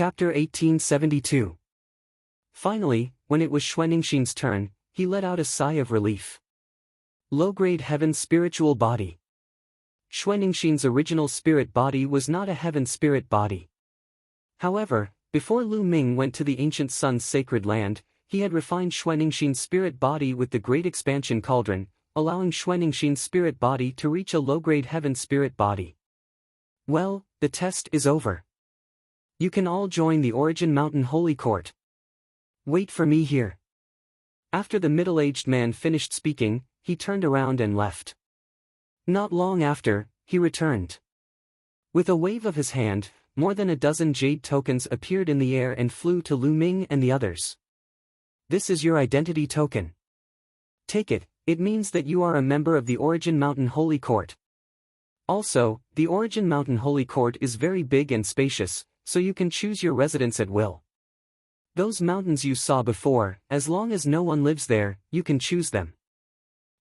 Chapter 1872. Finally, when it was Xuanningsin's turn, he let out a sigh of relief. Low-grade heaven spiritual body. Xuanningsin's original spirit body was not a heaven spirit body. However, before Lu Ming went to the ancient sun's sacred land, he had refined Xuanningsin's spirit body with the Great Expansion Cauldron, allowing Xuanningsin's spirit body to reach a low-grade heaven spirit body. Well, the test is over. You can all join the Origin Mountain Holy Court. Wait for me here. After the middle-aged man finished speaking, he turned around and left. Not long after, he returned. With a wave of his hand, more than a dozen jade tokens appeared in the air and flew to Lu Ming and the others. This is your identity token. Take it, it means that you are a member of the Origin Mountain Holy Court. Also, the Origin Mountain Holy Court is very big and spacious, so you can choose your residence at will. Those mountains you saw before, as long as no one lives there, you can choose them.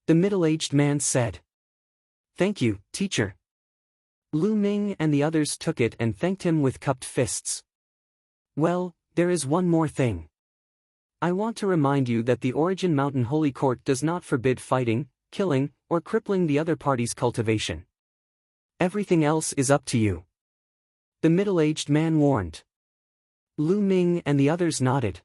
The middle-aged man said. Thank you, teacher. Lu Ming and the others took it and thanked him with cupped fists. Well, there is one more thing. I want to remind you that the Origin Mountain Holy Court does not forbid fighting, killing, or crippling the other party's cultivation. Everything else is up to you. The middle-aged man warned. Lu Ming and the others nodded.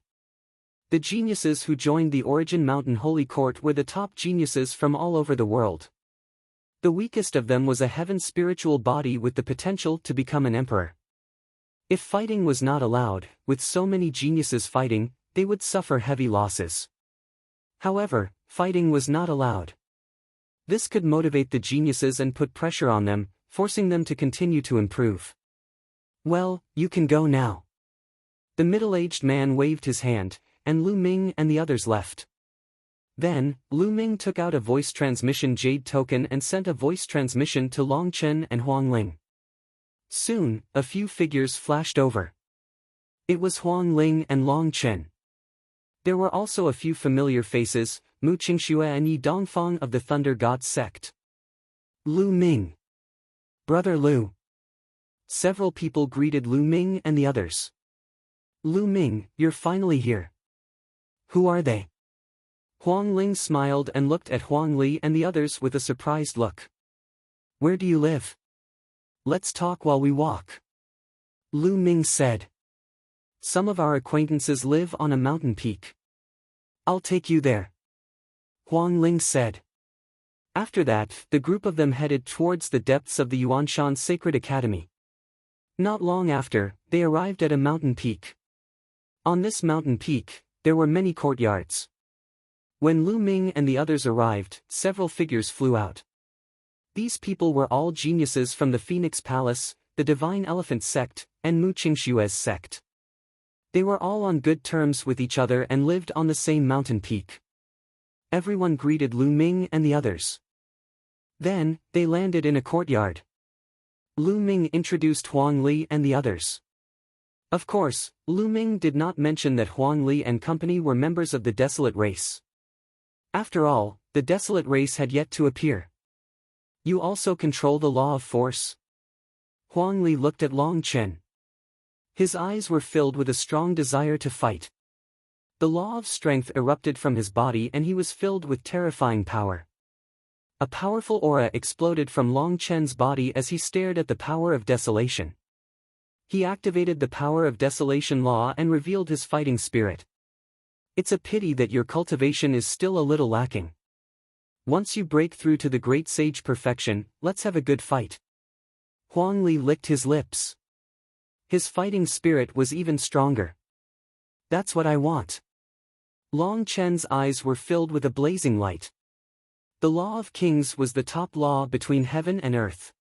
The geniuses who joined the Origin Mountain Holy Court were the top geniuses from all over the world. The weakest of them was a heaven spiritual body with the potential to become an emperor. If fighting was not allowed, with so many geniuses fighting, they would suffer heavy losses. However, fighting was not allowed. This could motivate the geniuses and put pressure on them, forcing them to continue to improve. Well, you can go now. The middle-aged man waved his hand, and Lu Ming and the others left. Then, Lu Ming took out a voice transmission jade token and sent a voice transmission to Long Chen and Huang Ling. Soon, a few figures flashed over. It was Huang Ling and Long Chen. There were also a few familiar faces, Mu Qingxue and Yi Dongfang of the Thunder God sect. Lu Ming. Brother Lu. Several people greeted Lu Ming and the others. Lu Ming, you're finally here. Who are they? Huang Ling smiled and looked at Huang Li and the others with a surprised look. Where do you live? Let's talk while we walk. Lu Ming said. Some of our acquaintances live on a mountain peak. I'll take you there. Huang Ling said. After that, the group of them headed towards the depths of the Yuanshan Sacred Academy. Not long after, they arrived at a mountain peak. On this mountain peak, there were many courtyards. When Lu Ming and the others arrived, several figures flew out. These people were all geniuses from the Phoenix Palace, the Divine Elephant sect, and Mu Qingxue's sect. They were all on good terms with each other and lived on the same mountain peak. Everyone greeted Lu Ming and the others. Then, they landed in a courtyard. Lu Ming introduced Huang Li and the others. Of course, Lu Ming did not mention that Huang Li and company were members of the Desolate Race. After all, the Desolate Race had yet to appear. You also control the law of force? Huang Li looked at Long Chen. His eyes were filled with a strong desire to fight. The law of strength erupted from his body and he was filled with terrifying power. A powerful aura exploded from Long Chen's body as he stared at the power of desolation. He activated the power of desolation law and revealed his fighting spirit. It's a pity that your cultivation is still a little lacking. Once you break through to the great sage perfection, let's have a good fight. Huang Li licked his lips. His fighting spirit was even stronger. That's what I want. Long Chen's eyes were filled with a blazing light. The law of kings was the top law between heaven and earth.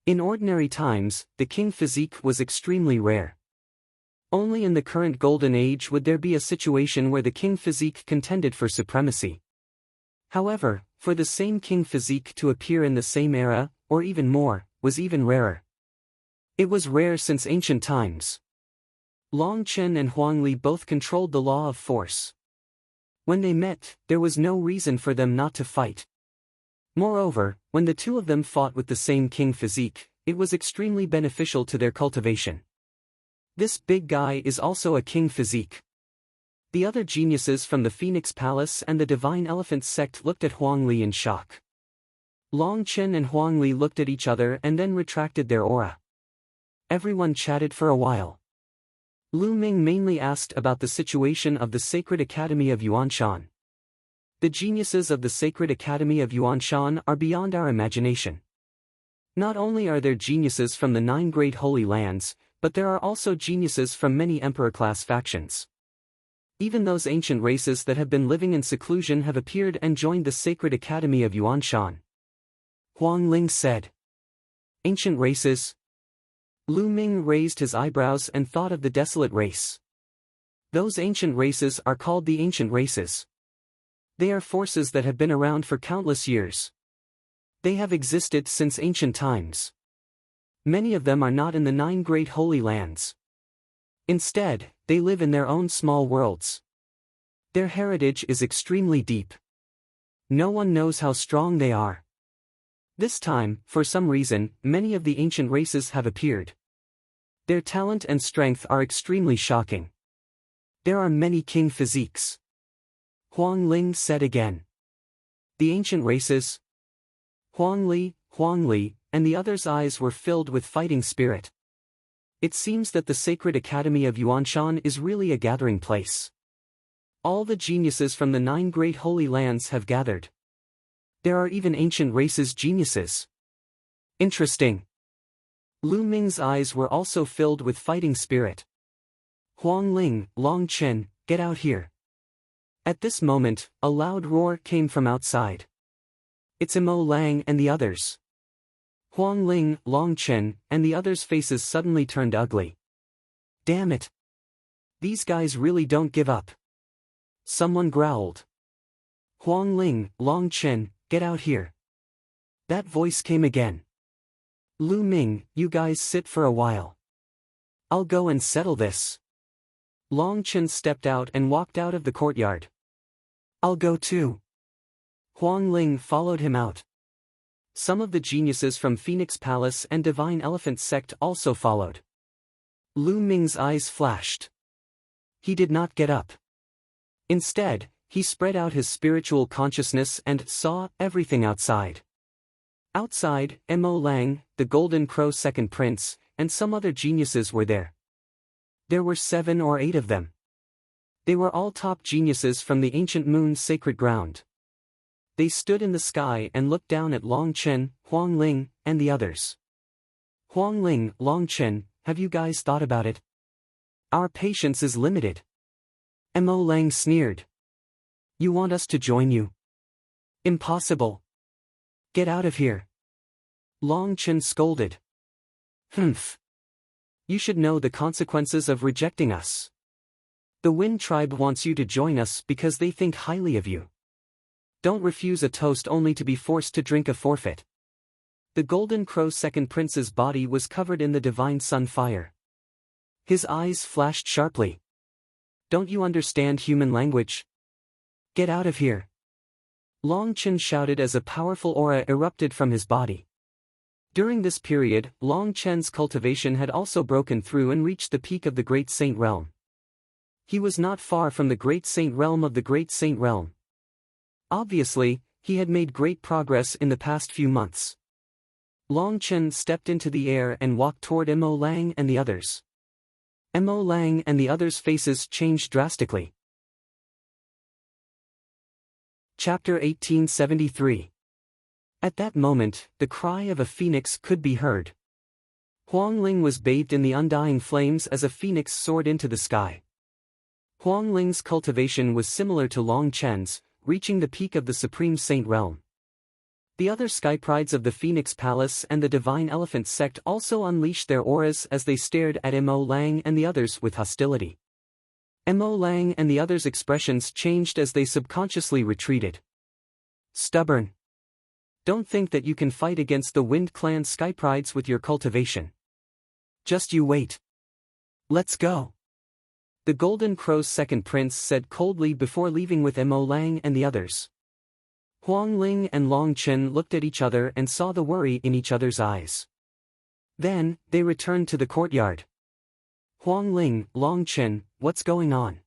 In ordinary times, the king physique was extremely rare. Only in the current golden age would there be a situation where the king physique contended for supremacy. However, for the same king physique to appear in the same era, or even more, was even rarer. It was rare since ancient times. Long Chen and Huang Li both controlled the law of force. When they met, there was no reason for them not to fight. Moreover, when the two of them fought with the same king physique, it was extremely beneficial to their cultivation. This big guy is also a king physique. The other geniuses from the Phoenix Palace and the Divine Elephant sect looked at Huang Li in shock. Long Chen and Huang Li looked at each other and then retracted their aura. Everyone chatted for a while. Lu Ming mainly asked about the situation of the Sacred Academy of Yuanshan. The geniuses of the Sacred Academy of Yuanshan are beyond our imagination. Not only are there geniuses from the 9 great holy lands, but there are also geniuses from many emperor-class factions. Even those ancient races that have been living in seclusion have appeared and joined the Sacred Academy of Yuanshan. Huang Ling said. Ancient races? Lu Ming raised his eyebrows and thought of the desolate race. Those ancient races are called the ancient races. They are forces that have been around for countless years. They have existed since ancient times. Many of them are not in the 9 great holy lands. Instead, they live in their own small worlds. Their heritage is extremely deep. No one knows how strong they are. This time, for some reason, many of the ancient races have appeared. Their talent and strength are extremely shocking. There are many king physiques. Huang Ling said again. The ancient races? Huang Li, and the others' eyes were filled with fighting spirit. It seems that the Sacred Academy of Yuanshan is really a gathering place. All the geniuses from the 9 great holy lands have gathered. There are even ancient races geniuses. Interesting. Lu Ming's eyes were also filled with fighting spirit. Huang Ling, Long Chen, get out here. At this moment, a loud roar came from outside. It's Mo Lang and the others. Huang Ling, Long Chen, and the others' faces suddenly turned ugly. Damn it. These guys really don't give up. Someone growled. Huang Ling, Long Chen, get out here. That voice came again. Lu Ming, you guys sit for a while. I'll go and settle this. Long Chen stepped out and walked out of the courtyard. I'll go too. Huang Ling followed him out. Some of the geniuses from Phoenix Palace and Divine Elephant sect also followed. Lu Ming's eyes flashed. He did not get up. Instead, he spread out his spiritual consciousness and saw everything outside. Outside, Mo Lang, the Golden Crow Second Prince, and some other geniuses were there. There were 7 or 8 of them. They were all top geniuses from the ancient moon's sacred ground. They stood in the sky and looked down at Long Chen, Huang Ling, and the others. Huang Ling, Long Chen, have you guys thought about it? Our patience is limited. Mo Lang sneered. You want us to join you? Impossible. Get out of here. Long Chen scolded. Humph. You should know the consequences of rejecting us. The Wind Tribe wants you to join us because they think highly of you. Don't refuse a toast only to be forced to drink a forfeit. The Golden Crow Second Prince's body was covered in the divine sun fire. His eyes flashed sharply. Don't you understand human language? Get out of here. Long Chen shouted as a powerful aura erupted from his body. During this period, Long Chen's cultivation had also broken through and reached the peak of the Great Saint Realm. He was not far from the Great Saint Realm of the Great Saint Realm. Obviously, he had made great progress in the past few months. Long Chen stepped into the air and walked toward Mo Lang and the others. Mo Lang and the others' faces changed drastically. Chapter 1873. At that moment, the cry of a phoenix could be heard. Huang Ling was bathed in the undying flames as a phoenix soared into the sky. Huang Ling's cultivation was similar to Long Chen's, reaching the peak of the Supreme Saint Realm. The other skyprides of the Phoenix Palace and the Divine Elephant sect also unleashed their auras as they stared at Mo Lang and the others with hostility. Mo Lang and the others' expressions changed as they subconsciously retreated. Stubborn. Don't think that you can fight against the Wind Clan skyprides with your cultivation. Just you wait. Let's go. The Golden Crow's second prince said coldly before leaving with Mo Lang and the others. Huang Ling and Long Chen looked at each other and saw the worry in each other's eyes. Then, they returned to the courtyard. Huang Ling, Long Chen, what's going on?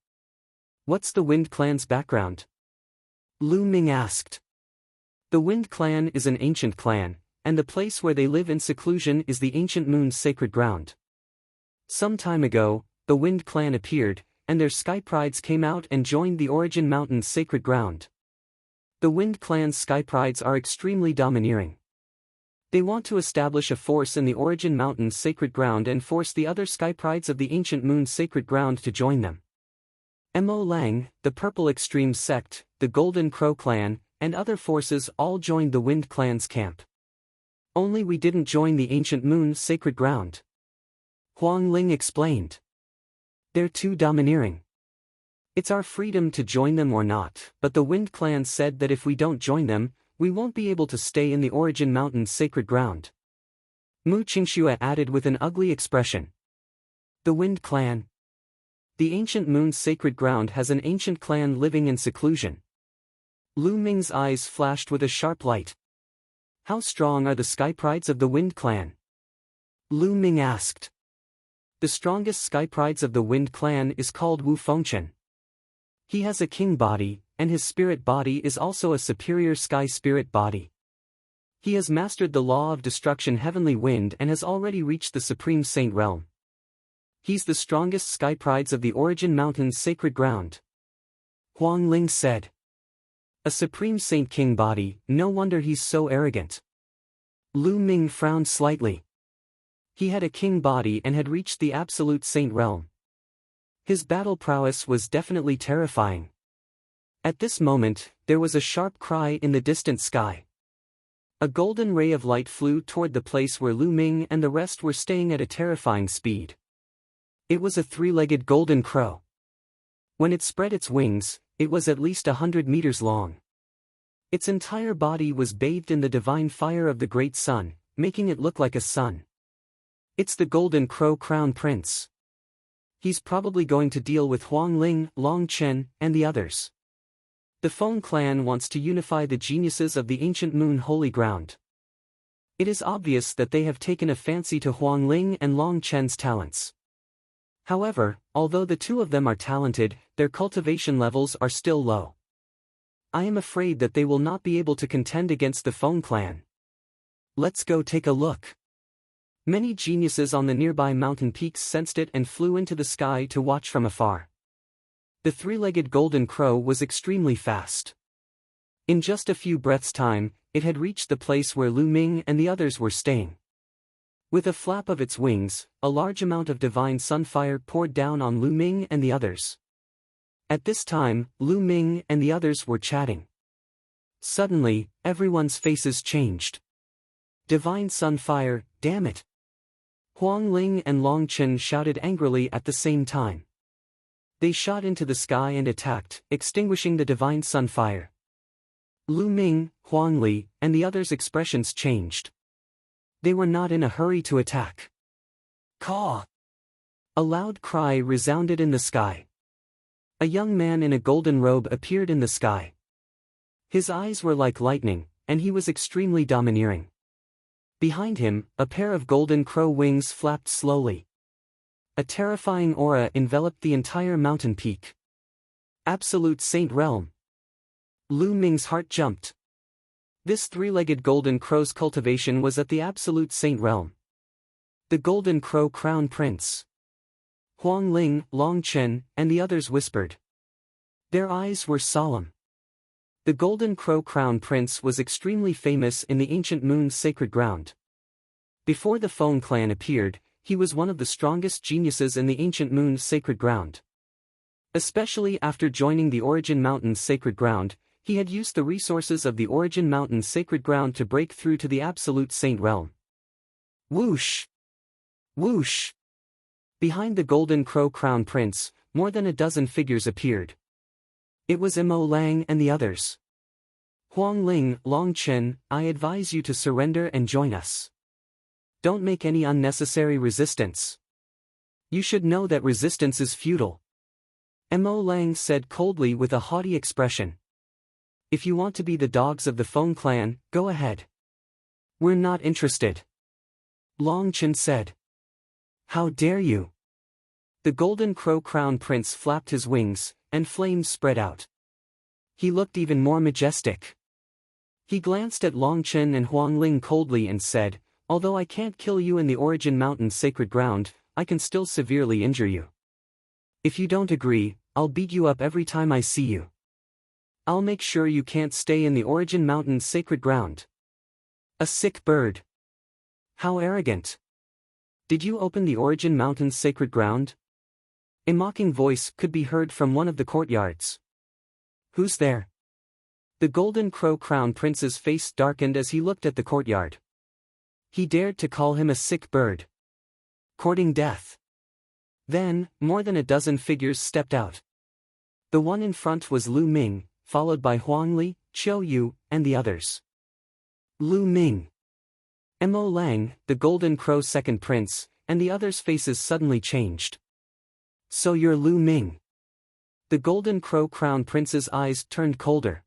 What's the Wind Clan's background? Lu Ming asked. The Wind Clan is an ancient clan, and the place where they live in seclusion is the ancient moon's sacred ground. Some time ago, the Wind Clan appeared, and their sky prides came out and joined the Origin Mountain's sacred ground. The Wind Clan's sky prides are extremely domineering. They want to establish a force in the Origin Mountain's sacred ground and force the other sky prides of the ancient moon's sacred ground to join them. Mo Lang, the Purple Extreme Sect, the Golden Crow Clan, and other forces all joined the Wind Clan's camp. Only we didn't join the ancient moon's sacred ground. Huang Ling explained. They're too domineering. It's our freedom to join them or not, but the Wind Clan said that if we don't join them, we won't be able to stay in the Origin Mountain's sacred ground. Mu Qingxue added with an ugly expression. The Wind Clan. The ancient moon's sacred ground has an ancient clan living in seclusion. Lu Ming's eyes flashed with a sharp light. How strong are the sky prides of the Wind Clan? Lu Ming asked. The strongest sky prides of the Wind Clan is called Wu Fengchen. He has a king body, and his spirit body is also a superior sky spirit body. He has mastered the law of destruction heavenly wind and has already reached the supreme saint realm. He's the strongest sky prides of the Origin Mountain's sacred ground. Huang Ling said. A supreme saint king body, no wonder he's so arrogant. Lu Ming frowned slightly. He had a king body and had reached the absolute saint realm. His battle prowess was definitely terrifying. At this moment, there was a sharp cry in the distant sky. A golden ray of light flew toward the place where Lu Ming and the rest were staying at a terrifying speed. It was a three-legged golden crow. When it spread its wings, it was at least 100 meters long. Its entire body was bathed in the divine fire of the great sun, making it look like a sun. It's the Golden Crow Crown Prince. He's probably going to deal with Huang Ling, Long Chen, and the others. The Feng clan wants to unify the geniuses of the ancient moon holy ground. It is obvious that they have taken a fancy to Huang Ling and Long Chen's talents. However, although the two of them are talented, their cultivation levels are still low. I am afraid that they will not be able to contend against the Feng clan. Let's go take a look. Many geniuses on the nearby mountain peaks sensed it and flew into the sky to watch from afar. The three-legged golden crow was extremely fast. In just a few breaths' time, it had reached the place where Lu Ming and the others were staying. With a flap of its wings, a large amount of divine sunfire poured down on Lu Ming and the others. At this time, Lu Ming and the others were chatting. Suddenly, everyone's faces changed. Divine sunfire, damn it! Huang Ling and Long Chen shouted angrily at the same time. They shot into the sky and attacked, extinguishing the divine sunfire. Lu Ming, Huang Li, and the others' expressions changed. They were not in a hurry to attack. Caw! A loud cry resounded in the sky. A young man in a golden robe appeared in the sky. His eyes were like lightning, and he was extremely domineering. Behind him, a pair of golden crow wings flapped slowly. A terrifying aura enveloped the entire mountain peak. Absolute Saint Realm. Lu Ming's heart jumped. This three-legged golden crow's cultivation was at the absolute saint realm. The Golden Crow Crown Prince. Huang Ling, Long Chen, and the others whispered. Their eyes were solemn. The Golden Crow Crown Prince was extremely famous in the ancient moon's sacred ground. Before the Feng clan appeared, he was one of the strongest geniuses in the ancient moon's sacred ground. Especially after joining the Origin Mountain's sacred ground, he had used the resources of the Origin Mountain's sacred ground to break through to the absolute saint realm. Whoosh! Whoosh! Behind the Golden Crow Crown Prince, more than a dozen figures appeared. It was Mo Lang and the others. Huang Ling, Long Chen, I advise you to surrender and join us. Don't make any unnecessary resistance. You should know that resistance is futile. Mo Lang said coldly with a haughty expression. If you want to be the dogs of the Feng clan, go ahead. We're not interested. Long Chen said. How dare you? The golden crow crown prince flapped his wings, and flames spread out. He looked even more majestic. He glanced at Long Chen and Huang Ling coldly and said, "Although I can't kill you in the Origin Mountain's sacred ground, I can still severely injure you. If you don't agree, I'll beat you up every time I see you. I'll make sure you can't stay in the Origin Mountain's sacred ground." A sick bird. How arrogant. Did you open the Origin Mountain's sacred ground? A mocking voice could be heard from one of the courtyards. Who's there? The golden crow crown prince's face darkened as he looked at the courtyard. He dared to call him a sick bird. Courting death. Then, more than a dozen figures stepped out. The one in front was Lu Ming, followed by Huang Li, Qiu Yu, and the others. Lu Ming. Mo Lang, the golden crow second prince, and the others' faces suddenly changed. So you're Lu Ming. The golden crow crown prince's eyes turned colder.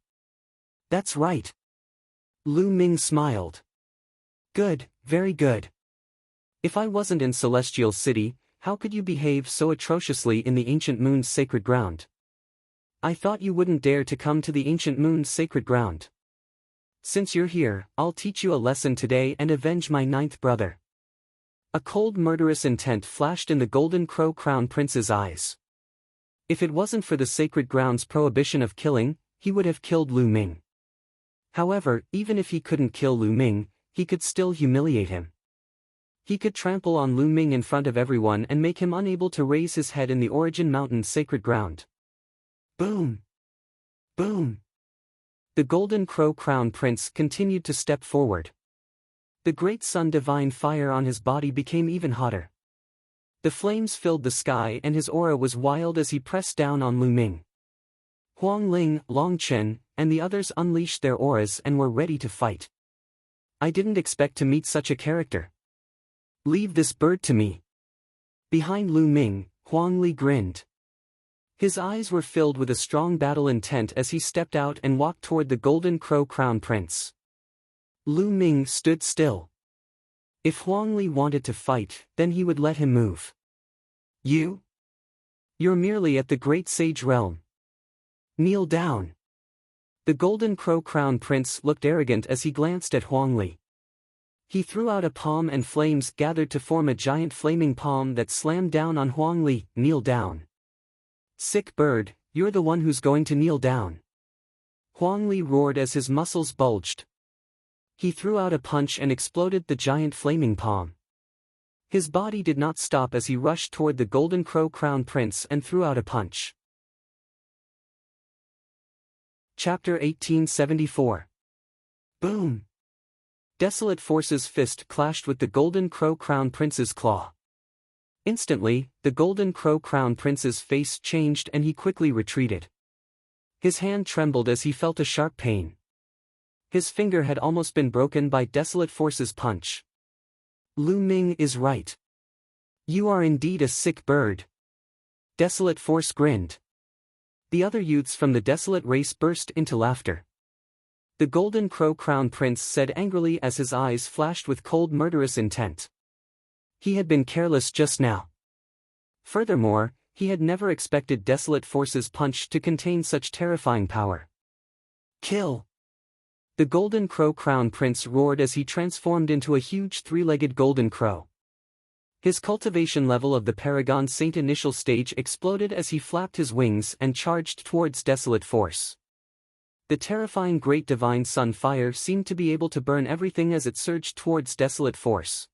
That's right. Lu Ming smiled. Good, very good. If I wasn't in Celestial City, how could you behave so atrociously in the Ancient Moon's sacred ground? I thought you wouldn't dare to come to the Ancient Moon's sacred ground. Since you're here, I'll teach you a lesson today and avenge my ninth brother. A cold murderous intent flashed in the golden crow crown prince's eyes. If it wasn't for the sacred ground's prohibition of killing, he would have killed Lu Ming. However, even if he couldn't kill Lu Ming, he could still humiliate him. He could trample on Lu Ming in front of everyone and make him unable to raise his head in the Origin Mountain's sacred ground. Boom! Boom! The golden crow crown prince continued to step forward. The great sun divine fire on his body became even hotter. The flames filled the sky and his aura was wild as he pressed down on Lu Ming. Huang Ling, Long Chen, and the others unleashed their auras and were ready to fight. I didn't expect to meet such a character. Leave this bird to me. Behind Lu Ming, Huang Li grinned. His eyes were filled with a strong battle intent as he stepped out and walked toward the golden crow crown prince. Lu Ming stood still. If Huang Li wanted to fight, then he would let him move. You? You're merely at the great sage realm. Kneel down. The golden crow crown prince looked arrogant as he glanced at Huang Li. He threw out a palm and flames gathered to form a giant flaming palm that slammed down on Huang Li. Kneel down. Sick bird, you're the one who's going to kneel down. Huang Li roared as his muscles bulged. He threw out a punch and exploded the giant flaming palm. His body did not stop as he rushed toward the golden crow crown prince and threw out a punch. Chapter 1874. Boom! Desolate Force's fist clashed with the golden crow crown prince's claw. Instantly, the golden crow crown prince's face changed and he quickly retreated. His hand trembled as he felt a sharp pain. His finger had almost been broken by Desolate Force's punch. Lu Ming is right. You are indeed a sick bird. Desolate Force grinned. The other youths from the Desolate race burst into laughter. The golden crow crown prince said angrily as his eyes flashed with cold murderous intent. He had been careless just now. Furthermore, he had never expected Desolate Force's punch to contain such terrifying power. Kill! The golden crow crown prince roared as he transformed into a huge three-legged golden crow. His cultivation level of the Paragon Saint initial stage exploded as he flapped his wings and charged towards Desolate Force. The terrifying Great Divine Sun fire seemed to be able to burn everything as it surged towards Desolate Force.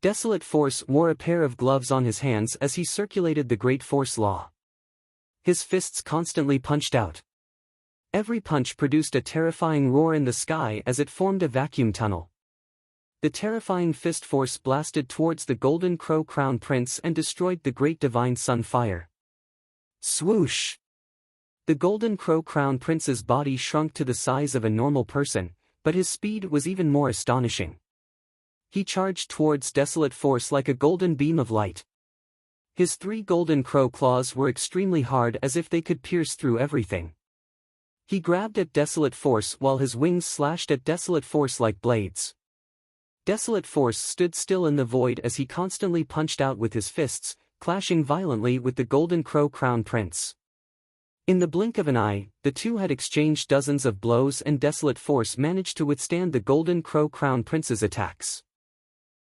Desolate Force wore a pair of gloves on his hands as he circulated the Great Force Law. His fists constantly punched out. Every punch produced a terrifying roar in the sky as it formed a vacuum tunnel. The terrifying fist force blasted towards the golden crow crown prince and destroyed the Great Divine Sun fire. Swoosh! The golden crow crown prince's body shrunk to the size of a normal person, but his speed was even more astonishing. He charged towards Desolate Force like a golden beam of light. His three golden crow claws were extremely hard as if they could pierce through everything. He grabbed at Desolate Force while his wings slashed at Desolate Force like blades. Desolate Force stood still in the void as he constantly punched out with his fists, clashing violently with the Golden Crow Crown Prince. In the blink of an eye, the two had exchanged dozens of blows and Desolate Force managed to withstand the Golden Crow Crown Prince's attacks.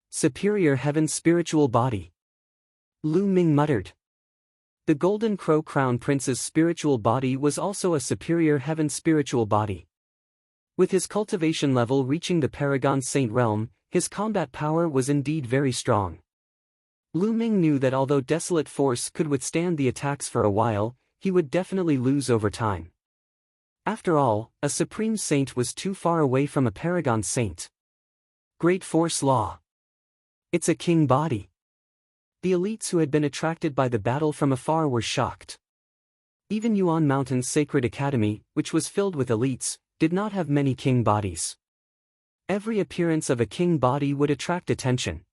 Superior Heaven Spiritual Body. Lu Ming muttered. The Golden Crow Crown Prince's spiritual body was also a Superior Heaven spiritual body. With his cultivation level reaching the Paragon Saint realm, his combat power was indeed very strong. Lu Ming knew that although Desolate Force could withstand the attacks for a while, he would definitely lose over time. After all, a Supreme Saint was too far away from a Paragon Saint. Great Force Law. It's a king body. The elites who had been attracted by the battle from afar were shocked. Even Yuan Mountain's Sacred Academy, which was filled with elites, did not have many king bodies. Every appearance of a king body would attract attention.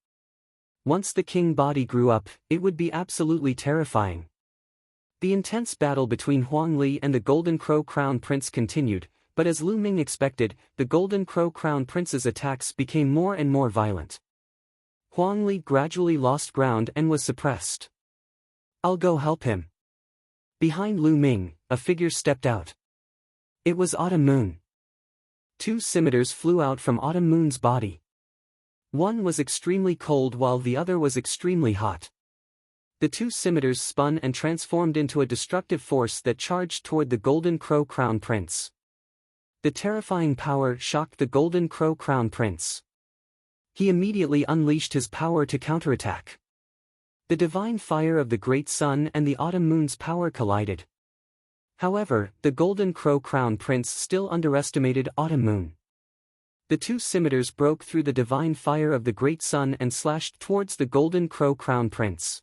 Once the king body grew up, it would be absolutely terrifying. The intense battle between Huang Li and the Golden Crow Crown Prince continued, but as Lu Ming expected, the Golden Crow Crown Prince's attacks became more and more violent. Huang Li gradually lost ground and was suppressed. "I'll go help him." Behind Lu Ming, a figure stepped out. It was Autumn Moon. Two scimitars flew out from Autumn Moon's body. One was extremely cold while the other was extremely hot. The two scimitars spun and transformed into a destructive force that charged toward the Golden Crow Crown Prince. The terrifying power shocked the Golden Crow Crown Prince. He immediately unleashed his power to counterattack. The divine fire of the Great Sun and the Autumn Moon's power collided. However, the Golden Crow Crown Prince still underestimated Autumn Moon. The two scimitars broke through the divine fire of the Great Sun and slashed towards the Golden Crow Crown Prince.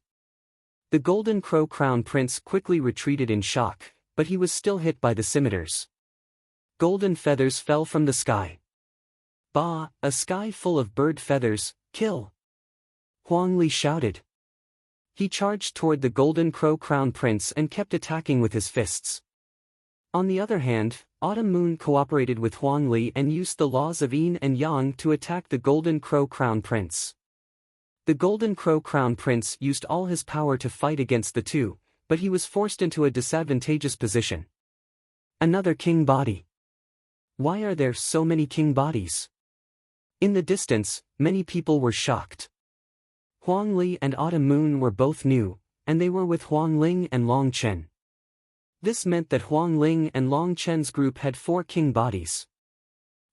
The Golden Crow Crown Prince quickly retreated in shock, but he was still hit by the scimitars. Golden feathers fell from the sky. "Bah, a sky full of bird feathers, kill!" Huang Li shouted. He charged toward the Golden Crow Crown Prince and kept attacking with his fists. On the other hand, Autumn Moon cooperated with Huang Li and used the laws of Yin and Yang to attack the Golden Crow Crown Prince. The Golden Crow Crown Prince used all his power to fight against the two, but he was forced into a disadvantageous position. Another king body. Why are there so many king bodies? In the distance, many people were shocked. Huang Li and Autumn Moon were both new, and they were with Huang Ling and Long Chen. This meant that Huang Ling and Long Chen's group had 4 king bodies.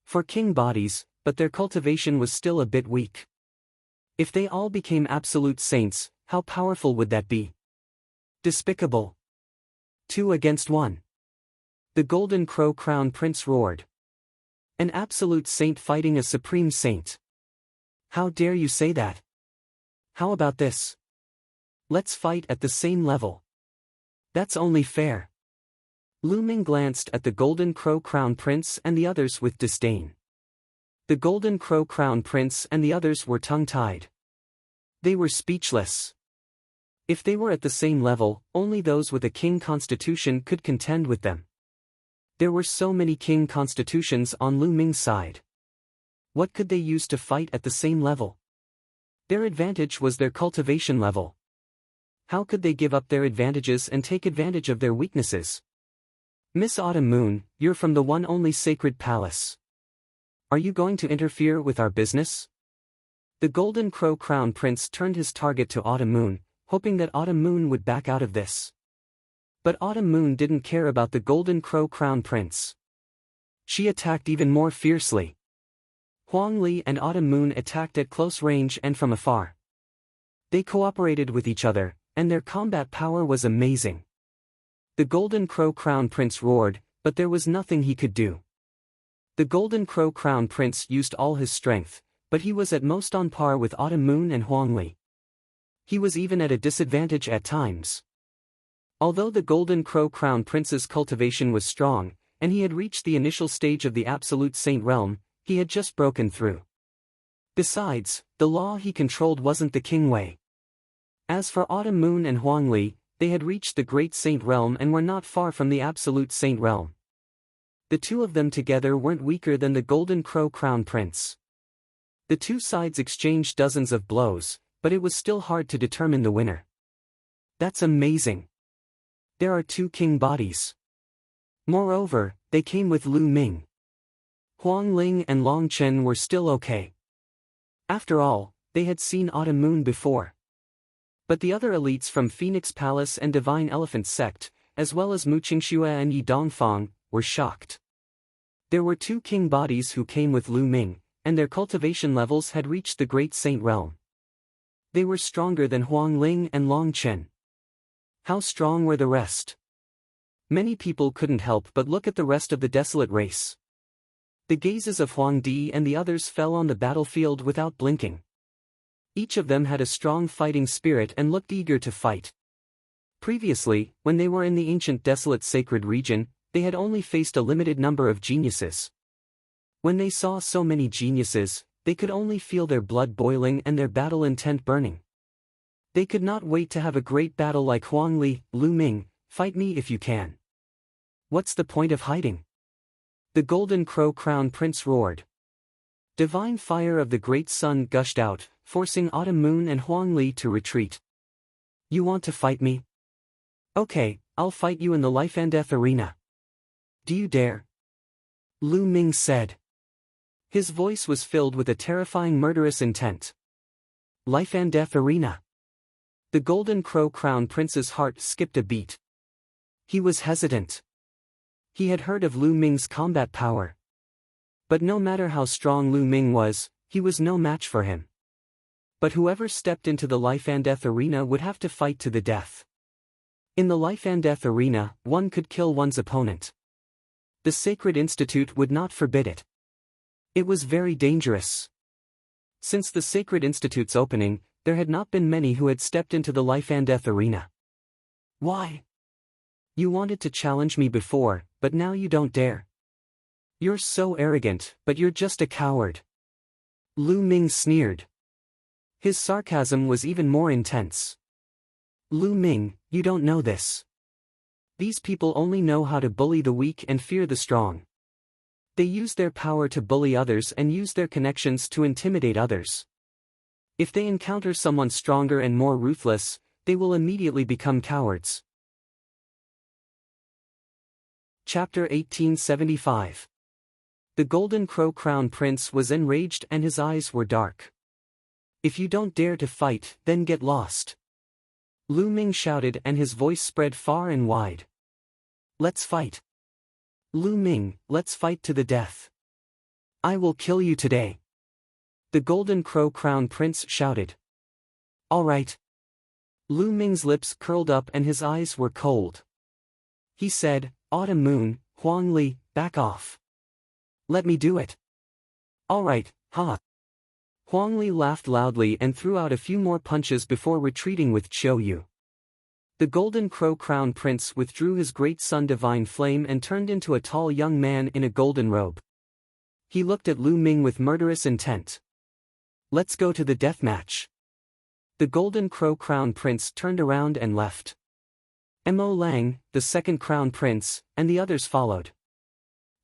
4 king bodies, but their cultivation was still a bit weak. If they all became absolute saints, how powerful would that be? Despicable. 2 against 1. The Golden Crow Crown Prince roared. An absolute saint fighting a supreme saint. How dare you say that? How about this? Let's fight at the same level. That's only fair. Lu Ming glanced at the Golden Crow Crown Prince and the others with disdain. The Golden Crow Crown Prince and the others were tongue-tied. They were speechless. If they were at the same level, only those with a king constitution could contend with them. There were so many king constitutions on Lu Ming's side. What could they use to fight at the same level? Their advantage was their cultivation level. How could they give up their advantages and take advantage of their weaknesses? "Miss Autumn Moon, you're from the one only sacred palace. Are you going to interfere with our business?" The Golden Crow Crown Prince turned his target to Autumn Moon, hoping that Autumn Moon would back out of this. But Autumn Moon didn't care about the Golden Crow Crown Prince. She attacked even more fiercely. Huang Li and Autumn Moon attacked at close range and from afar. They cooperated with each other, and their combat power was amazing. The Golden Crow Crown Prince roared, but there was nothing he could do. The Golden Crow Crown Prince used all his strength, but he was at most on par with Autumn Moon and Huang Li. He was even at a disadvantage at times. Although the Golden Crow Crown Prince's cultivation was strong, and he had reached the initial stage of the Absolute Saint realm, he had just broken through. Besides, the law he controlled wasn't the king way. As for Autumn Moon and Huang Li, they had reached the Great Saint realm and were not far from the Absolute Saint realm. The two of them together weren't weaker than the Golden Crow Crown Prince. The two sides exchanged dozens of blows, but it was still hard to determine the winner. That's amazing. There are 2 king bodies. Moreover, they came with Lu Ming. Huang Ling and Long Chen were still okay. After all, they had seen Autumn Moon before. But the other elites from Phoenix Palace and Divine Elephant Sect, as well as Mu Qingxue and Yi Dongfang, were shocked. There were 2 king bodies who came with Lu Ming, and their cultivation levels had reached the Great Saint Realm. They were stronger than Huang Ling and Long Chen. How strong were the rest? Many people couldn't help but look at the rest of the desolate race. The gazes of Huang Di and the others fell on the battlefield without blinking. Each of them had a strong fighting spirit and looked eager to fight. Previously, when they were in the ancient desolate sacred region, they had only faced a limited number of geniuses. When they saw so many geniuses, they could only feel their blood boiling and their battle intent burning. They could not wait to have a great battle like Huang Li, Lu Ming, fight me if you can. What's the point of hiding? The Golden Crow Crown Prince roared. Divine fire of the great sun gushed out, forcing Autumn Moon and Huang Li to retreat. You want to fight me? Okay, I'll fight you in the life and death arena. Do you dare? Lu Ming said. His voice was filled with a terrifying murderous intent. Life and death arena. The Golden Crow Crown Prince's heart skipped a beat. He was hesitant. He had heard of Lu Ming's combat power. But no matter how strong Lu Ming was, he was no match for him. But whoever stepped into the life and death arena would have to fight to the death. In the life and death arena, one could kill one's opponent. The Sacred Institute would not forbid it. It was very dangerous. Since the Sacred Institute's opening, there had not been many who had stepped into the life and death arena. Why? You wanted to challenge me before, but now you don't dare. You're so arrogant, but you're just a coward. Lu Ming sneered. His sarcasm was even more intense. Lu Ming, you don't know this. These people only know how to bully the weak and fear the strong. They use their power to bully others and use their connections to intimidate others. If they encounter someone stronger and more ruthless, they will immediately become cowards. Chapter 1875. The Golden Crow Crown Prince was enraged and his eyes were dark. If you don't dare to fight, then get lost. Lu Ming shouted and his voice spread far and wide. Let's fight. Lu Ming, let's fight to the death. I will kill you today. The Golden Crow Crown Prince shouted. All right. Lu Ming's lips curled up and his eyes were cold. He said, Autumn Moon, Huang Li, back off. Let me do it. All right, ha. Huang Li laughed loudly and threw out a few more punches before retreating with Qiu Yu. The Golden Crow Crown Prince withdrew his great sun divine flame and turned into a tall young man in a golden robe. He looked at Lu Ming with murderous intent. Let's go to the death match. The Golden Crow Crown Prince turned around and left. Mo Lang, the second Crown Prince, and the others followed.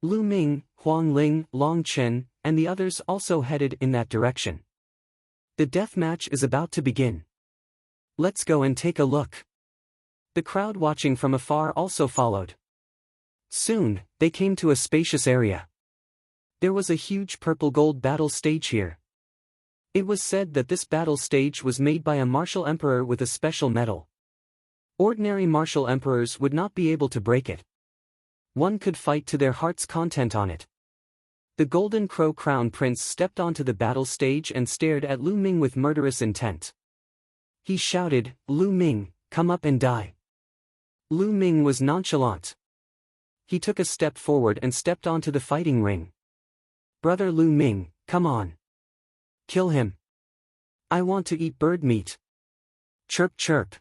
Lu Ming, Huang Ling, Long Chen, and the others also headed in that direction. The death match is about to begin. Let's go and take a look. The crowd watching from afar also followed. Soon, they came to a spacious area. There was a huge purple-gold battle stage here. It was said that this battle stage was made by a martial emperor with a special medal. Ordinary martial emperors would not be able to break it. One could fight to their heart's content on it. The Golden Crow Crown Prince stepped onto the battle stage and stared at Lu Ming with murderous intent. He shouted, Lu Ming, come up and die. Lu Ming was nonchalant. He took a step forward and stepped onto the fighting ring. Brother Lu Ming, come on. Kill him. I want to eat bird meat. Chirp chirp.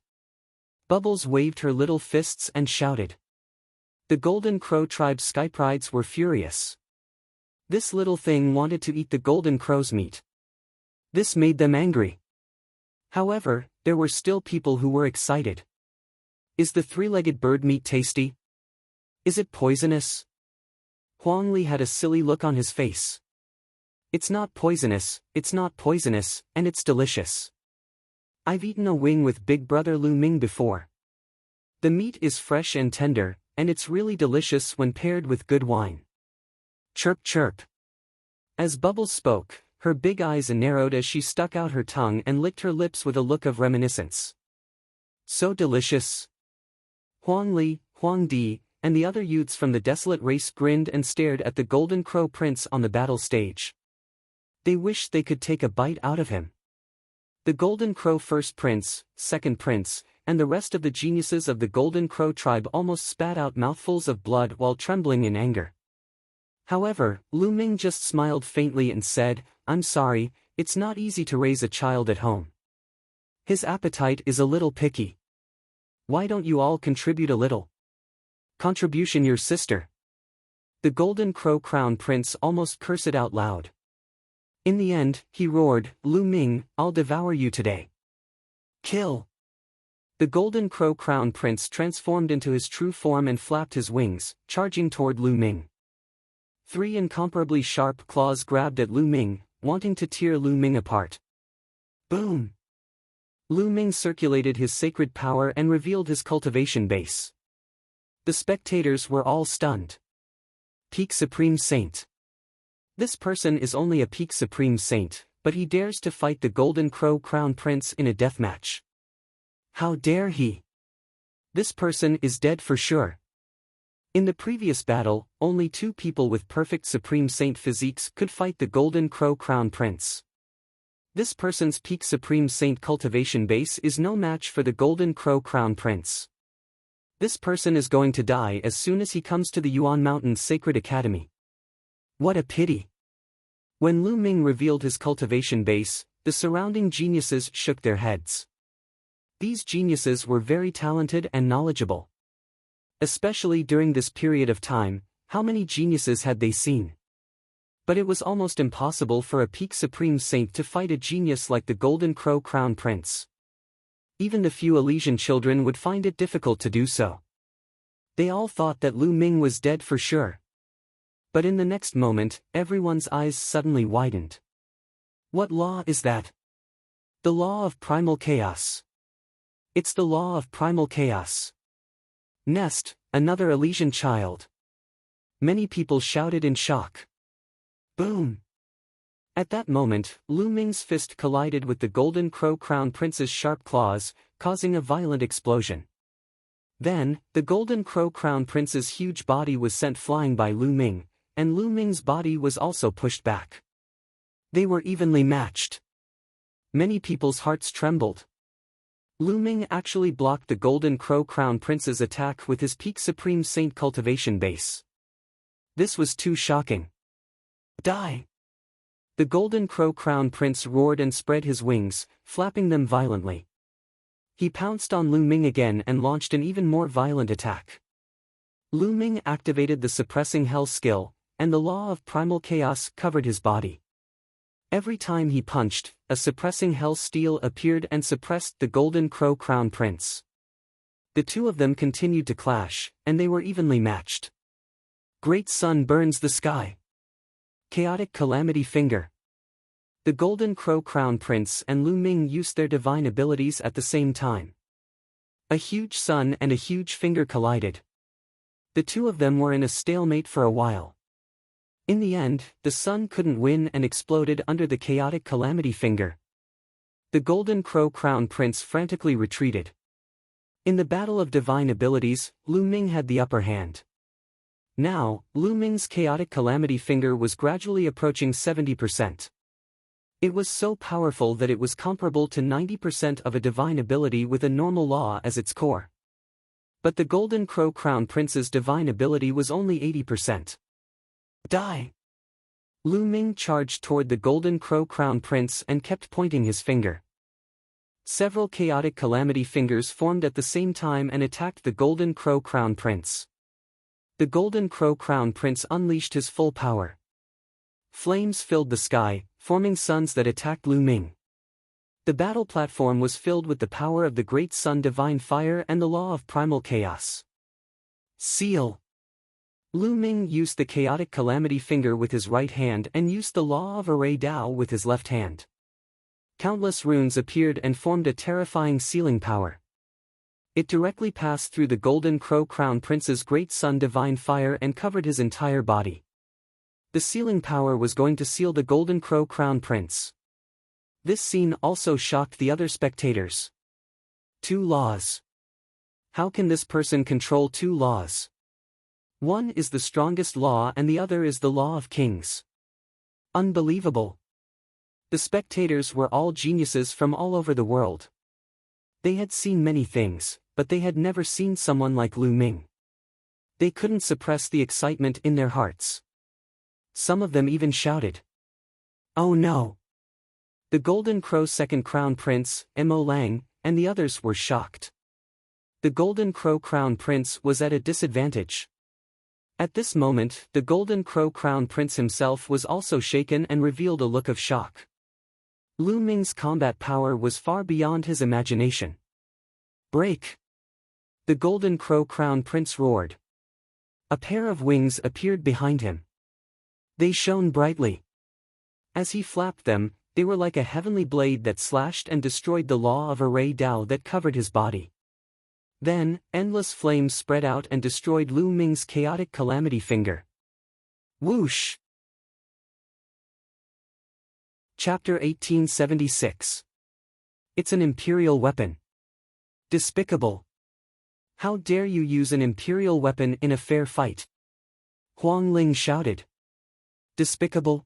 Bubbles waved her little fists and shouted. The Golden Crow tribe's skyprides were furious. This little thing wanted to eat the Golden Crow's meat. This made them angry. However, there were still people who were excited. Is the three-legged bird meat tasty? Is it poisonous? Huang Li had a silly look on his face. It's not poisonous, and it's delicious. I've eaten a wing with Big Brother Lu Ming before. The meat is fresh and tender, and it's really delicious when paired with good wine. Chirp chirp. As Bubbles spoke, her big eyes narrowed as she stuck out her tongue and licked her lips with a look of reminiscence. So delicious. Huang Li, Huang Di, and the other youths from the desolate race grinned and stared at the Golden Crow Prince on the battle stage. They wished they could take a bite out of him. The Golden Crow First Prince, Second Prince, and the rest of the geniuses of the Golden Crow tribe almost spat out mouthfuls of blood while trembling in anger. However, Lu Ming just smiled faintly and said, "I'm sorry, it's not easy to raise a child at home. His appetite is a little picky. Why don't you all contribute a little? Contribution your sister." The Golden Crow Crown Prince almost cursed out loud. In the end, he roared, "Lu Ming, I'll devour you today. Kill!" The Golden Crow Crown Prince transformed into his true form and flapped his wings, charging toward Lu Ming. 3 incomparably sharp claws grabbed at Lu Ming, wanting to tear Lu Ming apart. Boom! Lu Ming circulated his sacred power and revealed his cultivation base. The spectators were all stunned. Peak Supreme Saint. This person is only a Peak Supreme Saint, but he dares to fight the Golden Crow Crown Prince in a deathmatch. How dare he? This person is dead for sure. In the previous battle, only 2 people with perfect Supreme Saint physiques could fight the Golden Crow Crown Prince. This person's Peak Supreme Saint cultivation base is no match for the Golden Crow Crown Prince. This person is going to die as soon as he comes to the Yuan Mountains Sacred Academy. What a pity. When Lu Ming revealed his cultivation base, the surrounding geniuses shook their heads. These geniuses were very talented and knowledgeable. Especially during this period of time, how many geniuses had they seen? But it was almost impossible for a Peak Supreme Saint to fight a genius like the Golden Crow Crown Prince. Even the few Elysian children would find it difficult to do so. They all thought that Lu Ming was dead for sure. But in the next moment, everyone's eyes suddenly widened. What law is that? The law of primal chaos. It's the law of primal chaos. Nest, another Elysian child. Many people shouted in shock. Boom! At that moment, Lu Ming's fist collided with the Golden Crow Crown Prince's sharp claws, causing a violent explosion. Then, the Golden Crow Crown Prince's huge body was sent flying by Lu Ming, and Lu Ming's body was also pushed back. They were evenly matched. Many people's hearts trembled. Lu Ming actually blocked the Golden Crow Crown Prince's attack with his Peak Supreme Saint cultivation base. This was too shocking. Die! The Golden Crow Crown Prince roared and spread his wings, flapping them violently. He pounced on Lu Ming again and launched an even more violent attack. Lu Ming activated the Suppressing Hell skill, and the law of primal chaos covered his body. Every time he punched, a Suppressing Hell steel appeared and suppressed the Golden Crow Crown Prince. The 2 of them continued to clash, and they were evenly matched. Great Sun burns the sky. Chaotic Calamity Finger. The Golden Crow Crown Prince and Lu Ming used their divine abilities at the same time. A huge sun and a huge finger collided. The 2 of them were in a stalemate for a while. In the end, the sun couldn't win and exploded under the Chaotic Calamity Finger. The Golden Crow Crown Prince frantically retreated. In the battle of divine abilities, Lu Ming had the upper hand. Now, Lu Ming's Chaotic Calamity Finger was gradually approaching 70%. It was so powerful that it was comparable to 90% of a divine ability with a normal law as its core. But the Golden Crow Crown Prince's divine ability was only 80%. Die! Lu Ming charged toward the Golden Crow Crown Prince and kept pointing his finger. Several Chaotic Calamity Fingers formed at the same time and attacked the Golden Crow Crown Prince. The Golden Crow Crown Prince unleashed his full power. Flames filled the sky, forming suns that attacked Lu Ming. The battle platform was filled with the power of the Great Sun Divine Fire and the law of primal chaos. Seal! Lu Ming used the Chaotic Calamity Finger with his right hand and used the law of Array Dao with his left hand. Countless runes appeared and formed a terrifying sealing power. It directly passed through the Golden Crow Crown Prince's great sun divine fire and covered his entire body. The sealing power was going to seal the Golden Crow Crown Prince. This scene also shocked the other spectators. 2 laws. How can this person control 2 laws? One is the strongest law and the other is the law of kings. Unbelievable. The spectators were all geniuses from all over the world. They had seen many things, but they had never seen someone like Lu Ming. They couldn't suppress the excitement in their hearts. Some of them even shouted, "Oh no!" The Golden Crow Second Crown Prince, Mo Lang, and the others were shocked. The Golden Crow Crown Prince was at a disadvantage. At this moment, the Golden Crow Crown Prince himself was also shaken and revealed a look of shock. Lu Ming's combat power was far beyond his imagination. "Break!" The Golden Crow Crown Prince roared. A pair of wings appeared behind him. They shone brightly. As he flapped them, they were like a heavenly blade that slashed and destroyed the law of array Dao that covered his body. Then, endless flames spread out and destroyed Lu Ming's chaotic calamity finger. Whoosh! Chapter 1876. It's an imperial weapon. Despicable. How dare you use an imperial weapon in a fair fight? Huang Ling shouted. Despicable?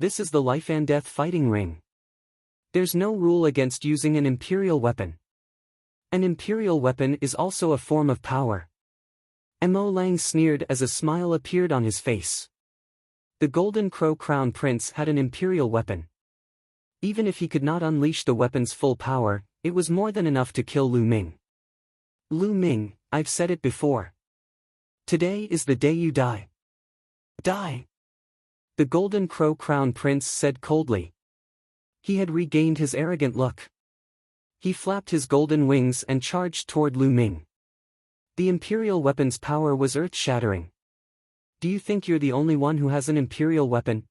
This is the life and death fighting ring. There's no rule against using an imperial weapon. An imperial weapon is also a form of power. Mo Lang sneered as a smile appeared on his face. The Golden Crow Crown Prince had an imperial weapon. Even if he could not unleash the weapon's full power, it was more than enough to kill Lu Ming. Lu Ming, I've said it before. Today is the day you die. Die! The Golden Crow Crown Prince said coldly. He had regained his arrogant look. He flapped his golden wings and charged toward Lu Ming. The imperial weapon's power was earth-shattering. Do you think you're the only one who has an imperial weapon?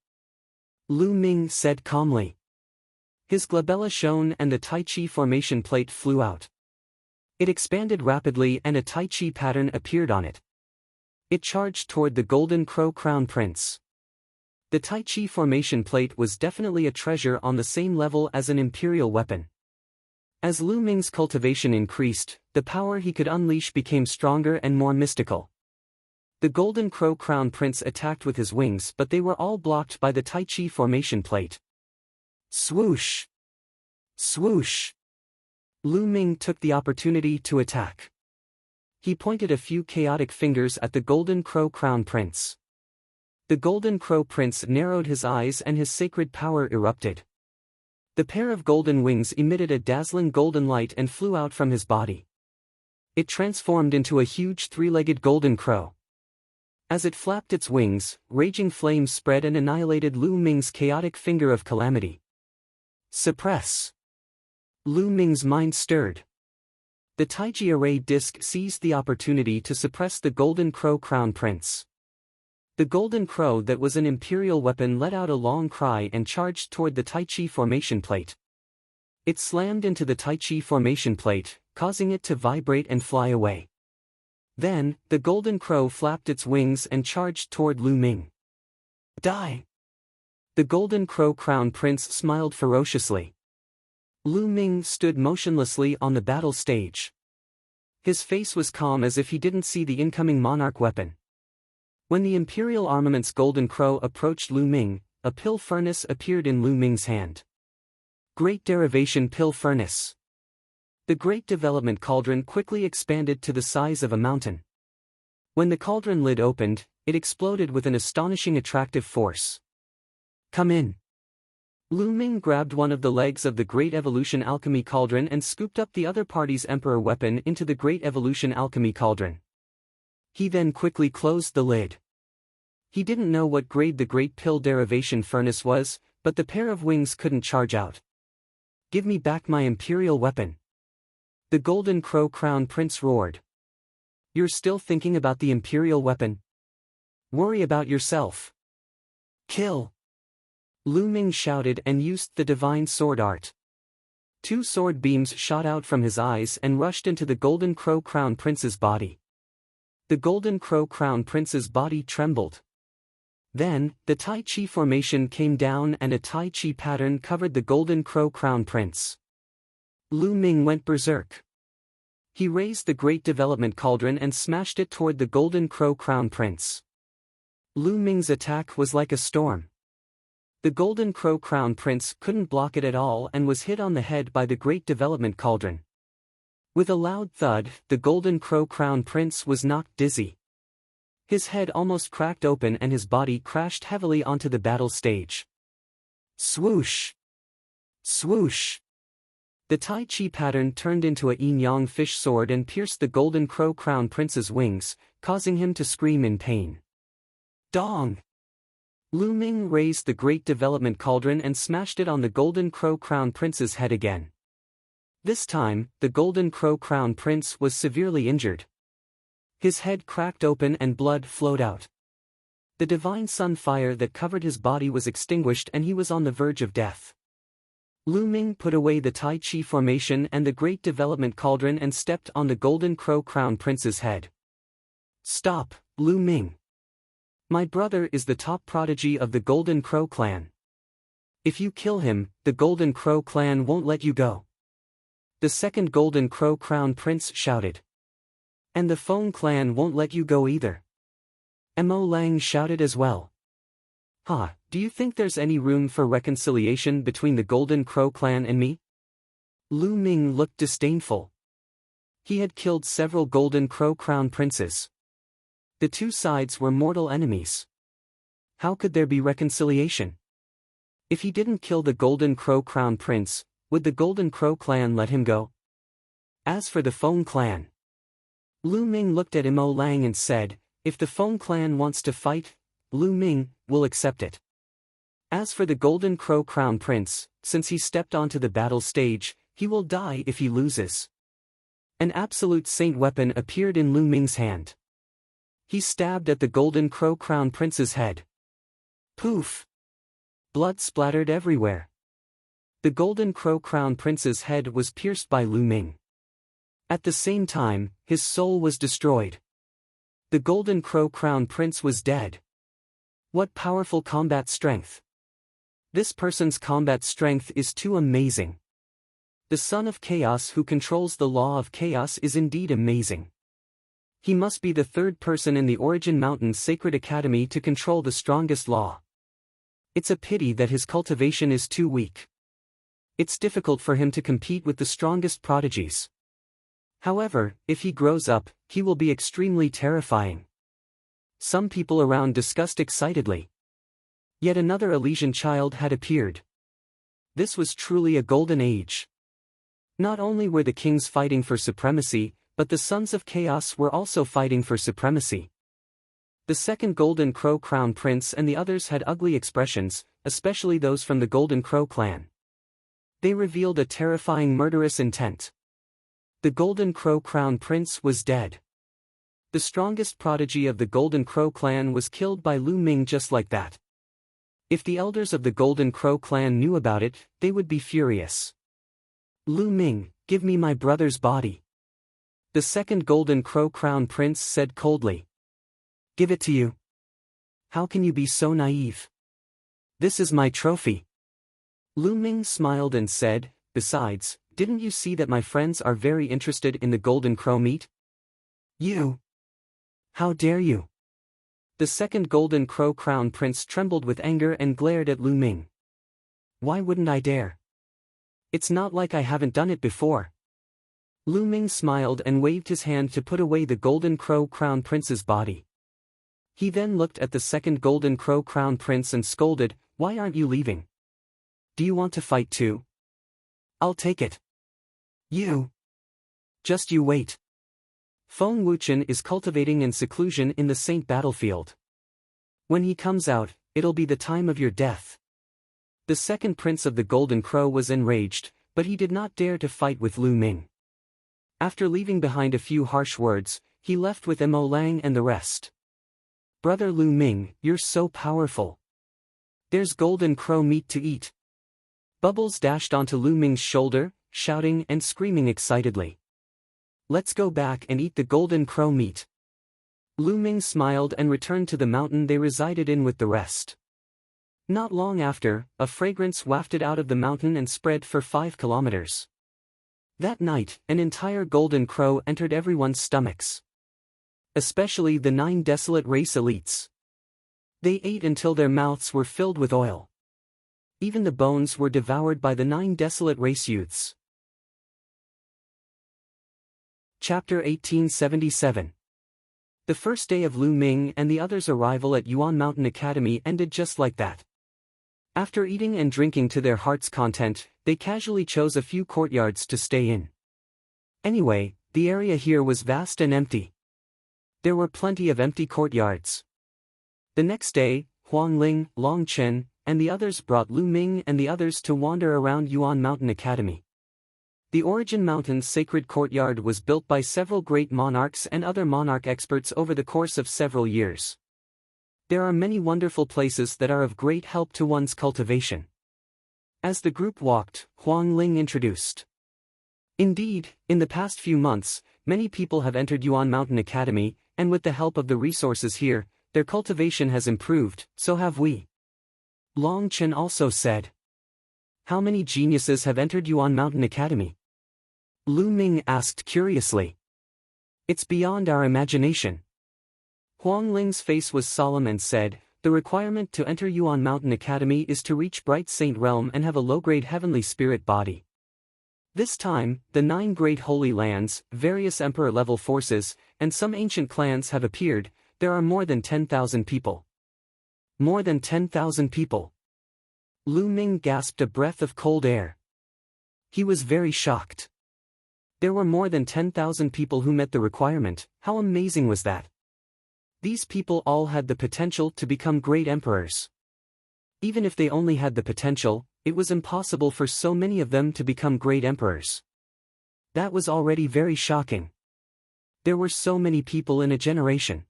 Lu Ming said calmly. His glabella shone and the Tai Chi formation plate flew out. It expanded rapidly and a Tai Chi pattern appeared on it. It charged toward the Golden Crow Crown Prince. The Tai Chi formation plate was definitely a treasure on the same level as an imperial weapon. As Lu Ming's cultivation increased, the power he could unleash became stronger and more mystical. The Golden Crow Crown Prince attacked with his wings, but they were all blocked by the Tai Chi formation plate. Swoosh! Swoosh! Lu Ming took the opportunity to attack. He pointed a few chaotic fingers at the Golden Crow Crown Prince. The Golden Crow Prince narrowed his eyes and his sacred power erupted. The pair of golden wings emitted a dazzling golden light and flew out from his body. It transformed into a huge 3-legged golden crow. As it flapped its wings, raging flames spread and annihilated Lu Ming's chaotic finger of calamity. Suppress! Lu Ming's mind stirred. The Taiji array disc seized the opportunity to suppress the Golden Crow Crown Prince. The Golden Crow that was an imperial weapon let out a long cry and charged toward the Tai Chi formation plate. It slammed into the Tai Chi formation plate, causing it to vibrate and fly away. Then, the Golden Crow flapped its wings and charged toward Lu Ming. Die! The Golden Crow Crown Prince smiled ferociously. Lu Ming stood motionlessly on the battle stage. His face was calm as if he didn't see the incoming monarch weapon. When the Imperial Armament's Golden Crow approached Lu Ming, a pill furnace appeared in Lu Ming's hand. Great Derivation Pill Furnace. The Great Development Cauldron quickly expanded to the size of a mountain. When the cauldron lid opened, it exploded with an astonishing attractive force. Come in. Lu Ming grabbed one of the legs of the Great Evolution Alchemy Cauldron and scooped up the other party's Emperor weapon into the Great Evolution Alchemy Cauldron. He then quickly closed the lid. He didn't know what grade the Great Pill Derivation Furnace was, but the pair of wings couldn't charge out. Give me back my Imperial weapon. The Golden Crow Crown Prince roared. You're still thinking about the Imperial weapon? Worry about yourself. Kill. Lu Ming shouted and used the divine sword art. Two sword beams shot out from his eyes and rushed into the Golden Crow Crown Prince's body. The Golden Crow Crown Prince's body trembled. Then, the Tai Chi formation came down and a Tai Chi pattern covered the Golden Crow Crown Prince. Lu Ming went berserk. He raised the Great Development Cauldron and smashed it toward the Golden Crow Crown Prince. Lu Ming's attack was like a storm. The Golden Crow Crown Prince couldn't block it at all and was hit on the head by the Great Development Cauldron. With a loud thud, the Golden Crow Crown Prince was knocked dizzy. His head almost cracked open and his body crashed heavily onto the battle stage. Swoosh! Swoosh! The Tai Chi pattern turned into a yin-yang fish sword and pierced the Golden Crow Crown Prince's wings, causing him to scream in pain. Dong! Lu Ming raised the Great Development Cauldron and smashed it on the Golden Crow Crown Prince's head again. This time, the Golden Crow Crown Prince was severely injured. His head cracked open and blood flowed out. The divine sun fire that covered his body was extinguished and he was on the verge of death. Lu Ming put away the Tai Chi formation and the Great Development Cauldron and stepped on the Golden Crow Crown Prince's head. Stop, Lu Ming. My brother is the top prodigy of the Golden Crow clan. If you kill him, the Golden Crow clan won't let you go. The second Golden Crow Crown Prince shouted. And the Feng clan won't let you go either. Mo Lang shouted as well. Do you think there's any room for reconciliation between the Golden Crow clan and me? Lu Ming looked disdainful. He had killed several Golden Crow Crown Princes. The two sides were mortal enemies. How could there be reconciliation? If he didn't kill the Golden Crow Crown Prince, would the Golden Crow clan let him go? As for the Feng clan, Lu Ming looked at Mo Lang and said, if the Feng clan wants to fight, Lu Ming will accept it. As for the Golden Crow Crown Prince, since he stepped onto the battle stage, he will die if he loses. An absolute saint weapon appeared in Lu Ming's hand. He stabbed at the Golden Crow Crown Prince's head. Poof! Blood splattered everywhere. The Golden Crow Crown Prince's head was pierced by Lu Ming. At the same time, his soul was destroyed. The Golden Crow Crown Prince was dead. What powerful combat strength! This person's combat strength is too amazing. The Son of Chaos who controls the law of chaos is indeed amazing. He must be the third person in the Origin Mountain Sacred Academy to control the strongest law. It's a pity that his cultivation is too weak. It's difficult for him to compete with the strongest prodigies. However, if he grows up, he will be extremely terrifying. Some people around discussed excitedly. Yet another Elysian child had appeared. This was truly a golden age. Not only were the kings fighting for supremacy, but the Sons of Chaos were also fighting for supremacy. The second Golden Crow Crown Prince and the others had ugly expressions, especially those from the Golden Crow clan. They revealed a terrifying murderous intent. The Golden Crow Crown Prince was dead. The strongest prodigy of the Golden Crow clan was killed by Lu Ming just like that. If the elders of the Golden Crow clan knew about it, they would be furious. Lu Ming, give me my brother's body. The second Golden Crow Crown Prince said coldly. Give it to you. How can you be so naive? This is my trophy. Lu Ming smiled and said, besides, didn't you see that my friends are very interested in the Golden Crow meat? You! How dare you? The second Golden Crow Crown Prince trembled with anger and glared at Lu Ming. Why wouldn't I dare? It's not like I haven't done it before. Lu Ming smiled and waved his hand to put away the Golden Crow Crown Prince's body. He then looked at the second Golden Crow Crown Prince and scolded, why aren't you leaving? Do you want to fight too? I'll take it. You. Just you wait. Feng Wuchen is cultivating in seclusion in the Saint battlefield. When he comes out, it'll be the time of your death. The second prince of the Golden Crow was enraged, but he did not dare to fight with Lu Ming. After leaving behind a few harsh words, he left with Mo Lang and the rest. Brother Lu Ming, you're so powerful. There's golden crow meat to eat. Bubbles dashed onto Lu Ming's shoulder, shouting and screaming excitedly. Let's go back and eat the golden crow meat. Lu Ming smiled and returned to the mountain they resided in with the rest. Not long after, a fragrance wafted out of the mountain and spread for 5 kilometers. That night, an entire golden crow entered everyone's stomachs. Especially the 9 desolate race elites. They ate until their mouths were filled with oil. Even the bones were devoured by the 9 desolate race youths. Chapter 1877. The first day of Lu Ming and the others' arrival at Yuan Mountain Academy ended just like that. After eating and drinking to their heart's content, they casually chose a few courtyards to stay in. Anyway, the area here was vast and empty. There were plenty of empty courtyards. The next day, Huang Ling, Long Chen, and the others brought Lu Ming and the others to wander around Yuan Mountain Academy. The Origin Mountain's sacred courtyard was built by several great monarchs and other monarch experts over the course of several years. There are many wonderful places that are of great help to one's cultivation. As the group walked, Huang Ling introduced. Indeed, in the past few months, many people have entered Yuan Mountain Academy, and with the help of the resources here, their cultivation has improved, so have we. Long Chen also said. How many geniuses have entered Yuan Mountain Academy? Lu Ming asked curiously. It's beyond our imagination. Huang Ling's face was solemn and said, the requirement to enter Yuan Mountain Academy is to reach Bright Saint Realm and have a low-grade heavenly spirit body. This time, the 9 great holy lands, various emperor-level forces, and some ancient clans have appeared. There are more than 10,000 people. More than 10,000 people. Lu Ming gasped a breath of cold air. He was very shocked. There were more than 10,000 people who met the requirement. How amazing was that? These people all had the potential to become great emperors. Even if they only had the potential, it was impossible for so many of them to become great emperors. That was already very shocking. There were so many people in a generation.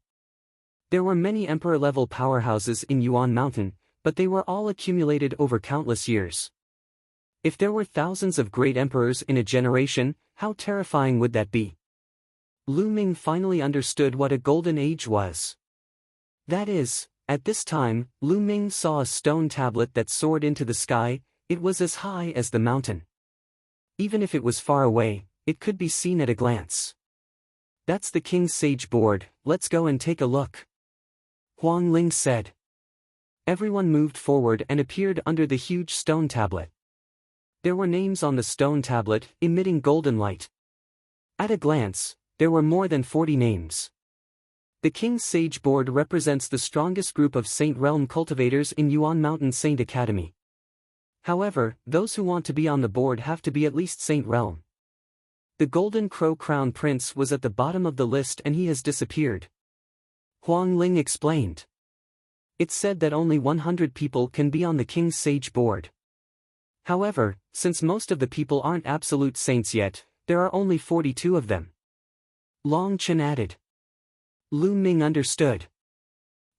There were many emperor-level powerhouses in Yuan Mountain, but they were all accumulated over countless years. If there were thousands of great emperors in a generation, how terrifying would that be? Lu Ming finally understood what a golden age was. That is, at this time, Lu Ming saw a stone tablet that soared into the sky. It was as high as the mountain. Even if it was far away, it could be seen at a glance. That's the King's Sage Board, let's go and take a look. Huang Ling said. Everyone moved forward and appeared under the huge stone tablet. There were names on the stone tablet, emitting golden light. At a glance, there were more than 40 names. The King's Sage Board represents the strongest group of Saint Realm cultivators in Yuan Mountain Saint Academy. However, those who want to be on the board have to be at least Saint Realm. The Golden Crow Crown Prince was at the bottom of the list and he has disappeared. Huang Ling explained. It's said that only 100 people can be on the King's Sage Board. However, since most of the people aren't absolute saints yet, there are only 42 of them. Long Chen added. Lu Ming understood.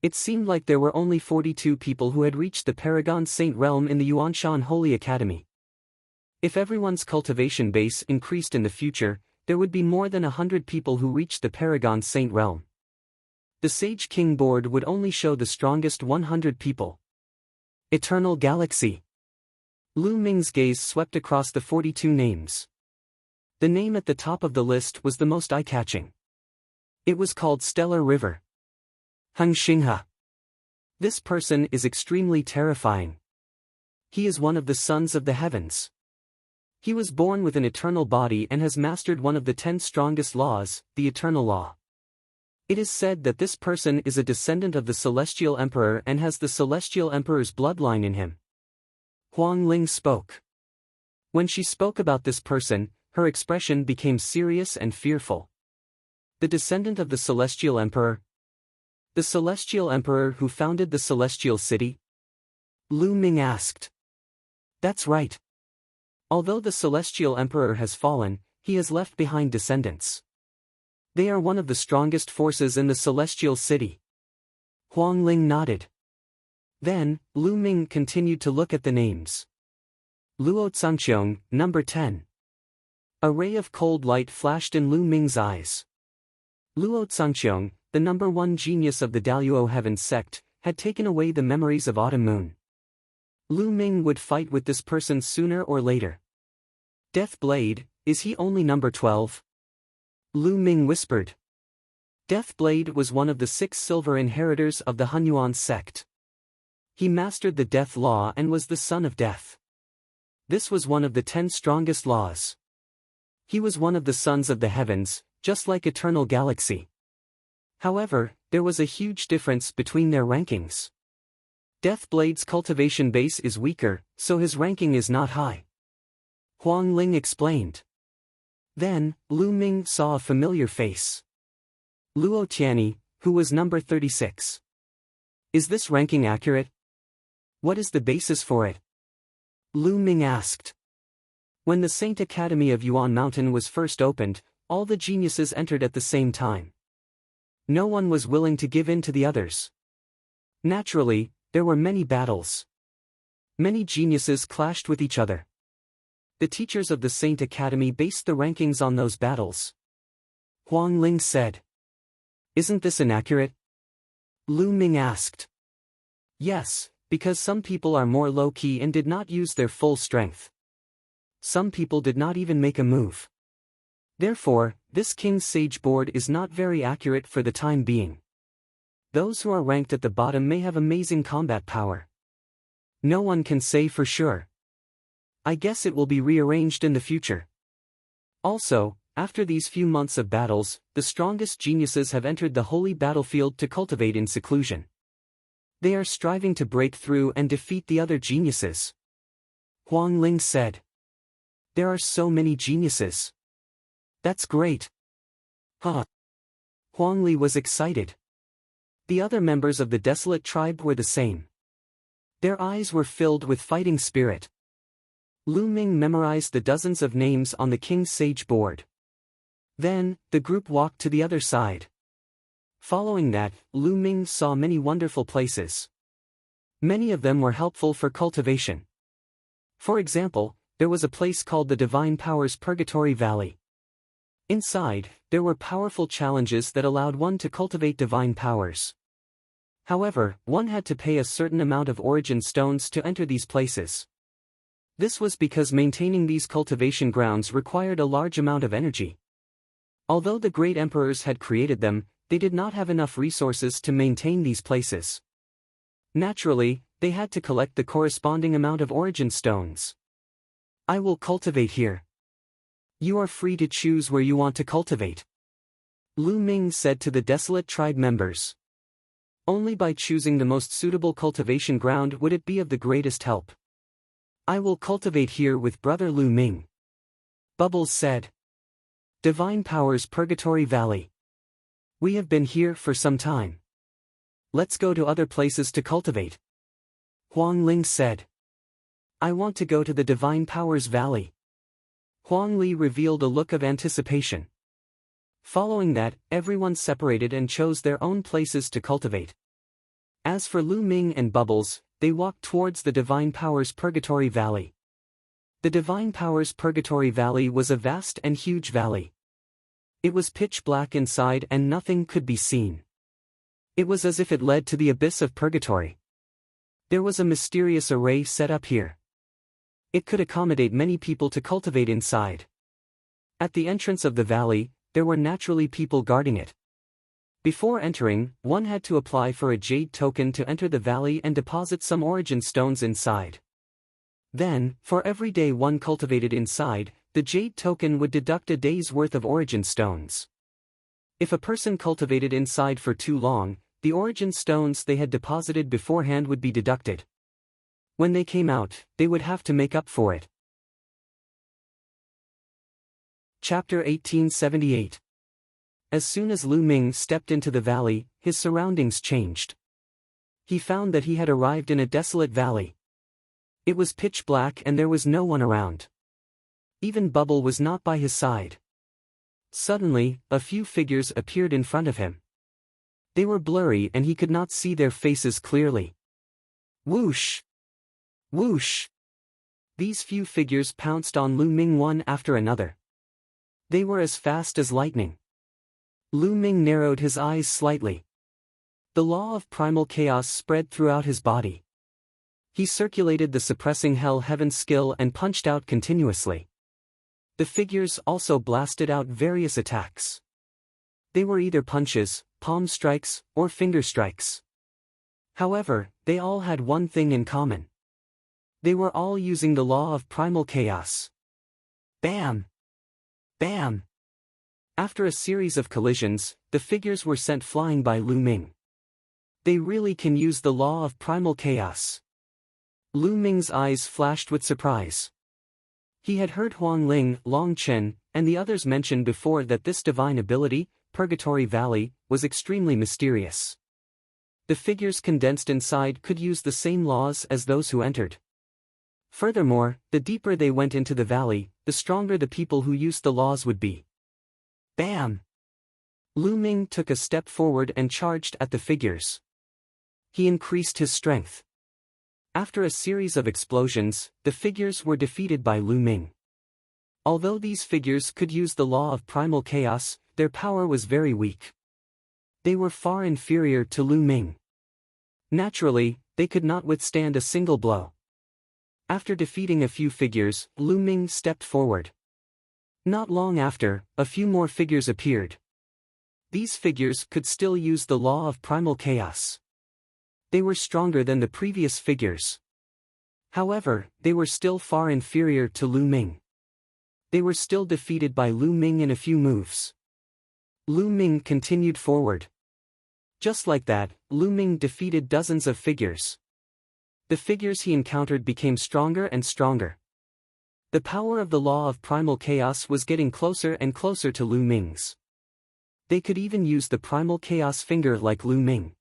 It seemed like there were only 42 people who had reached the Paragon Saint Realm in the Yuanshan Holy Academy. If everyone's cultivation base increased in the future, there would be more than 100 people who reached the Paragon Saint Realm. The Sage King Board would only show the strongest 100 people. Eternal Galaxy. Lu Ming's gaze swept across the 42 names. The name at the top of the list was the most eye-catching. It was called Stellar River. Heng Xinghe. This person is extremely terrifying. He is one of the sons of the heavens. He was born with an eternal body and has mastered one of the 10 strongest laws, the Eternal Law. It is said that this person is a descendant of the Celestial Emperor and has the Celestial Emperor's bloodline in him. Huang Ling spoke. When she spoke about this person, her expression became serious and fearful. The descendant of the Celestial Emperor? The Celestial Emperor who founded the Celestial City? Lu Ming asked. That's right. Although the Celestial Emperor has fallen, he has left behind descendants. They are one of the strongest forces in the Celestial City. Huang Ling nodded. Then, Lu Ming continued to look at the names. Luo Zhangqiong, number 10. A ray of cold light flashed in Lu Ming's eyes. Luo Zhangqiong, the number 1 genius of the Daluo Heaven sect, had taken away the memories of Autumn Moon. Lu Ming would fight with this person sooner or later. Death Blade, is he only number 12? Lu Ming whispered. Death Blade was one of the 6 silver inheritors of the Hunyuan sect. He mastered the death law and was the son of death. This was one of the 10 strongest laws. He was one of the sons of the heavens, just like Eternal Galaxy. However, there was a huge difference between their rankings. Death Blade's cultivation base is weaker, so his ranking is not high. Huang Ling explained. Then, Lu Ming saw a familiar face. Luo Tianyi, who was number 36. Is this ranking accurate? What is the basis for it? Lu Ming asked. When the Saint Academy of Yuan Mountain was first opened, all the geniuses entered at the same time. No one was willing to give in to the others. Naturally, there were many battles. Many geniuses clashed with each other. The teachers of the Saint Academy based the rankings on those battles. Huang Ling said. Isn't this inaccurate? Lu Ming asked. Yes, because some people are more low-key and did not use their full strength. Some people did not even make a move. Therefore, this King's Sage board is not very accurate for the time being. Those who are ranked at the bottom may have amazing combat power. No one can say for sure. I guess it will be rearranged in the future. Also, after these few months of battles, the strongest geniuses have entered the holy battlefield to cultivate in seclusion. They are striving to break through and defeat the other geniuses. Huang Ling said. There are so many geniuses. That's great. Huh. Huang Li was excited. The other members of the desolate tribe were the same. Their eyes were filled with fighting spirit. Lu Ming memorized the dozens of names on the King's Sage board. Then, the group walked to the other side. Following that, Lu Ming saw many wonderful places. Many of them were helpful for cultivation. For example, there was a place called the Divine Powers Purgatory Valley. Inside, there were powerful challenges that allowed one to cultivate divine powers. However, one had to pay a certain amount of origin stones to enter these places. This was because maintaining these cultivation grounds required a large amount of energy. Although the great emperors had created them, they did not have enough resources to maintain these places. Naturally, they had to collect the corresponding amount of origin stones. I will cultivate here. You are free to choose where you want to cultivate. Lu Ming said to the desolate tribe members. Only by choosing the most suitable cultivation ground would it be of the greatest help. I will cultivate here with Brother Lu Ming. Bubbles said. Divine Powers Purgatory Valley. We have been here for some time. Let's go to other places to cultivate. Huang Ling said. I want to go to the Divine Powers Valley. Huang Li revealed a look of anticipation. Following that, everyone separated and chose their own places to cultivate. As for Lu Ming and Bubbles, they walked towards the Divine Powers Purgatory Valley. The Divine Powers Purgatory Valley was a vast and huge valley. It was pitch black inside and nothing could be seen. It was as if it led to the abyss of purgatory. There was a mysterious array set up here. It could accommodate many people to cultivate inside. At the entrance of the valley, there were naturally people guarding it. Before entering, one had to apply for a jade token to enter the valley and deposit some origin stones inside. Then, for every day one cultivated inside, the jade token would deduct a day's worth of origin stones. If a person cultivated inside for too long, the origin stones they had deposited beforehand would be deducted. When they came out, they would have to make up for it. Chapter 1878. As soon as Lu Ming stepped into the valley, his surroundings changed. He found that he had arrived in a desolate valley. It was pitch black and there was no one around. Even Bubble was not by his side. Suddenly, a few figures appeared in front of him. They were blurry and he could not see their faces clearly. Whoosh! Whoosh! These few figures pounced on Lu Ming one after another. They were as fast as lightning. Lu Ming narrowed his eyes slightly. The law of primal chaos spread throughout his body. He circulated the suppressing hell-heaven skill and punched out continuously. The figures also blasted out various attacks. They were either punches, palm strikes, or finger strikes. However, they all had one thing in common. They were all using the law of primal chaos. Bam! Bam! After a series of collisions, the figures were sent flying by Lu Ming. They really can use the law of primal chaos. Lu Ming's eyes flashed with surprise. He had heard Huang Ling, Long Chen, and the others mention before that this divine ability, Purgatory Valley, was extremely mysterious. The figures condensed inside could use the same laws as those who entered. Furthermore, the deeper they went into the valley, the stronger the people who used the laws would be. Bam! Lu Ming took a step forward and charged at the figures. He increased his strength. After a series of explosions, the figures were defeated by Lu Ming. Although these figures could use the law of primal chaos, their power was very weak. They were far inferior to Lu Ming. Naturally, they could not withstand a single blow. After defeating a few figures, Lu Ming stepped forward. Not long after, a few more figures appeared. These figures could still use the law of primal chaos. They were stronger than the previous figures. However, they were still far inferior to Lu Ming. They were still defeated by Lu Ming in a few moves. Lu Ming continued forward. Just like that, Lu Ming defeated dozens of figures. The figures he encountered became stronger and stronger. The power of the law of primal chaos was getting closer and closer to Lu Ming's. They could even use the primal chaos finger like Lu Ming.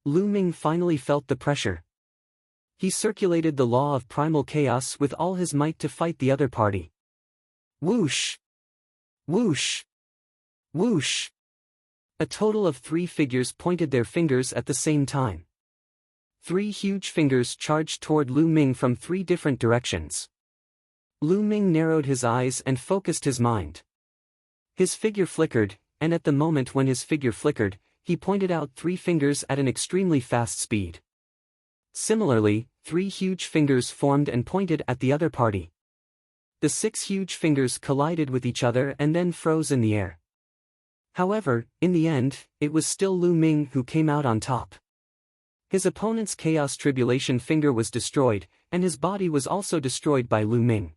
Lu Ming finally felt the pressure. He circulated the law of primal chaos with all his might to fight the other party. Whoosh! Whoosh! Whoosh! A total of 3 figures pointed their fingers at the same time. 3 huge fingers charged toward Lu Ming from 3 different directions. Lu Ming narrowed his eyes and focused his mind. His figure flickered, and at the moment when his figure flickered, he pointed out 3 fingers at an extremely fast speed. Similarly, 3 huge fingers formed and pointed at the other party. The 6 huge fingers collided with each other and then froze in the air. However, in the end, it was still Lu Ming who came out on top. His opponent's Chaos Tribulation finger was destroyed, and his body was also destroyed by Lu Ming.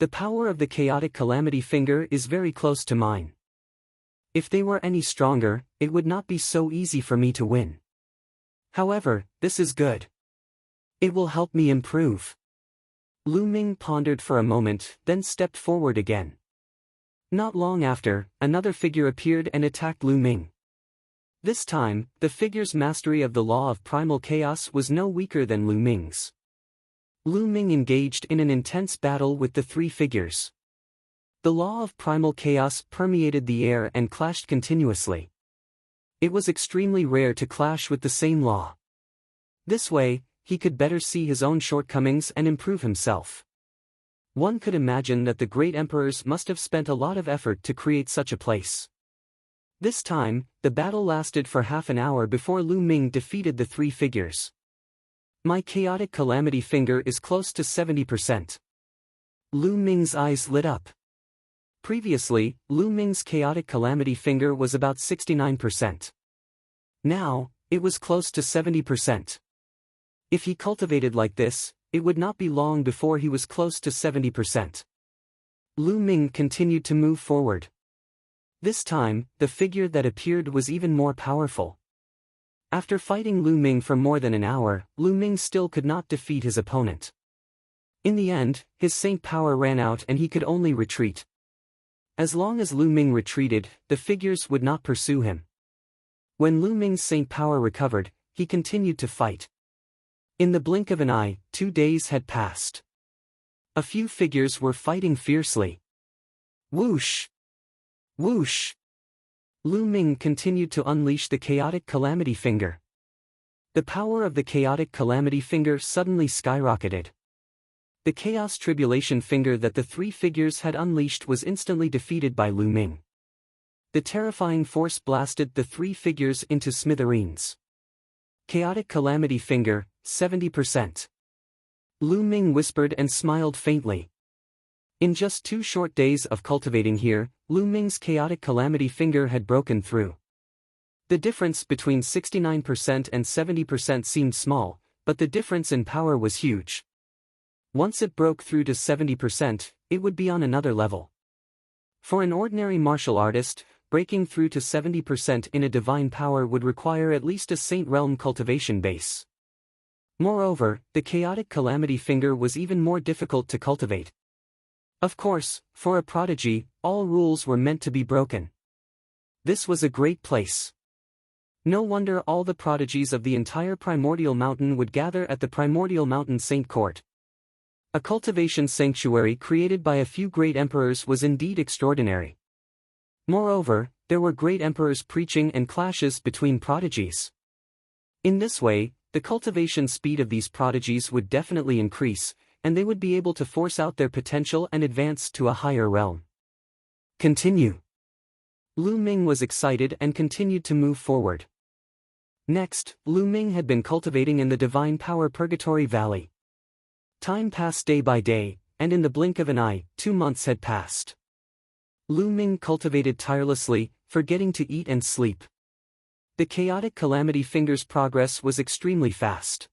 The power of the Chaotic Calamity finger is very close to mine. If they were any stronger, it would not be so easy for me to win. However, this is good. It will help me improve. Lu Ming pondered for a moment, then stepped forward again. Not long after, another figure appeared and attacked Lu Ming. This time, the figure's mastery of the law of primal chaos was no weaker than Lu Ming's. Lu Ming engaged in an intense battle with the 3 figures. The law of primal chaos permeated the air and clashed continuously. It was extremely rare to clash with the same law. This way, he could better see his own shortcomings and improve himself. One could imagine that the great emperors must have spent a lot of effort to create such a place. This time, the battle lasted for half an hour before Lu Ming defeated the 3 figures. My Chaotic Calamity finger is close to 70%. Lu Ming's eyes lit up. Previously, Lu Ming's Chaotic Calamity finger was about 69%. Now, it was close to 70%. If he cultivated like this, it would not be long before he was close to 70%. Lu Ming continued to move forward. This time, the figure that appeared was even more powerful. After fighting Lu Ming for more than an hour, Lu Ming still could not defeat his opponent. In the end, his saint power ran out and he could only retreat. As long as Lu Ming retreated, the figures would not pursue him. When Lu Ming's saint power recovered, he continued to fight. In the blink of an eye, 2 days had passed. A few figures were fighting fiercely. Whoosh! Whoosh! Lu Ming continued to unleash the Chaotic Calamity finger. The power of the chaotic calamity finger suddenly skyrocketed. The chaos tribulation finger that the three figures had unleashed was instantly defeated by Lu Ming. The terrifying force blasted the three figures into smithereens. Chaotic calamity finger, 70%. Lu Ming whispered and smiled faintly. In just 2 short days of cultivating here, Lu Ming's chaotic calamity finger had broken through. The difference between 69% and 70% seemed small, but the difference in power was huge. Once it broke through to 70%, it would be on another level. For an ordinary martial artist, breaking through to 70% in a divine power would require at least a Saint Realm cultivation base. Moreover, the chaotic calamity finger was even more difficult to cultivate. Of course, for a prodigy, all rules were meant to be broken. This was a great place. No wonder all the prodigies of the entire Primordial Mountain would gather at the Primordial Mountain Saint Court. A cultivation sanctuary created by a few great emperors was indeed extraordinary. Moreover, there were great emperors preaching and clashes between prodigies. In this way, the cultivation speed of these prodigies would definitely increase, and they would be able to force out their potential and advance to a higher realm. Continue. Lu Ming was excited and continued to move forward. Next, Lu Ming had been cultivating in the Divine Power Purgatory Valley. Time passed day by day, and in the blink of an eye, 2 months had passed. Lu Ming cultivated tirelessly, forgetting to eat and sleep. The chaotic calamity finger's progress was extremely fast.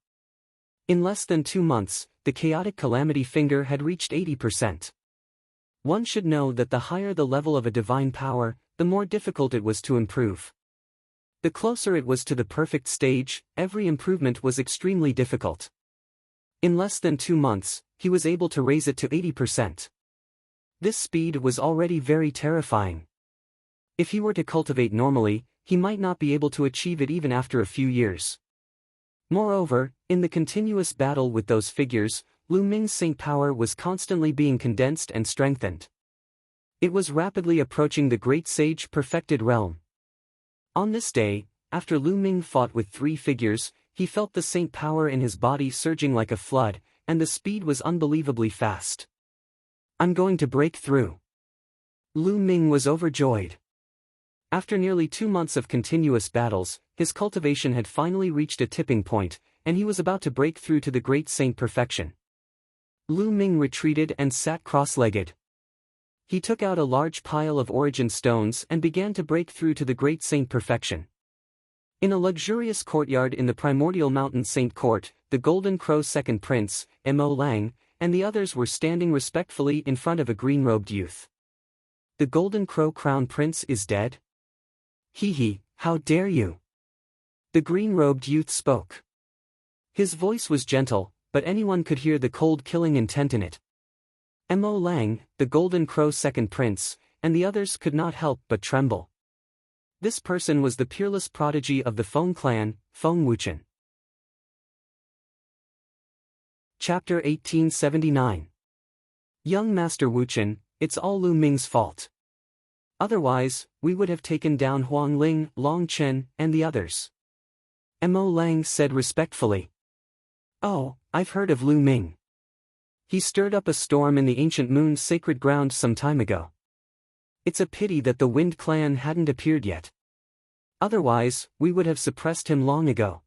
In less than 2 months, the chaotic calamity finger had reached 80%. One should know that the higher the level of a divine power, the more difficult it was to improve. The closer it was to the perfect stage, every improvement was extremely difficult. In less than 2 months, he was able to raise it to 80%. This speed was already very terrifying. If he were to cultivate normally, he might not be able to achieve it even after a few years. Moreover, in the continuous battle with those figures, Lu Ming's saint power was constantly being condensed and strengthened. It was rapidly approaching the great sage perfected realm. On this day, after Lu Ming fought with 3 figures, he felt the saint power in his body surging like a flood, and the speed was unbelievably fast. I'm going to break through. Lu Ming was overjoyed. After nearly 2 months of continuous battles, his cultivation had finally reached a tipping point, and he was about to break through to the great saint perfection. Lu Ming retreated and sat cross-legged. He took out a large pile of origin stones and began to break through to the great saint perfection. In a luxurious courtyard in the Primordial Mountain Saint Court, the Golden Crow Second Prince, Mo Lang, and the others were standing respectfully in front of a green-robed youth. The Golden Crow Crown Prince is dead? Hee, how dare you? The green-robed youth spoke. His voice was gentle, but anyone could hear the cold killing intent in it. Mo Lang, the Golden Crow Second Prince, and the others could not help but tremble. This person was the peerless prodigy of the Feng clan, Feng Wuchen. Chapter 1879. Young Master Wuchen, it's all Lu Ming's fault. Otherwise, we would have taken down Huang Ling, Long Chen, and the others. Mo Lang said respectfully. Oh, I've heard of Lu Ming. He stirred up a storm in the ancient moon's sacred ground some time ago. It's a pity that the Wind clan hadn't appeared yet. Otherwise, we would have suppressed him long ago.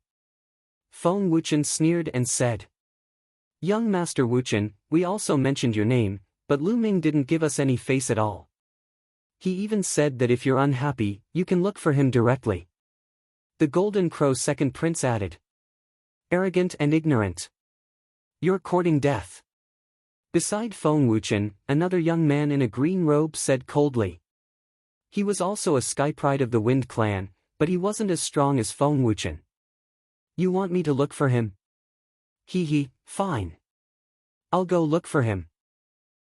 Feng Wuchen sneered and said. Young Master Wuchen, we also mentioned your name, but Lu Ming didn't give us any face at all. He even said that if you're unhappy, you can look for him directly. The Golden Crow Second Prince added. Arrogant and ignorant. You're courting death. Beside Feng Wuchen, another young man in a green robe said coldly. He was also a sky pride of the Wind clan, but he wasn't as strong as Feng Wuchen. You want me to look for him? Hee, fine. I'll go look for him.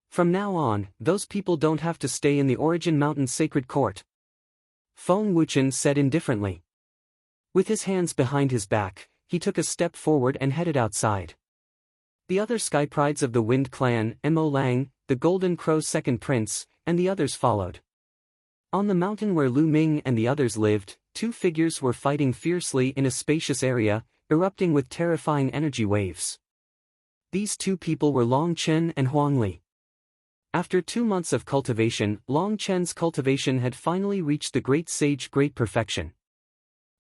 From now on, those people don't have to stay in the Origin Mountain Sacred Court. Feng Wuchen said indifferently. With his hands behind his back, he took a step forward and headed outside. The other sky prides of the Wind clan, Mo Lang, the Golden Crow Second Prince, and the others followed. On the mountain where Lu Ming and the others lived, 2 figures were fighting fiercely in a spacious area, erupting with terrifying energy waves. These two people were Long Chen and Huang Li. After 2 months of cultivation, Long Chen's cultivation had finally reached the Great Sage Great Perfection.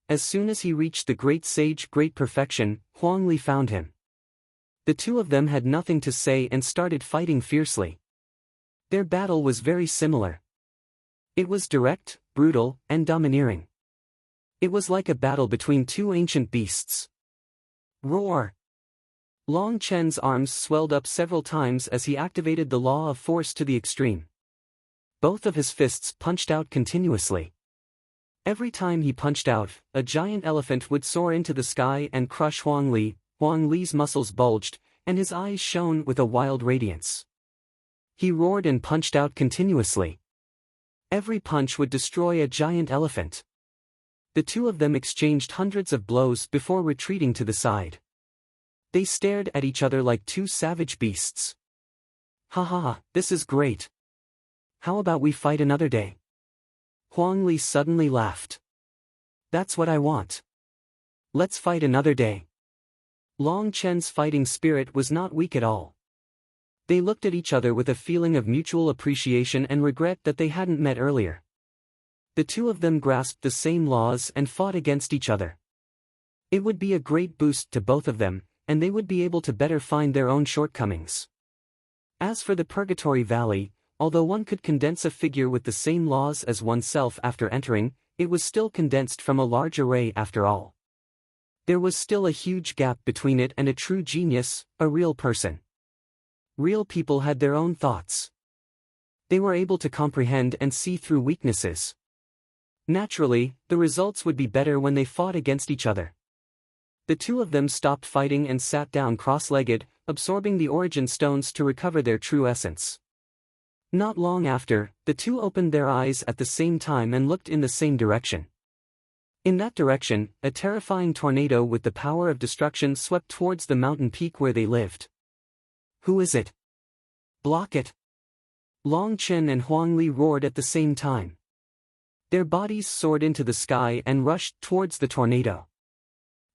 As soon as he reached the Great Sage Great Perfection, Huang Li found him. The two of them had nothing to say and started fighting fiercely. Their battle was very similar. It was direct, brutal, and domineering. It was like a battle between two ancient beasts. Roar! Long Chen's arms swelled up several times as he activated the law of force to the extreme. Both of his fists punched out continuously. Every time he punched out, a giant elephant would soar into the sky and crush Huang Li. Huang Li's muscles bulged, and his eyes shone with a wild radiance. He roared and punched out continuously. Every punch would destroy a giant elephant. The two of them exchanged hundreds of blows before retreating to the side. They stared at each other like two savage beasts. Ha ha ha, this is great. How about we fight another day? Huang Li suddenly laughed. That's what I want. Let's fight another day. Long Chen's fighting spirit was not weak at all. They looked at each other with a feeling of mutual appreciation and regret that they hadn't met earlier. The two of them grasped the same laws and fought against each other. It would be a great boost to both of them, and they would be able to better find their own shortcomings. As for the Purgatory Valley, although one could condense a figure with the same laws as oneself after entering, it was still condensed from a large array after all. There was still a huge gap between it and a true genius, a real person. Real people had their own thoughts. They were able to comprehend and see through weaknesses. Naturally, the results would be better when they fought against each other. The two of them stopped fighting and sat down cross-legged, absorbing the origin stones to recover their true essence. Not long after, the two opened their eyes at the same time and looked in the same direction. In that direction, a terrifying tornado with the power of destruction swept towards the mountain peak where they lived. Who is it? Block it! Long Chen and Huang Li roared at the same time. Their bodies soared into the sky and rushed towards the tornado.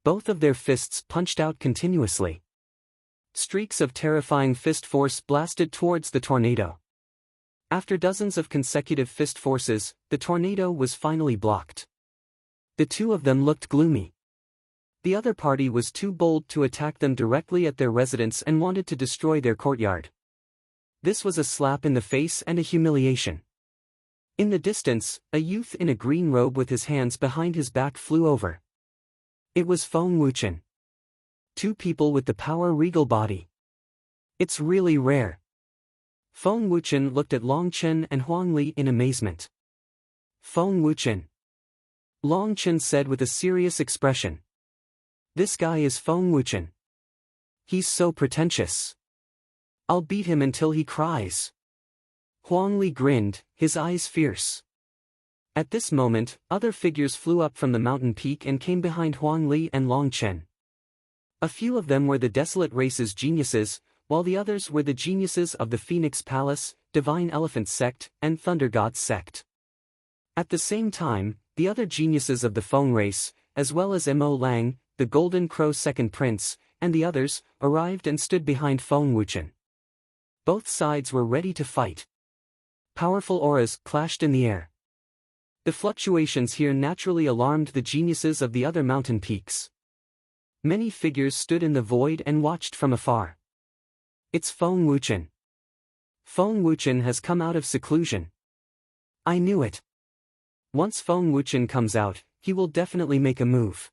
Both of their fists punched out continuously. Streaks of terrifying fist force blasted towards the tornado. After dozens of consecutive fist forces, the tornado was finally blocked. The two of them looked gloomy. The other party was too bold to attack them directly at their residence and wanted to destroy their courtyard. This was a slap in the face and a humiliation. In the distance, a youth in a green robe with his hands behind his back flew over. It was Feng Wuchen. Two people with the power regal body. It's really rare. Feng Wuchen looked at Long Chen and Huang Li in amazement. Feng Wuchen. Long Chen said with a serious expression. This guy is Feng Wuchen. He's so pretentious. I'll beat him until he cries. Huang Li grinned, his eyes fierce. At this moment, other figures flew up from the mountain peak and came behind Huang Li and Long Chen. A few of them were the Desolate Race's geniuses, while the others were the geniuses of the Phoenix Palace, Divine Elephant Sect, and Thunder God Sect. At the same time, the other geniuses of the Feng race, as well as Mo Lang, the Golden Crow Second Prince, and the others, arrived and stood behind Feng Wuchen. Both sides were ready to fight. Powerful auras clashed in the air. The fluctuations here naturally alarmed the geniuses of the other mountain peaks. Many figures stood in the void and watched from afar. It's Feng Wuchen. Feng Wuchen has come out of seclusion. I knew it. Once Feng Wuchen comes out, he will definitely make a move.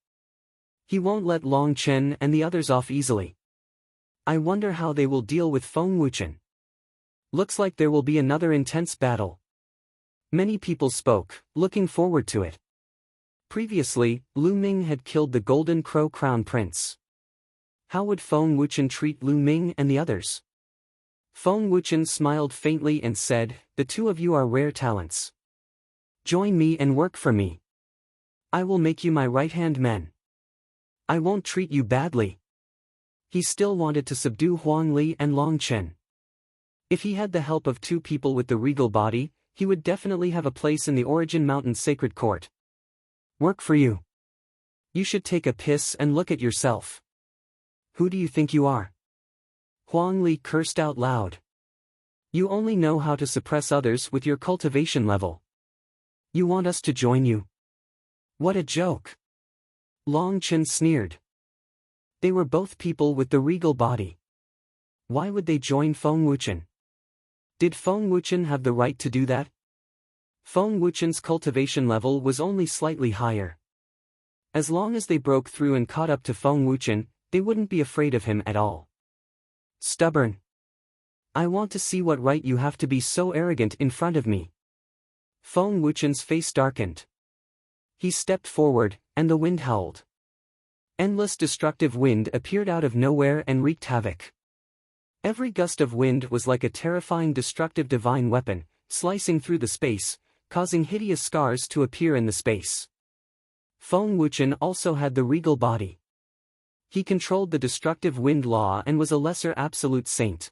He won't let Long Chen and the others off easily. I wonder how they will deal with Feng Wuchen. Looks like there will be another intense battle. Many people spoke, looking forward to it. Previously, Lu Ming had killed the Golden Crow Crown Prince. How would Feng Wuchen treat Lu Ming and the others? Feng Wuchen smiled faintly and said, "The two of you are rare talents. Join me and work for me. I will make you my right-hand men. I won't treat you badly." He still wanted to subdue Huang Li and Long Chen. If he had the help of two people with the regal body, he would definitely have a place in the Origin Mountain Sacred Court. Work for you. You should take a piss and look at yourself. Who do you think you are? Huang Li cursed out loud. You only know how to suppress others with your cultivation level. You want us to join you? What a joke. Long Chen sneered. They were both people with the regal body. Why would they join Feng Wuchen? Did Feng Wuchen have the right to do that? Feng Wuchen's cultivation level was only slightly higher. As long as they broke through and caught up to Feng Wuchen, they wouldn't be afraid of him at all. Stubborn. I want to see what right you have to be so arrogant in front of me. Feng Wuchen's face darkened. He stepped forward, and the wind howled. Endless destructive wind appeared out of nowhere and wreaked havoc. Every gust of wind was like a terrifying destructive divine weapon, slicing through the space, causing hideous scars to appear in the space. Feng Wuchen also had the regal body. He controlled the destructive wind law and was a lesser absolute saint.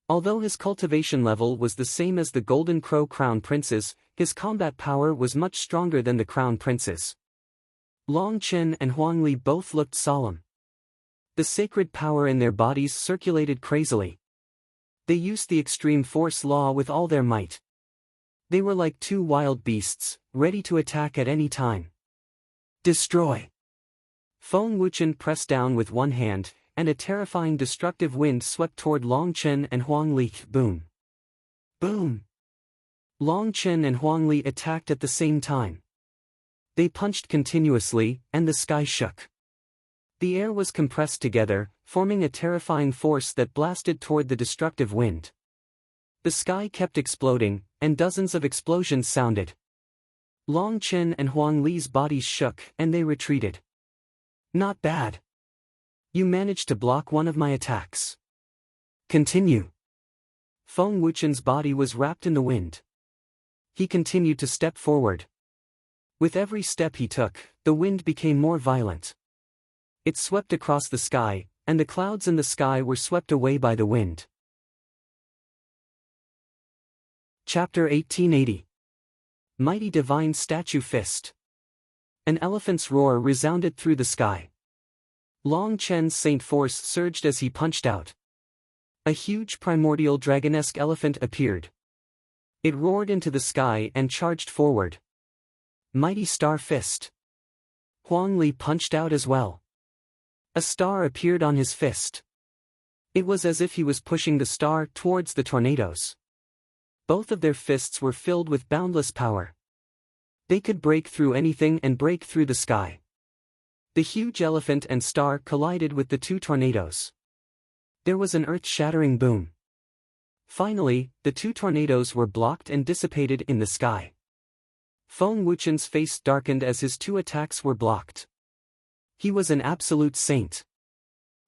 Although his cultivation level was the same as the Golden Crow Crown Prince's, his combat power was much stronger than the Crown Prince's. Long Chen and Huang Li both looked solemn. The sacred power in their bodies circulated crazily. They used the extreme force law with all their might. They were like two wild beasts, ready to attack at any time. Destroy! Feng Wuchen pressed down with one hand, and a terrifying destructive wind swept toward Long Chen and Huang Li. Boom! Boom! Long Chen and Huang Li attacked at the same time. They punched continuously, and the sky shook. The air was compressed together, forming a terrifying force that blasted toward the destructive wind. The sky kept exploding, and dozens of explosions sounded. Long Chen and Huang Li's bodies shook, and they retreated. Not bad. You managed to block one of my attacks. Continue. Feng Wuchen's body was wrapped in the wind. He continued to step forward. With every step he took, the wind became more violent. It swept across the sky, and the clouds in the sky were swept away by the wind. Chapter 1880. Mighty Divine Statue Fist. An elephant's roar resounded through the sky. Long Chen's saint force surged as he punched out. A huge primordial dragonesque elephant appeared. It roared into the sky and charged forward. Mighty Star Fist. Huang Li punched out as well. A star appeared on his fist. It was as if he was pushing the star towards the tornadoes. Both of their fists were filled with boundless power. They could break through anything and break through the sky. The huge elephant and star collided with the two tornadoes. There was an earth-shattering boom. Finally, the two tornadoes were blocked and dissipated in the sky. Feng Wuchen's face darkened as his two attacks were blocked. He was an absolute saint.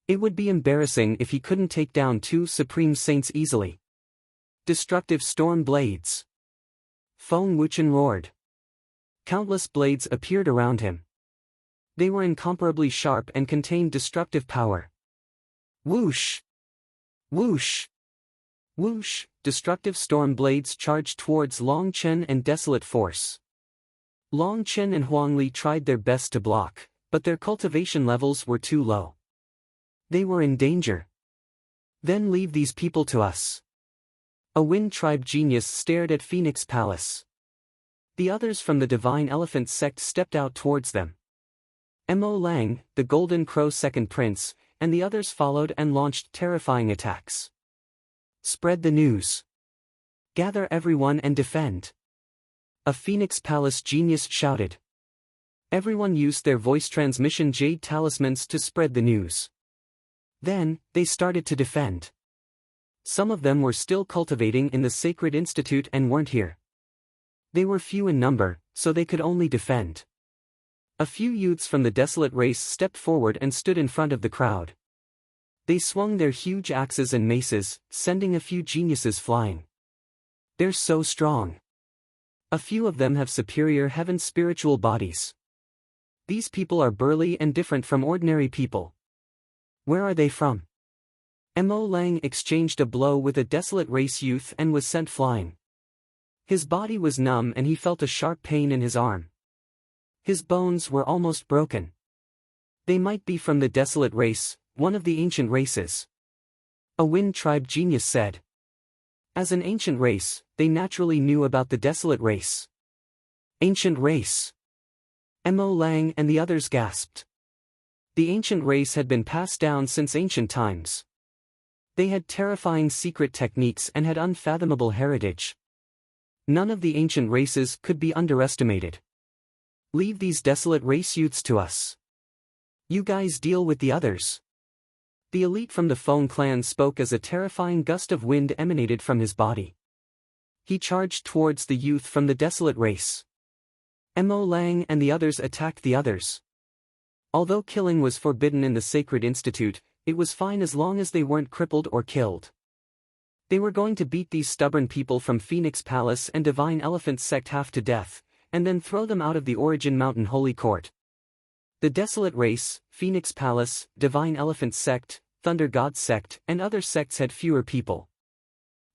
It would be embarrassing if he couldn't take down two supreme saints easily. Destructive storm blades. Feng Wuchen roared. Countless blades appeared around him. They were incomparably sharp and contained destructive power. Whoosh! Whoosh! Whoosh! Destructive storm blades charged towards Long Chen and Desolate Force. Long Chen and Huang Li tried their best to block, but their cultivation levels were too low. They were in danger. Then leave these people to us. A Wind Tribe genius stared at Phoenix Palace. The others from the Divine Elephant sect stepped out towards them. Mo Lang, the Golden Crow Second Prince, and the others followed and launched terrifying attacks. Spread the news. Gather everyone and defend. A Phoenix Palace genius shouted. Everyone used their voice transmission jade talismans to spread the news. Then, they started to defend. Some of them were still cultivating in the Sacred Institute and weren't here. They were few in number, so they could only defend. A few youths from the Desolate race stepped forward and stood in front of the crowd. They swung their huge axes and maces, sending a few geniuses flying. They're so strong. A few of them have superior heaven spiritual bodies. These people are burly and different from ordinary people. Where are they from? Mo Lang exchanged a blow with a Desolate race youth and was sent flying. His body was numb and he felt a sharp pain in his arm. His bones were almost broken. They might be from the Desolate Race, one of the ancient races. A Wind Tribe genius said. As an ancient race, they naturally knew about the Desolate Race. Ancient race. Mo Lang and the others gasped. The ancient race had been passed down since ancient times. They had terrifying secret techniques and had unfathomable heritage. None of the ancient races could be underestimated. Leave these Desolate Race youths to us. You guys deal with the others. The elite from the Feng clan spoke as a terrifying gust of wind emanated from his body. He charged towards the youth from the Desolate Race. Mo Lang and the others attacked the others. Although killing was forbidden in the Sacred Institute, it was fine as long as they weren't crippled or killed. They were going to beat these stubborn people from Phoenix Palace and Divine Elephant sect half to death, and then throw them out of the Origin Mountain Holy Court. The Desolate Race, Phoenix Palace, Divine Elephant sect, Thunder God sect, and other sects had fewer people.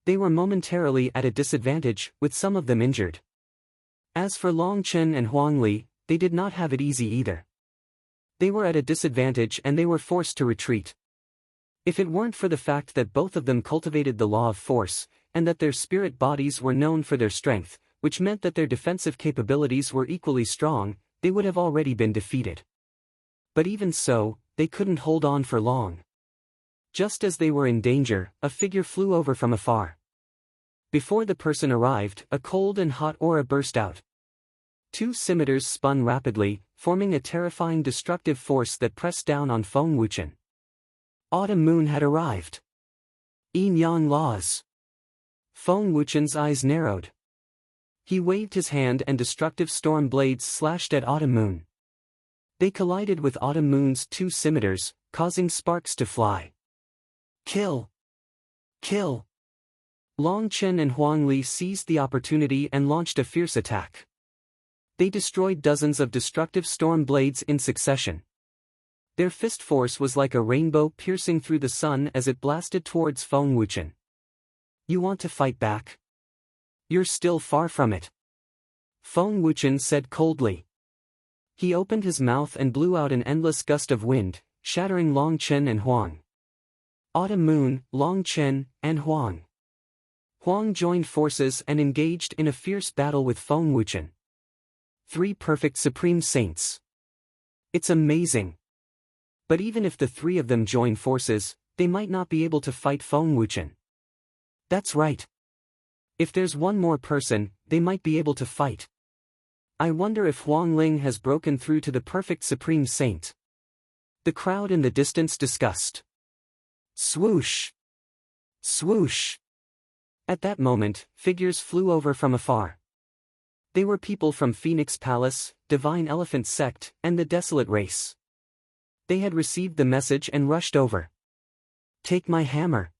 They were momentarily at a disadvantage, with some of them injured. As for Long Chen and Huang Li, they did not have it easy either. They were at a disadvantage and they were forced to retreat. If it weren't for the fact that both of them cultivated the law of force, and that their spirit bodies were known for their strength, which meant that their defensive capabilities were equally strong, they would have already been defeated. But even so, they couldn't hold on for long. Just as they were in danger, a figure flew over from afar. Before the person arrived, a cold and hot aura burst out. Two scimitars spun rapidly, forming a terrifying destructive force that pressed down on Feng Wuchen. Autumn Moon had arrived. Yin-Yang laws. Feng Wuchen's eyes narrowed. He waved his hand and destructive storm blades slashed at Autumn Moon. They collided with Autumn Moon's two scimitars, causing sparks to fly. Kill! Kill! Long Chen and Huang Li seized the opportunity and launched a fierce attack. They destroyed dozens of destructive storm blades in succession. Their fist force was like a rainbow piercing through the sun as it blasted towards Feng Wuchen. You want to fight back? You're still far from it. Feng Wuchen said coldly. He opened his mouth and blew out an endless gust of wind, shattering Long Chen and Huang. Autumn Moon, Long Chen, and Huang. Huang joined forces and engaged in a fierce battle with Feng Wuchen. Three perfect Supreme Saints. It's amazing. But even if the three of them join forces, they might not be able to fight Feng Wuchen. That's right. If there's one more person, they might be able to fight. I wonder if Huang Ling has broken through to the perfect Supreme Saint. The crowd in the distance discussed. Swoosh! Swoosh! At that moment, figures flew over from afar. They were people from Phoenix Palace, Divine Elephant sect, and the Desolate Race. They had received the message and rushed over. Take my hammer.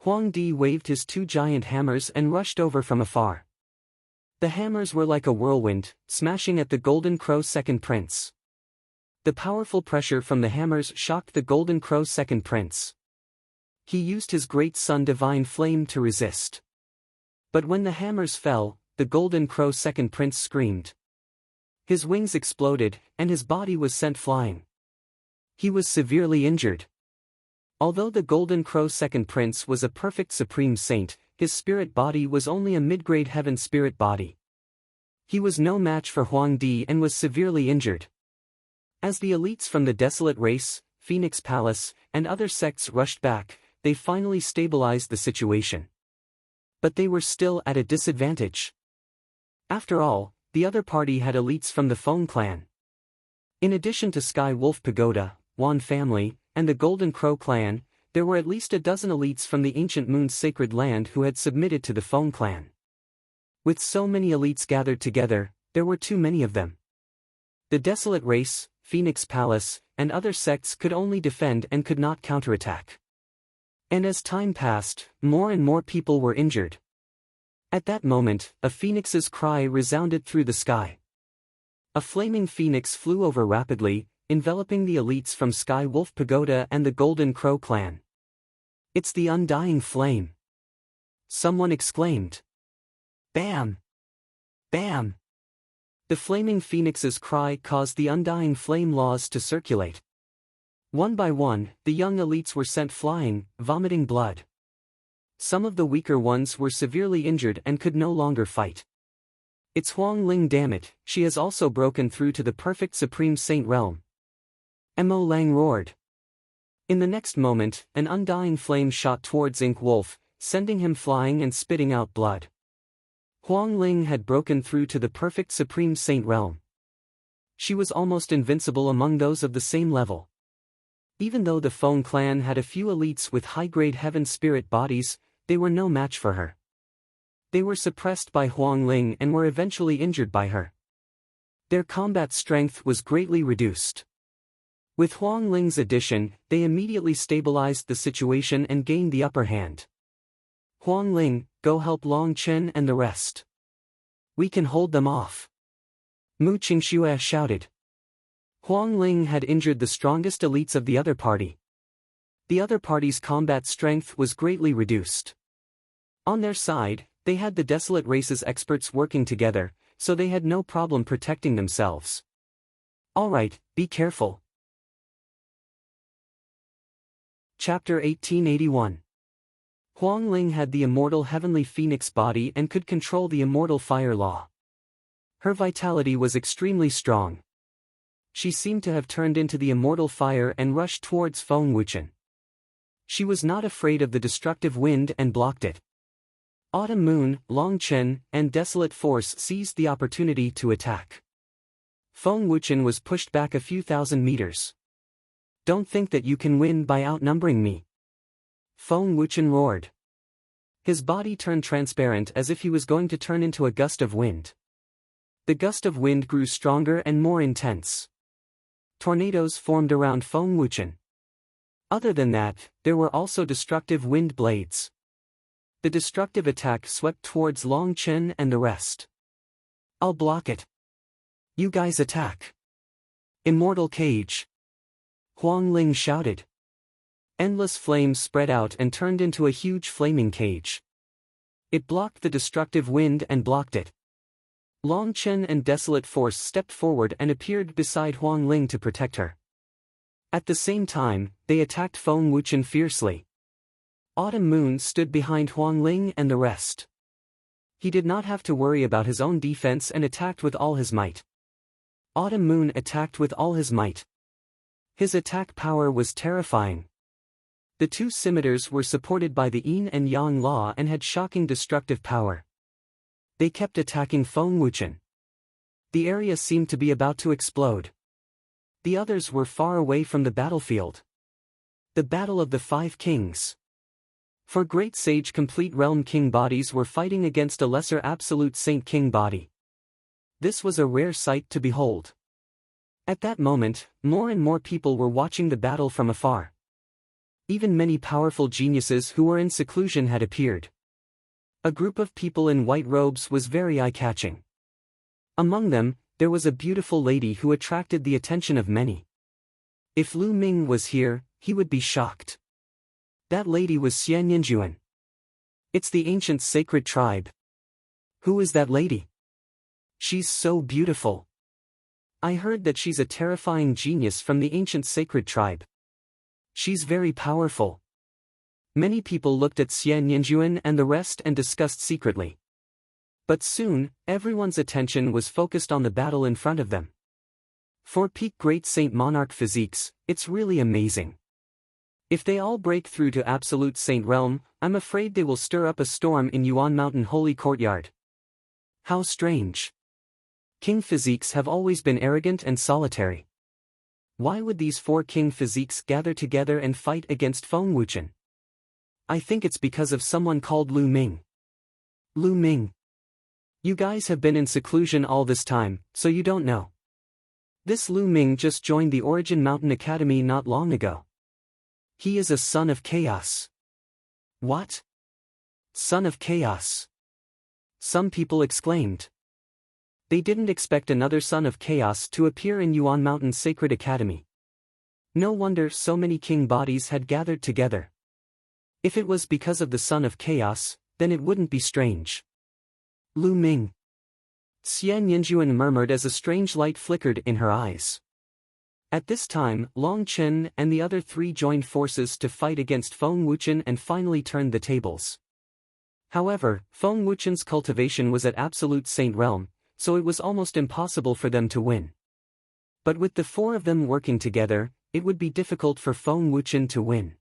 Huang Di waved his two giant hammers and rushed over from afar. The hammers were like a whirlwind, smashing at the Golden Crow Second Prince. The powerful pressure from the hammers shocked the Golden Crow Second Prince. He used his great sun Divine Flame to resist. But when the hammers fell, the Golden Crow Second Prince screamed. His wings exploded, and his body was sent flying. He was severely injured. Although the Golden Crow Second Prince was a perfect Supreme Saint, his spirit body was only a mid-grade heaven spirit body. He was no match for Huang Di and was severely injured. As the elites from the Desolate Race, Phoenix Palace, and other sects rushed back, they finally stabilized the situation. But they were still at a disadvantage. After all, the other party had elites from the Feng clan. In addition to Sky Wolf Pagoda, Wan family, and the Golden Crow clan, there were at least a dozen elites from the Ancient Moon's sacred land who had submitted to the Feng clan. With so many elites gathered together, there were too many of them. The Desolate Race, Phoenix Palace, and other sects could only defend and could not counterattack. And as time passed, more and more people were injured. At that moment, a phoenix's cry resounded through the sky. A flaming phoenix flew over rapidly, enveloping the elites from Sky Wolf Pagoda and the Golden Crow clan. It's the undying flame. Someone exclaimed. Bam! Bam! The flaming phoenix's cry caused the undying flame laws to circulate. One by one, the young elites were sent flying, vomiting blood. Some of the weaker ones were severely injured and could no longer fight. It's Huang Ling, damn it, she has also broken through to the perfect Supreme Saint realm. Mo Lang roared. In the next moment, an undying flame shot towards Ink Wolf, sending him flying and spitting out blood. Huang Ling had broken through to the perfect Supreme Saint realm. She was almost invincible among those of the same level. Even though the Feng clan had a few elites with high-grade heaven spirit bodies, they were no match for her. They were suppressed by Huang Ling and were eventually injured by her. Their combat strength was greatly reduced. With Huang Ling's addition, they immediately stabilized the situation and gained the upper hand. Huang Ling, go help Long Chen and the rest. We can hold them off. Mu Qingxue shouted. Huang Ling had injured the strongest elites of the other party. The other party's combat strength was greatly reduced. On their side, they had the Desolate Race's experts working together, so they had no problem protecting themselves. Alright, be careful. Chapter 1881. Huang Ling had the immortal heavenly phoenix body and could control the immortal fire law. Her vitality was extremely strong. She seemed to have turned into the immortal fire and rushed towards Feng Wuchen. She was not afraid of the destructive wind and blocked it. Autumn Moon, Long Chen, and Desolate Force seized the opportunity to attack. Feng Wuchen was pushed back a few thousand meters. Don't think that you can win by outnumbering me. Feng Wuchen roared. His body turned transparent as if he was going to turn into a gust of wind. The gust of wind grew stronger and more intense. Tornadoes formed around Feng Wuchen. Other than that, there were also destructive wind blades. The destructive attack swept towards Long Chen and the rest. I'll block it. You guys attack. Immortal Cage. Huang Ling shouted. Endless flames spread out and turned into a huge flaming cage. It blocked the destructive wind and blocked it. Long Chen and Desolate Force stepped forward and appeared beside Huang Ling to protect her. At the same time, they attacked Feng Wuchen fiercely. Autumn Moon stood behind Huang Ling and the rest. He did not have to worry about his own defense and attacked with all his might. Autumn Moon attacked with all his might. His attack power was terrifying. The two scimitars were supported by the Yin and Yang law and had shocking destructive power. They kept attacking Feng Wuchen. The area seemed to be about to explode. The others were far away from the battlefield. The Battle of the Five Kings. For Great Sage complete realm king bodies were fighting against a lesser absolute saint king body. This was a rare sight to behold. At that moment, more and more people were watching the battle from afar. Even many powerful geniuses who were in seclusion had appeared. A group of people in white robes was very eye-catching. Among them, there was a beautiful lady who attracted the attention of many. If Lu Ming was here, he would be shocked. That lady was Xian Yinjuan. It's the ancient sacred tribe. Who is that lady? She's so beautiful. I heard that she's a terrifying genius from the ancient sacred tribe. She's very powerful. Many people looked at Xian Yinjuan and the rest and discussed secretly. But soon, everyone's attention was focused on the battle in front of them. For peak Great Saint Monarch physiques, it's really amazing. If they all break through to Absolute Saint Realm, I'm afraid they will stir up a storm in Yuan Mountain Holy Courtyard. How strange. King physiques have always been arrogant and solitary. Why would these four king physiques gather together and fight against Feng Wuchen? I think it's because of someone called Lu Ming. Lu Ming. You guys have been in seclusion all this time, so you don't know. This Lu Ming just joined the Origin Mountain Academy not long ago. He is a son of chaos. What? Son of chaos? Some people exclaimed. They didn't expect another son of chaos to appear in Yuan Mountain's Sacred Academy. No wonder so many king bodies had gathered together. If it was because of the son of chaos, then it wouldn't be strange. Lu Ming. Xian Yinjuan murmured as a strange light flickered in her eyes. At this time, Long Chen and the other three joined forces to fight against Feng Wuchen and finally turned the tables. However, Feng Wuchen's cultivation was at absolute saint realm, so it was almost impossible for them to win. But with the four of them working together, it would be difficult for Feng Wuchen to win.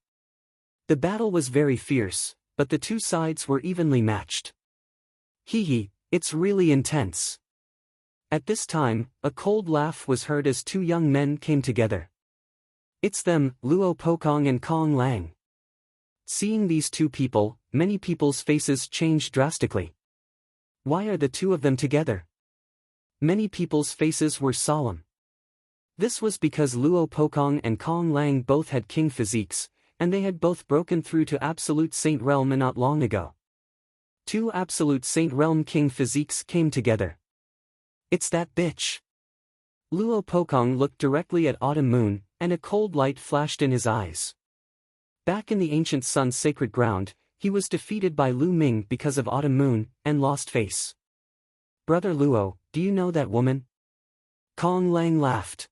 The battle was very fierce, but the two sides were evenly matched. Hee, it's really intense. At this time, a cold laugh was heard as two young men came together. It's them, Luo Pokong and Kong Lang. Seeing these two people, many people's faces changed drastically. Why are the two of them together? Many people's faces were solemn. This was because Luo Pokong and Kong Lang both had king physiques, and they had both broken through to absolute saint realm not long ago. Two absolute saint realm king physiques came together. It's that bitch. Luo Pokong looked directly at Autumn Moon, and a cold light flashed in his eyes. Back in the ancient sun's sacred ground, he was defeated by Lu Ming because of Autumn Moon, and lost face. Brother Luo, do you know that woman? Kong Lang laughed.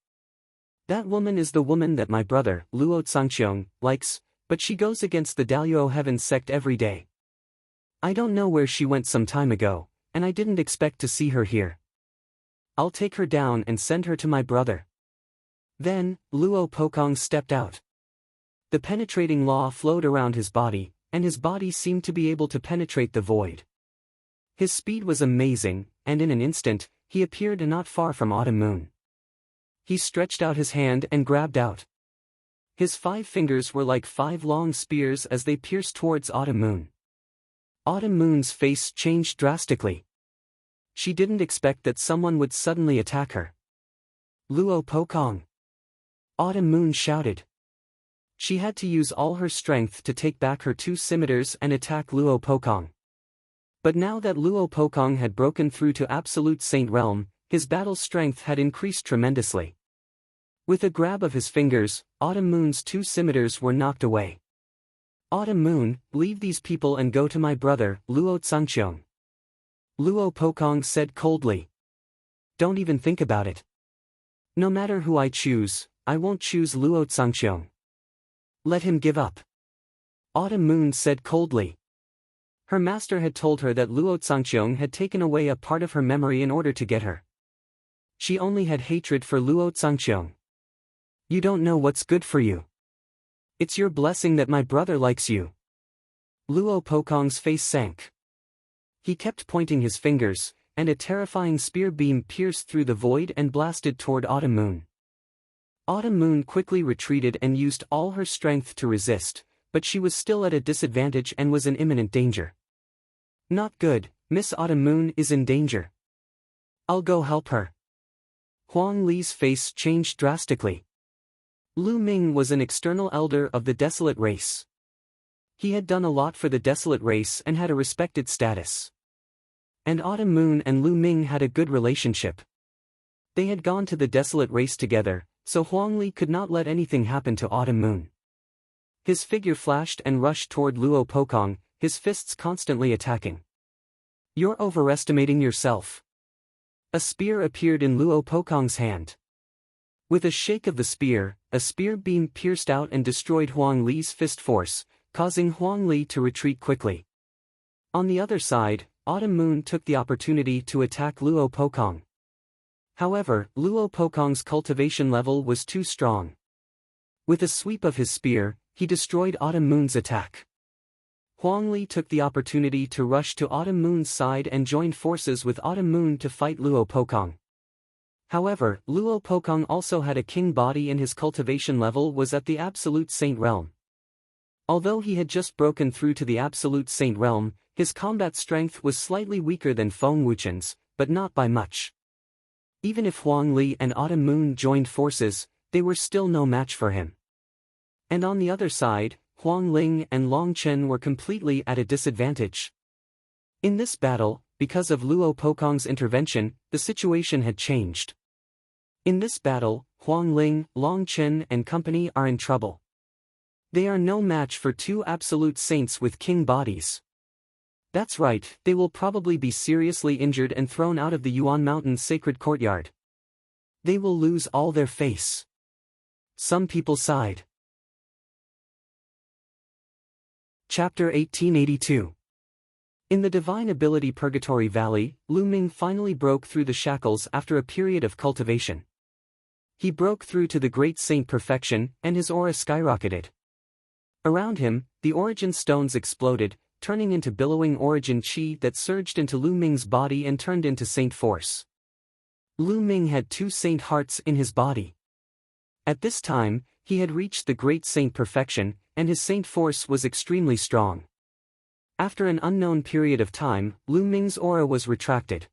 That woman is the woman that my brother, Luo Tsangqiong, likes, but she goes against the Daluo Heaven sect every day. I don't know where she went some time ago, and I didn't expect to see her here. I'll take her down and send her to my brother. Then, Luo Pokong stepped out. The penetrating law flowed around his body, and his body seemed to be able to penetrate the void. His speed was amazing, and in an instant, he appeared not far from Autumn Moon. He stretched out his hand and grabbed out. His 5 fingers were like 5 long spears as they pierced towards Autumn Moon. Autumn Moon's face changed drastically. She didn't expect that someone would suddenly attack her. Luo Pokong! Autumn Moon shouted. She had to use all her strength to take back her 2 scimitars and attack Luo Pokong. But now that Luo Pokong had broken through to absolute saint realm, his battle strength had increased tremendously. With a grab of his fingers, Autumn Moon's 2 scimitars were knocked away. Autumn Moon, leave these people and go to my brother, Luo Tsangqiong. Luo Pokong said coldly. Don't even think about it. No matter who I choose, I won't choose Luo Tsangqiong. Let him give up. Autumn Moon said coldly. Her master had told her that Luo Tsangqiong had taken away a part of her memory in order to get her. She only had hatred for Luo Tsangqiong. You don't know what's good for you. It's your blessing that my brother likes you. Luo Pokong's face sank. He kept pointing his fingers, and a terrifying spear beam pierced through the void and blasted toward Autumn Moon. Autumn Moon quickly retreated and used all her strength to resist, but she was still at a disadvantage and was in imminent danger. Not good, Miss Autumn Moon is in danger. I'll go help her. Huang Li's face changed drastically. Lu Ming was an external elder of the Desolate race. He had done a lot for the Desolate race and had a respected status. And Autumn Moon and Lu Ming had a good relationship. They had gone to the Desolate race together, so Huang Li could not let anything happen to Autumn Moon. His figure flashed and rushed toward Luo Pokong, his fists constantly attacking. You're overestimating yourself. A spear appeared in Luo Pokong's hand. With a shake of the spear, a spear beam pierced out and destroyed Huang Li's fist force, causing Huang Li to retreat quickly. On the other side, Autumn Moon took the opportunity to attack Luo Pokong. However, Luo Pokong's cultivation level was too strong. With a sweep of his spear, he destroyed Autumn Moon's attack. Huang Li took the opportunity to rush to Autumn Moon's side and joined forces with Autumn Moon to fight Luo Pokong. However, Luo Pokong also had a king body and his cultivation level was at the absolute saint realm. Although he had just broken through to the absolute saint realm, his combat strength was slightly weaker than Feng Wuchen's, but not by much. Even if Huang Li and Autumn Moon joined forces, they were still no match for him. And on the other side, Huang Ling and Long Chen were completely at a disadvantage. In this battle, because of Luo Pokong's intervention, the situation had changed. In this battle, Huang Ling, Long Chen and company are in trouble. They are no match for 2 absolute saints with king bodies. That's right, they will probably be seriously injured and thrown out of the Yuan Mountain's sacred courtyard. They will lose all their face. Some people sighed. Chapter 1882. In the Divine Ability Purgatory Valley, Lu Ming finally broke through the shackles after a period of cultivation. He broke through to the Great Saint Perfection, and his aura skyrocketed. Around him, the origin stones exploded, turning into billowing origin chi that surged into Lu Ming's body and turned into Saint Force. Lu Ming had 2 Saint Hearts in his body. At this time, he had reached the Great Saint Perfection, and his Saint Force was extremely strong. After an unknown period of time, Lu Ming's aura was retracted.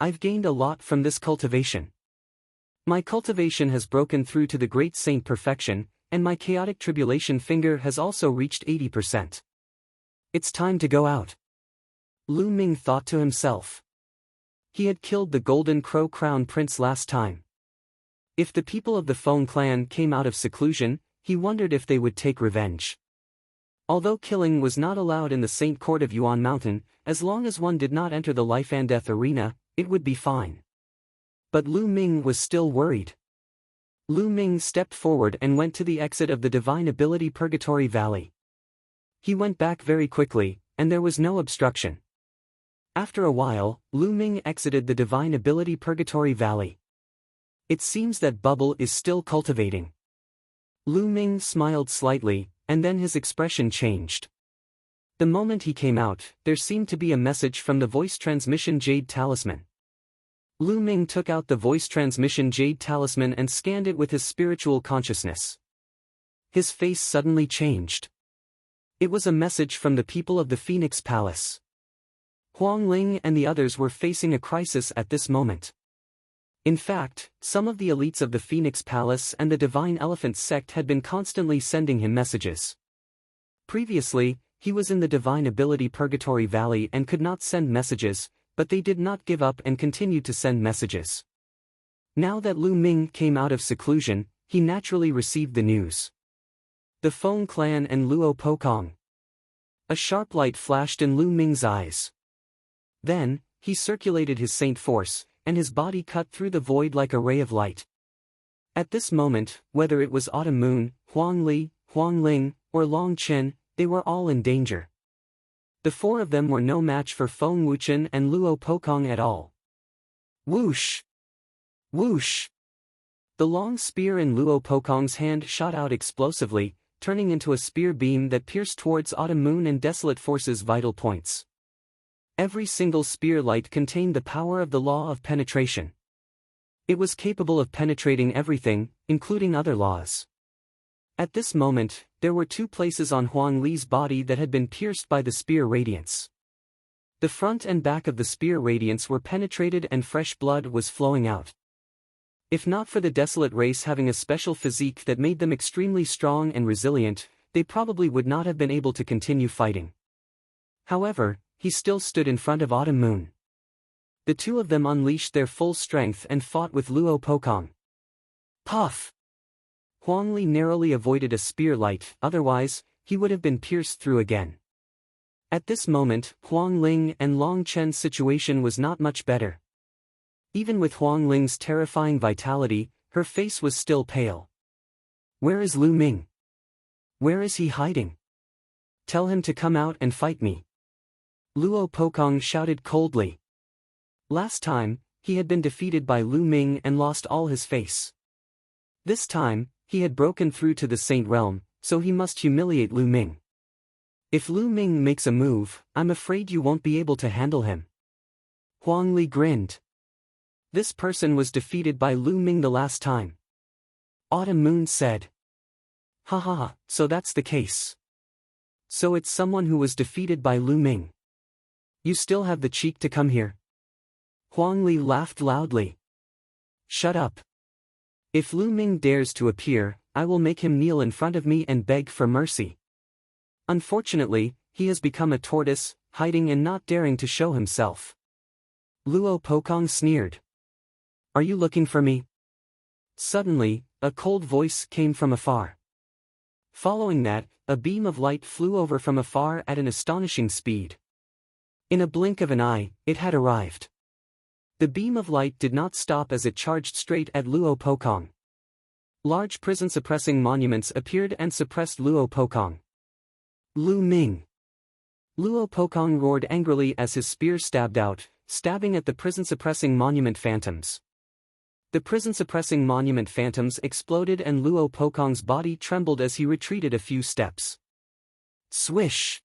I've gained a lot from this cultivation. My cultivation has broken through to the Great Saint Perfection, and my chaotic tribulation finger has also reached 80%. It's time to go out. Lu Ming thought to himself. He had killed the Golden Crow Crown Prince last time. If the people of the Feng clan came out of seclusion, he wondered if they would take revenge. Although killing was not allowed in the Saint Court of Yuan Mountain, as long as one did not enter the life and death arena, it would be fine. But Lu Ming was still worried. Lu Ming stepped forward and went to the exit of the Divine Ability Purgatory Valley. He went back very quickly, and there was no obstruction. After a while, Lu Ming exited the Divine Ability Purgatory Valley. It seems that Bubble is still cultivating. Lu Ming smiled slightly, and then his expression changed. The moment he came out, there seemed to be a message from the voice transmission Jade Talisman. Lu Ming took out the voice transmission Jade Talisman and scanned it with his spiritual consciousness. His face suddenly changed. It was a message from the people of the Phoenix Palace. Huang Ling and the others were facing a crisis at this moment. In fact, some of the elites of the Phoenix Palace and the Divine Elephant sect had been constantly sending him messages. Previously, he was in the Divine Ability Purgatory Valley and could not send messages, but they did not give up and continued to send messages. Now that Lu Ming came out of seclusion, he naturally received the news. The Feng clan and Luo Pokong. A sharp light flashed in Lu Ming's eyes. Then, he circulated his Saint Force, and his body cut through the void like a ray of light. At this moment, whether it was Autumn Moon, Huang Li, Huang Ling, or Long Chen, they were all in danger. The 4 of them were no match for Feng Wuchen and Luo Pokong at all. Whoosh! Whoosh! The long spear in Luo Pokong's hand shot out explosively, turning into a spear beam that pierced towards Autumn Moon and Desolate Force's vital points. Every single spear light contained the power of the law of penetration. It was capable of penetrating everything, including other laws. At this moment, there were 2 places on Huang Li's body that had been pierced by the spear radiance. The front and back of the spear radiance were penetrated and fresh blood was flowing out. If not for the Desolate race having a special physique that made them extremely strong and resilient, they probably would not have been able to continue fighting. However, he still stood in front of Autumn Moon. The 2 of them unleashed their full strength and fought with Luo Pokong. Puff! Huang Li narrowly avoided a spear light, otherwise, he would have been pierced through again. At this moment, Huang Ling and Long Chen's situation was not much better. Even with Huang Ling's terrifying vitality, her face was still pale. Where is Lu Ming? Where is he hiding? Tell him to come out and fight me. Luo Pokong shouted coldly. Last time, he had been defeated by Lu Ming and lost all his face. This time, he had broken through to the Saint Realm, so he must humiliate Lu Ming. If Lu Ming makes a move, I'm afraid you won't be able to handle him. Huang Li grinned. This person was defeated by Lu Ming the last time. Autumn Moon said. Haha, so that's the case. So it's someone who was defeated by Lu Ming. You still have the cheek to come here? Huang Li laughed loudly. Shut up. If Lu Ming dares to appear, I will make him kneel in front of me and beg for mercy. Unfortunately, he has become a tortoise, hiding and not daring to show himself. Luo Pokong sneered. Are you looking for me? Suddenly, a cold voice came from afar. Following that, a beam of light flew over from afar at an astonishing speed. In a blink of an eye, it had arrived. The beam of light did not stop as it charged straight at Luo Pokong. Large prison-suppressing monuments appeared and suppressed Luo Pokong. Lu Ming. Luo Pokong roared angrily as his spear stabbed out, stabbing at the prison-suppressing monument phantoms. The prison-suppressing monument phantoms exploded and Luo Pokong's body trembled as he retreated a few steps. Swish!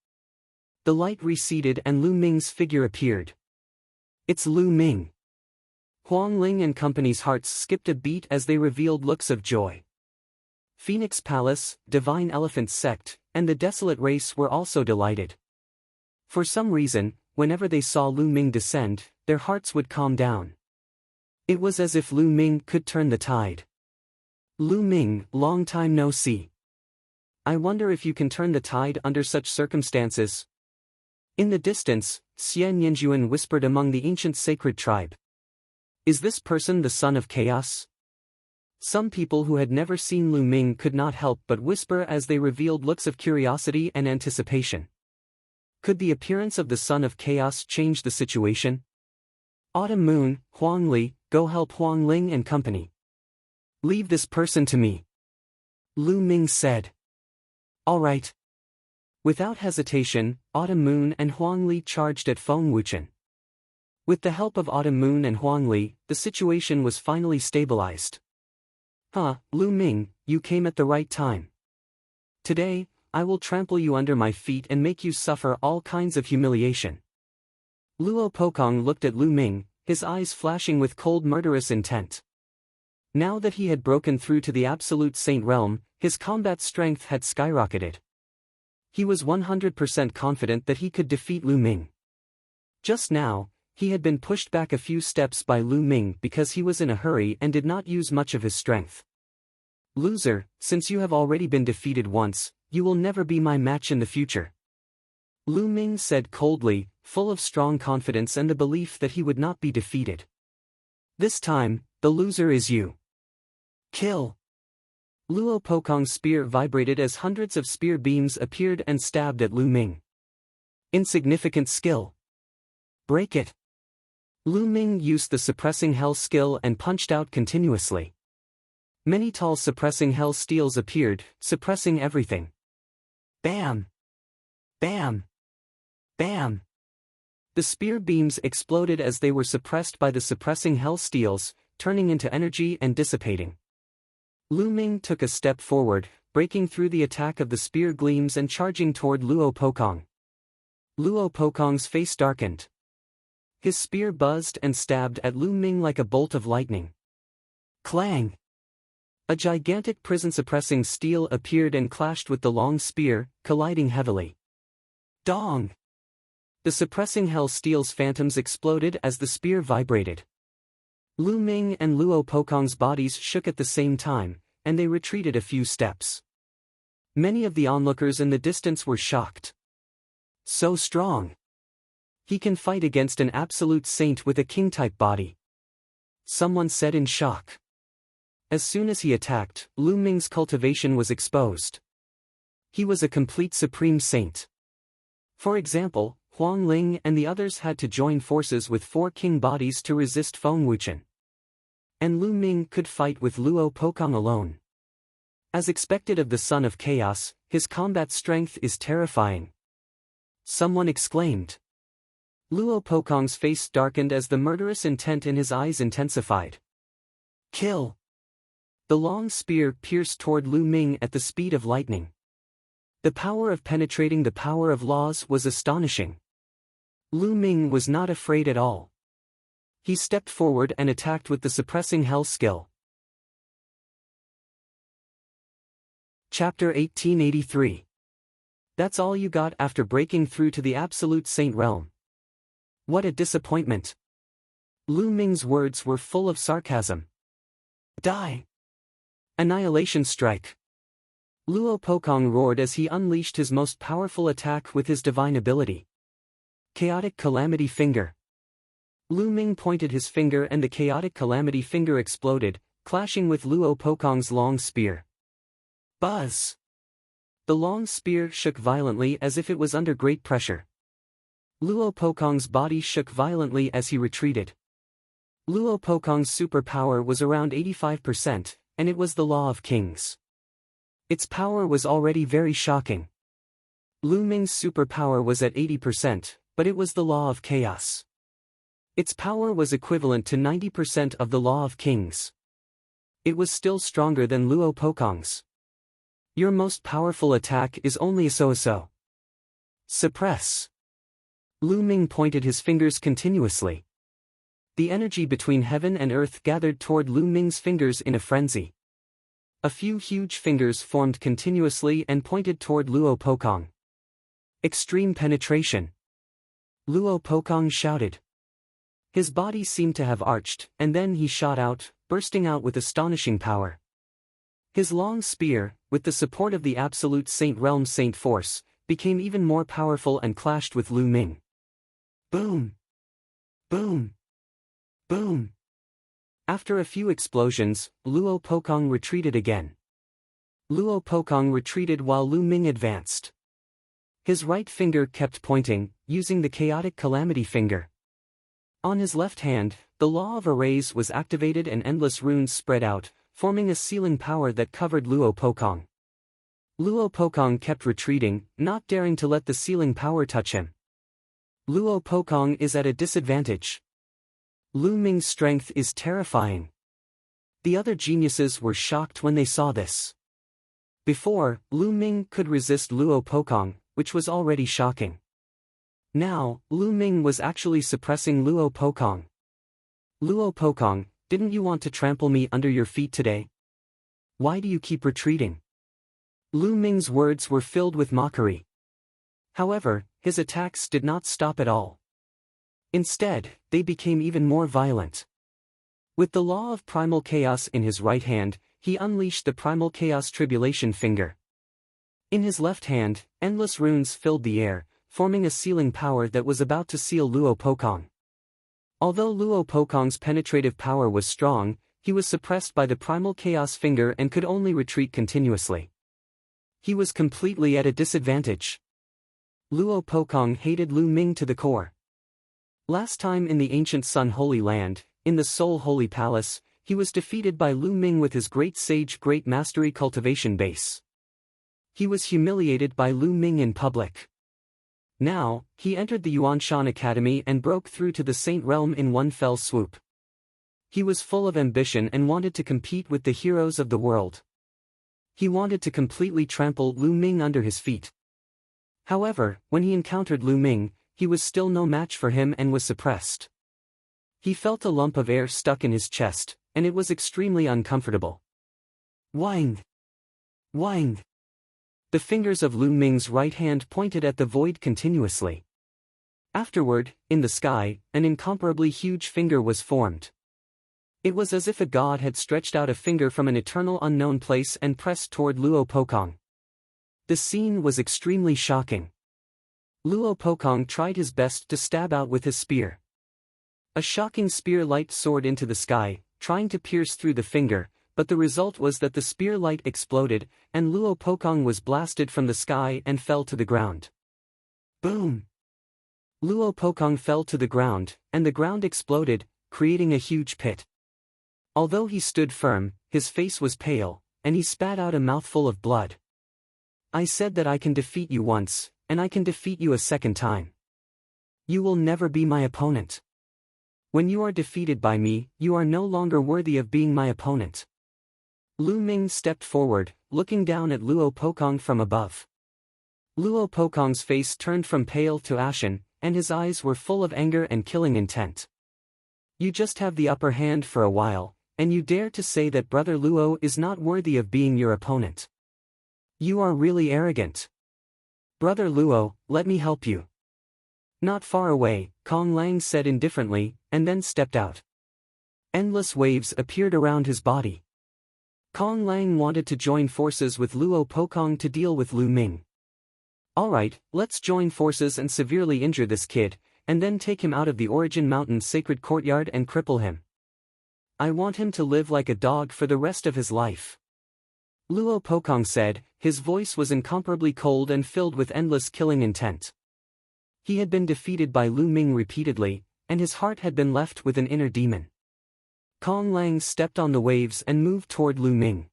The light receded and Lu Ming's figure appeared. It's Lu Ming. Huang Ling and company's hearts skipped a beat as they revealed looks of joy. Phoenix Palace, Divine Elephant Sect, and the Desolate Race were also delighted. For some reason, whenever they saw Lu Ming descend, their hearts would calm down. It was as if Lu Ming could turn the tide. Lu Ming, long time no see. I wonder if you can turn the tide under such circumstances. In the distance, Xian Yinjuan whispered among the ancient sacred tribe. Is this person the son of chaos? Some people who had never seen Lu Ming could not help but whisper as they revealed looks of curiosity and anticipation. Could the appearance of the son of chaos change the situation? Autumn Moon, Huang Li, go help Huang Ling and company. Leave this person to me. Lu Ming said. All right. Without hesitation, Autumn Moon and Huang Li charged at Feng Wuchen. With the help of Autumn Moon and Huang Li, the situation was finally stabilized. Lu Ming, you came at the right time. Today, I will trample you under my feet and make you suffer all kinds of humiliation. Luo Pokong looked at Lu Ming, his eyes flashing with cold murderous intent. Now that he had broken through to the absolute saint realm, his combat strength had skyrocketed. He was 100% confident that he could defeat Lu Ming. Just now, he had been pushed back a few steps by Lu Ming because he was in a hurry and did not use much of his strength. Loser, since you have already been defeated once, you will never be my match in the future. Lu Ming said coldly, full of strong confidence and the belief that he would not be defeated. This time, the loser is you. Kill! Luo Pokong's spear vibrated as hundreds of spear beams appeared and stabbed at Lu Ming. Insignificant skill. Break it. Lu Ming used the suppressing hell skill and punched out continuously. Many tall suppressing hell steels appeared, suppressing everything. Bam! Bam! Bam! The spear beams exploded as they were suppressed by the suppressing hell steels, turning into energy and dissipating. Lu Ming took a step forward, breaking through the attack of the spear gleams and charging toward Luo Pokong. Luo Pokong's face darkened. His spear buzzed and stabbed at Lu Ming like a bolt of lightning. Clang! A gigantic prison-suppressing steel appeared and clashed with the long spear, colliding heavily. Dong! The suppressing hell steel's phantoms exploded as the spear vibrated. Lu Ming and Luo Pokong's bodies shook at the same time, and they retreated a few steps. Many of the onlookers in the distance were shocked. So strong! He can fight against an absolute saint with a king-type body. Someone said in shock. As soon as he attacked, Lu Ming's cultivation was exposed. He was a complete supreme saint. For example, Huang Ling and the others had to join forces with 4 king bodies to resist Feng Wuchen. And Lu Ming could fight with Luo Pokong alone. As expected of the son of chaos, his combat strength is terrifying. Someone exclaimed. Luo Pokong's face darkened as the murderous intent in his eyes intensified. Kill! The long spear pierced toward Lu Ming at the speed of lightning. The power of penetrating the power of laws was astonishing. Lu Ming was not afraid at all. He stepped forward and attacked with the suppressing hell skill. Chapter 1883. That's all you got after breaking through to the absolute saint realm. What a disappointment. Lu Ming's words were full of sarcasm. Die! Annihilation strike! Luo Pokong roared as he unleashed his most powerful attack with his divine ability. Chaotic Calamity Finger. Lu Ming pointed his finger and the Chaotic Calamity Finger exploded, clashing with Luo Pokong's long spear. Buzz! The long spear shook violently as if it was under great pressure. Luo Pokong's body shook violently as he retreated. Luo Pokong's superpower was around 85%, and it was the Law of Kings. Its power was already very shocking. Lu Ming's superpower was at 80%, but it was the Law of Chaos. Its power was equivalent to 90% of the Law of Kings. It was still stronger than Luo Pokong's. Your most powerful attack is only a so-so. Suppress. Lu Ming pointed his fingers continuously. The energy between heaven and earth gathered toward Lu Ming's fingers in a frenzy. A few huge fingers formed continuously and pointed toward Luo Pokong. Extreme penetration. Luo Pokong shouted. His body seemed to have arched, and then he shot out, bursting out with astonishing power. His long spear, with the support of the absolute Saint Realm Saint Force, became even more powerful and clashed with Lu Ming. Boom! Boom! Boom! After a few explosions, Luo Pokong retreated again. Luo Pokong retreated while Lu Ming advanced. His right finger kept pointing, using the chaotic calamity finger. On his left hand, the Law of Arrays was activated and endless runes spread out, forming a sealing power that covered Luo Pokong. Luo Pokong kept retreating, not daring to let the sealing power touch him. Luo Pokong is at a disadvantage. Lu Ming's strength is terrifying. The other geniuses were shocked when they saw this. Before, Lu Ming could resist Luo Pokong, which was already shocking. Now, Lu Ming was actually suppressing Luo Pokong. Luo Pokong, didn't you want to trample me under your feet today? Why do you keep retreating? Lu Ming's words were filled with mockery. However, his attacks did not stop at all. Instead, they became even more violent. With the Law of Primal Chaos in his right hand, he unleashed the Primal Chaos Tribulation Finger. In his left hand, endless runes filled the air, forming a sealing power that was about to seal Luo Pokong. Although Luo Pokong's penetrative power was strong, he was suppressed by the Primal Chaos Finger and could only retreat continuously. He was completely at a disadvantage. Luo Pokong hated Lu Ming to the core. Last time in the ancient Sun Holy Land, in the Soul Holy Palace, he was defeated by Lu Ming with his Great Sage Great Mastery Cultivation base. He was humiliated by Lu Ming in public. Now, he entered the Yuanshan Academy and broke through to the Saint Realm in one fell swoop. He was full of ambition and wanted to compete with the heroes of the world. He wanted to completely trample Lu Ming under his feet. However, when he encountered Lu Ming, he was still no match for him and was suppressed. He felt a lump of air stuck in his chest, and it was extremely uncomfortable. Wang! Wang! The fingers of Lu Ming's right hand pointed at the void continuously. Afterward, in the sky, an incomparably huge finger was formed. It was as if a god had stretched out a finger from an eternal unknown place and pressed toward Luo Pokong. The scene was extremely shocking. Luo Pokong tried his best to stab out with his spear. A shocking spear light soared into the sky, trying to pierce through the finger, but the result was that the spear light exploded, and Luo Pokong was blasted from the sky and fell to the ground. Boom! Luo Pokong fell to the ground, and the ground exploded, creating a huge pit. Although he stood firm, his face was pale, and he spat out a mouthful of blood. I said that I can defeat you once, and I can defeat you a second time. You will never be my opponent. When you are defeated by me, you are no longer worthy of being my opponent. Lu Ming stepped forward, looking down at Luo Pokong from above. Luo Pokong's face turned from pale to ashen, and his eyes were full of anger and killing intent. You just have the upper hand for a while, and you dare to say that Brother Luo is not worthy of being your opponent. You are really arrogant. Brother Luo, let me help you. Not far away, Kong Lang said indifferently, and then stepped out. Endless waves appeared around his body. Kong Lang wanted to join forces with Luo Pokong to deal with Lu Ming. Alright, let's join forces and severely injure this kid, and then take him out of the Origin Mountain sacred courtyard and cripple him. I want him to live like a dog for the rest of his life. Luo Pokong said, his voice was incomparably cold and filled with endless killing intent. He had been defeated by Lu Ming repeatedly, and his heart had been left with an inner demon. Kong Lang stepped on the waves and moved toward Lu Ming.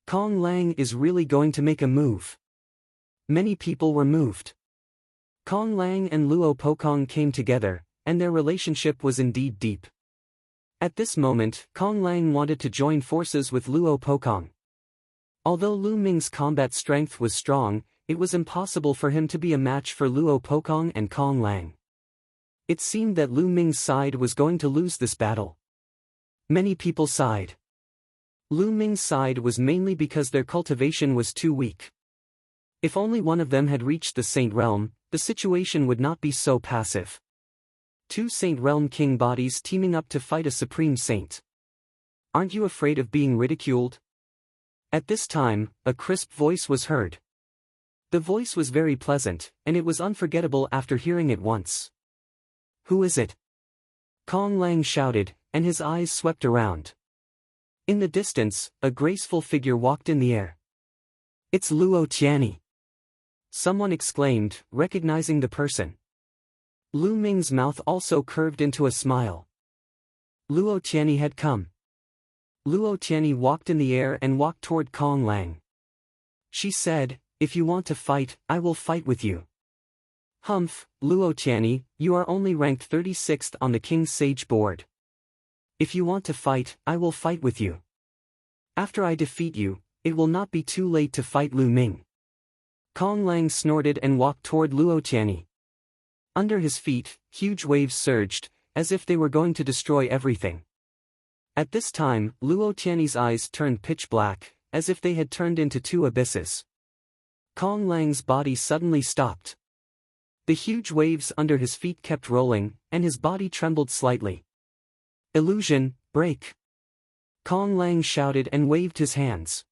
Kong Lang is really going to make a move. Many people were moved. Kong Lang and Luo Pokong came together, and their relationship was indeed deep. At this moment, Kong Lang wanted to join forces with Luo Pokong. Although Lu Ming's combat strength was strong, it was impossible for him to be a match for Luo Pokong and Kong Lang. It seemed that Lu Ming's side was going to lose this battle. Many people sighed. Lu Ming's side was mainly because their cultivation was too weak. If only one of them had reached the Saint Realm, the situation would not be so passive. Two Saint Realm King bodies teaming up to fight a Supreme Saint. Aren't you afraid of being ridiculed? At this time, a crisp voice was heard. The voice was very pleasant, and it was unforgettable after hearing it once. Who is it? Kong Lang shouted, and his eyes swept around. In the distance, a graceful figure walked in the air. It's Luo Tianyi. Someone exclaimed, recognizing the person. Lu Ming's mouth also curved into a smile. Luo Tianyi had come. Luo Tianyi walked in the air and walked toward Kong Lang. She said, "If you want to fight, I will fight with you." Humph, Luo Tianyi, you are only ranked 36th on the King's Sage board. If you want to fight, I will fight with you. After I defeat you, it will not be too late to fight Lu Ming. Kong Lang snorted and walked toward Luo Tianyi. Under his feet, huge waves surged, as if they were going to destroy everything. At this time, Luo Tianyi's eyes turned pitch black, as if they had turned into two abysses. Kong Lang's body suddenly stopped. The huge waves under his feet kept rolling, and his body trembled slightly. Illusion, break! Kong Lang shouted and waved his hands.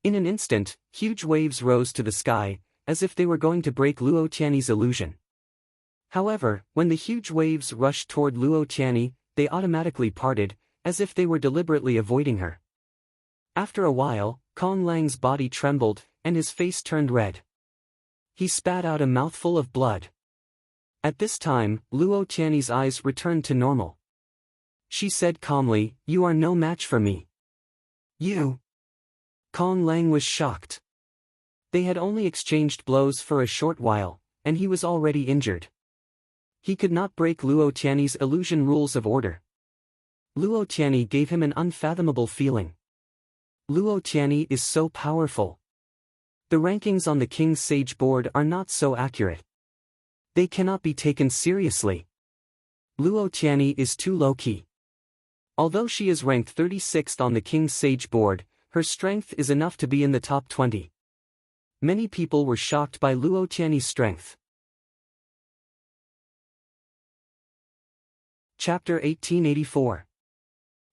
In an instant, huge waves rose to the sky, as if they were going to break Luo Tianyi's illusion. However, when the huge waves rushed toward Luo Tianyi, they automatically parted, as if they were deliberately avoiding her. After a while, Kong Lang's body trembled, and his face turned red. He spat out a mouthful of blood. At this time, Luo Tianyi's eyes returned to normal. She said calmly, "You are no match for me." You? Kong Lang was shocked. They had only exchanged blows for a short while, and he was already injured. He could not break Luo Tianyi's illusion rules of order. Luo Tianyi gave him an unfathomable feeling. Luo Tianyi is so powerful. The rankings on the King's Sage board are not so accurate. They cannot be taken seriously. Luo Tianyi is too low-key. Although she is ranked 36th on the King's Sage board, her strength is enough to be in the top 20. Many people were shocked by Luo Tianyi's strength. Chapter 1884.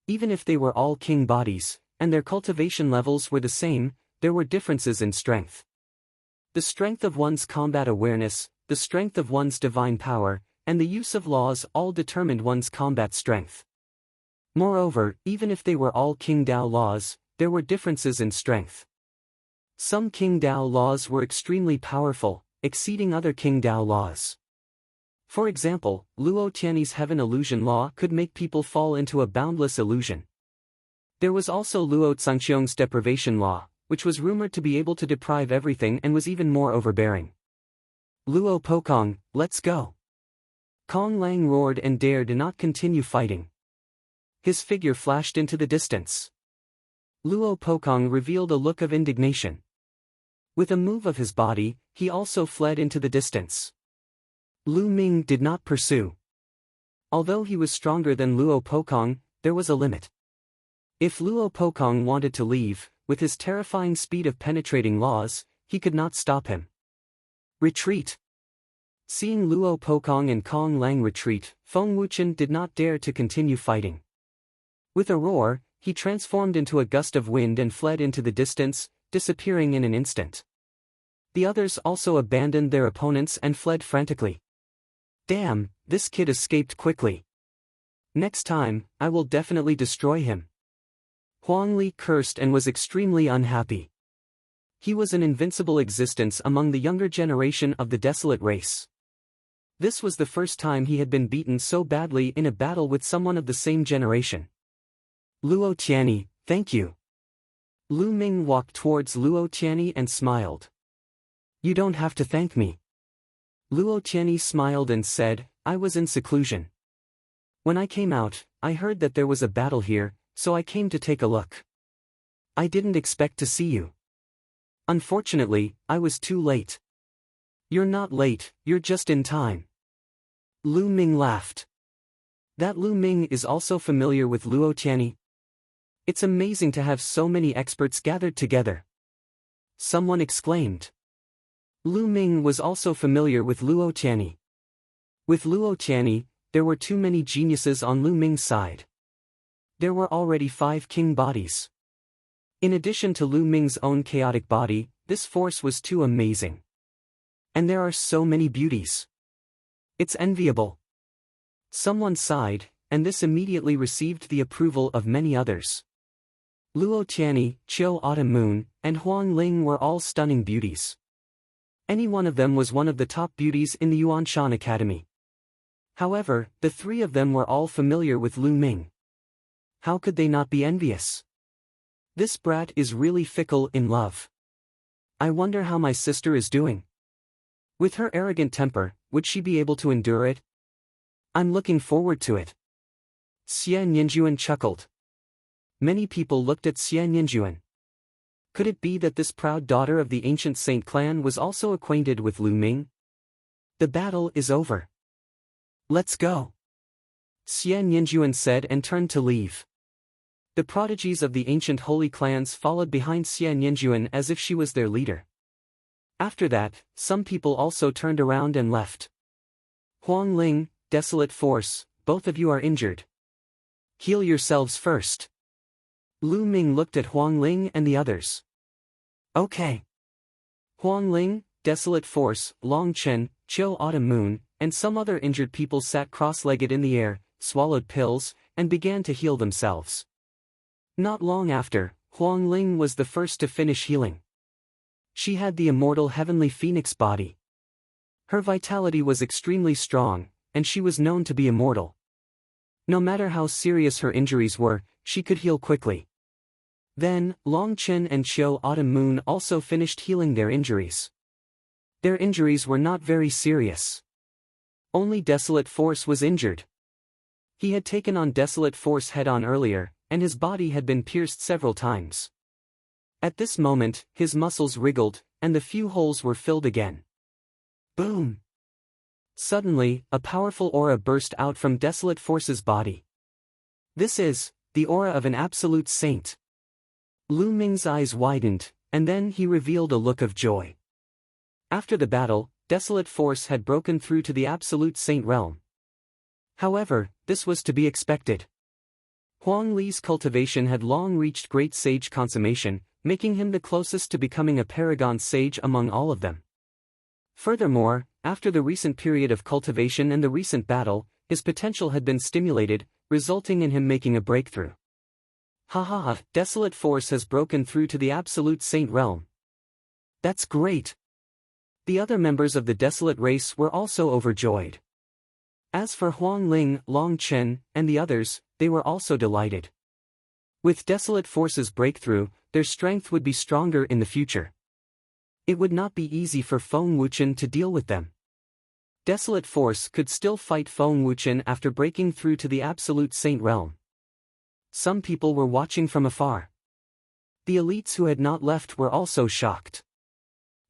Even if they were all king bodies, and their cultivation levels were the same, there were differences in strength. The strength of one's combat awareness, the strength of one's divine power, and the use of laws all determined one's combat strength. Moreover, even if they were all King Dao laws, there were differences in strength. Some King Dao laws were extremely powerful, exceeding other King Dao laws. For example, Luo Tianyi's Heaven Illusion Law could make people fall into a boundless illusion. There was also Luo Zhangqiong's Deprivation Law, which was rumored to be able to deprive everything and was even more overbearing. Luo Pokong, let's go! Kong Lang roared and dared not continue fighting. His figure flashed into the distance. Luo Pokong revealed a look of indignation. With a move of his body, he also fled into the distance. Lu Ming did not pursue. Although he was stronger than Luo Pokong, there was a limit. If Luo Pokong wanted to leave, with his terrifying speed of penetrating laws, he could not stop him. Retreat! Seeing Luo Pokong and Kong Lang retreat, Feng Wuchen did not dare to continue fighting. With a roar, he transformed into a gust of wind and fled into the distance, disappearing in an instant. The others also abandoned their opponents and fled frantically. Damn, this kid escaped quickly. Next time, I will definitely destroy him. Huang Li cursed and was extremely unhappy. He was an invincible existence among the younger generation of the desolate race. This was the first time he had been beaten so badly in a battle with someone of the same generation. Luo Tianyi, thank you. Lu Ming walked towards Luo Tianyi and smiled. You don't have to thank me. Luo Tianyi smiled and said, I was in seclusion. When I came out, I heard that there was a battle here, so I came to take a look. I didn't expect to see you. Unfortunately, I was too late. You're not late, you're just in time. Lu Ming laughed. That Lu Ming is also familiar with Luo Tianyi. It's amazing to have so many experts gathered together. Someone exclaimed. Lu Ming was also familiar with Luo Tianyi. With Luo Tianyi, there were too many geniuses on Lu Ming's side. There were already 5 king bodies. In addition to Lu Ming's own chaotic body, this force was too amazing. And there are so many beauties. It's enviable. Someone sighed, and this immediately received the approval of many others. Luo Tianyi, Qiu Autumn Moon, and Huang Ling were all stunning beauties. Any one of them was one of the top beauties in the Yuanshan Academy. However, the 3 of them were all familiar with Lu Ming. How could they not be envious? This brat is really fickle in love. I wonder how my sister is doing. With her arrogant temper, would she be able to endure it? I'm looking forward to it. Xie Ninjuan chuckled. Many people looked at Xie Ninjuan. Could it be that this proud daughter of the ancient Saint clan was also acquainted with Lu Ming? The battle is over. Let's go. Xie Ninjuan said and turned to leave. The prodigies of the ancient holy clans followed behind Xie Ninjuan as if she was their leader. After that, some people also turned around and left. Huang Ling, Desolate Force, both of you are injured. Heal yourselves first. Lu Ming looked at Huang Ling and the others. Okay. Huang Ling, Desolate Force, Long Chen, Qiu Autumn Moon, and some other injured people sat cross-legged in the air, swallowed pills, and began to heal themselves. Not long after, Huang Ling was the first to finish healing. She had the immortal heavenly phoenix body. Her vitality was extremely strong, and she was known to be immortal. No matter how serious her injuries were, she could heal quickly. Then, Long Chen and Qiu Autumn Moon also finished healing their injuries. Their injuries were not very serious. Only Desolate Force was injured. He had taken on Desolate Force head-on earlier, and his body had been pierced several times. At this moment, his muscles wriggled, and the few holes were filled again. Boom! Suddenly, a powerful aura burst out from Desolate Force's body. This is the aura of an absolute saint. Lu Ming's eyes widened, and then he revealed a look of joy. After the battle, Desolate Force had broken through to the absolute saint realm. However, this was to be expected. Huang Li's cultivation had long reached great sage consummation, making him the closest to becoming a paragon sage among all of them. Furthermore, after the recent period of cultivation and the recent battle, his potential had been stimulated, resulting in him making a breakthrough. Haha, Desolate Force has broken through to the absolute saint realm. That's great. The other members of the Desolate race were also overjoyed. As for Huang Ling, Long Chen, and the others, they were also delighted. With Desolate Force's breakthrough, their strength would be stronger in the future. It would not be easy for Feng Wuchen to deal with them. Desolate Force could still fight Feng Wuchen after breaking through to the absolute saint realm. Some people were watching from afar. The elites who had not left were also shocked.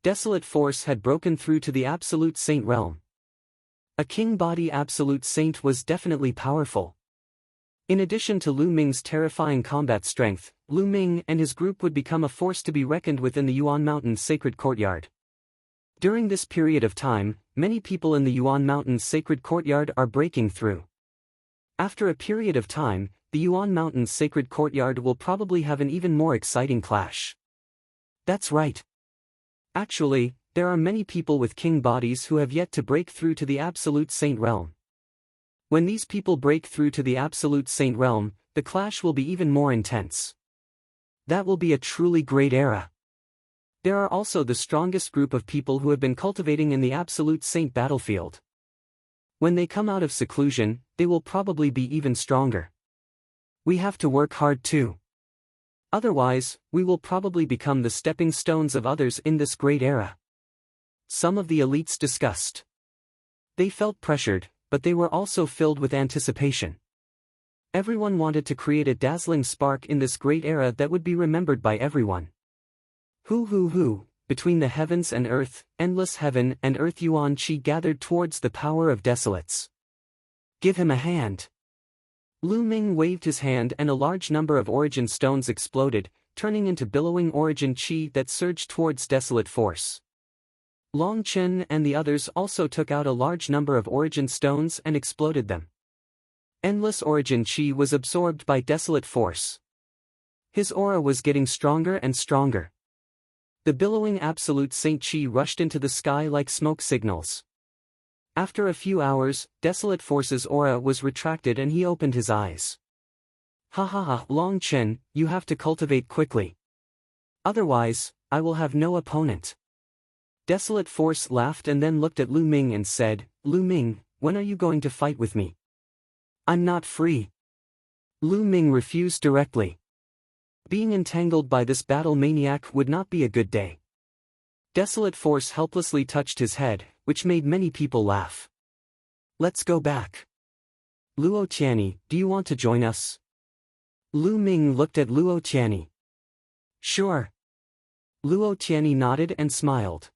Desolate Force had broken through to the absolute saint realm. A king body absolute saint was definitely powerful. In addition to Lu Ming's terrifying combat strength, Lu Ming and his group would become a force to be reckoned with in the Yuan Mountain's sacred courtyard. During this period of time, many people in the Yuan Mountain's sacred courtyard are breaking through. After a period of time, the Yuan Mountain's sacred courtyard will probably have an even more exciting clash. That's right. Actually, there are many people with king bodies who have yet to break through to the absolute saint realm. When these people break through to the absolute saint realm, the clash will be even more intense. That will be a truly great era. There are also the strongest group of people who have been cultivating in the absolute saint battlefield. When they come out of seclusion, they will probably be even stronger. We have to work hard too. Otherwise, we will probably become the stepping stones of others in this great era. Some of the elites discussed. They felt pressured, but they were also filled with anticipation. Everyone wanted to create a dazzling spark in this great era that would be remembered by everyone. Between the heavens and earth, endless heaven and earth Yuan Qi gathered towards the power of desolates. Give him a hand. Lu Ming waved his hand and a large number of origin stones exploded, turning into billowing origin qi that surged towards desolate force. Long Chen and the others also took out a large number of origin stones and exploded them. Endless origin qi was absorbed by desolate force. His aura was getting stronger and stronger. The billowing absolute Saint Qi rushed into the sky like smoke signals. After a few hours, desolate force's aura was retracted and he opened his eyes. Long Chen, you have to cultivate quickly. Otherwise, I will have no opponent. Desolate force laughed and then looked at Lu Ming and said, Lu Ming, when are you going to fight with me? I'm not free. Lu Ming refused directly. Being entangled by this battle maniac would not be a good day. Desolate force helplessly touched his head, which made many people laugh. Let's go back. Luo Tianyi, do you want to join us? Lu Ming looked at Luo Tianyi. Sure. Luo Tianyi nodded and smiled.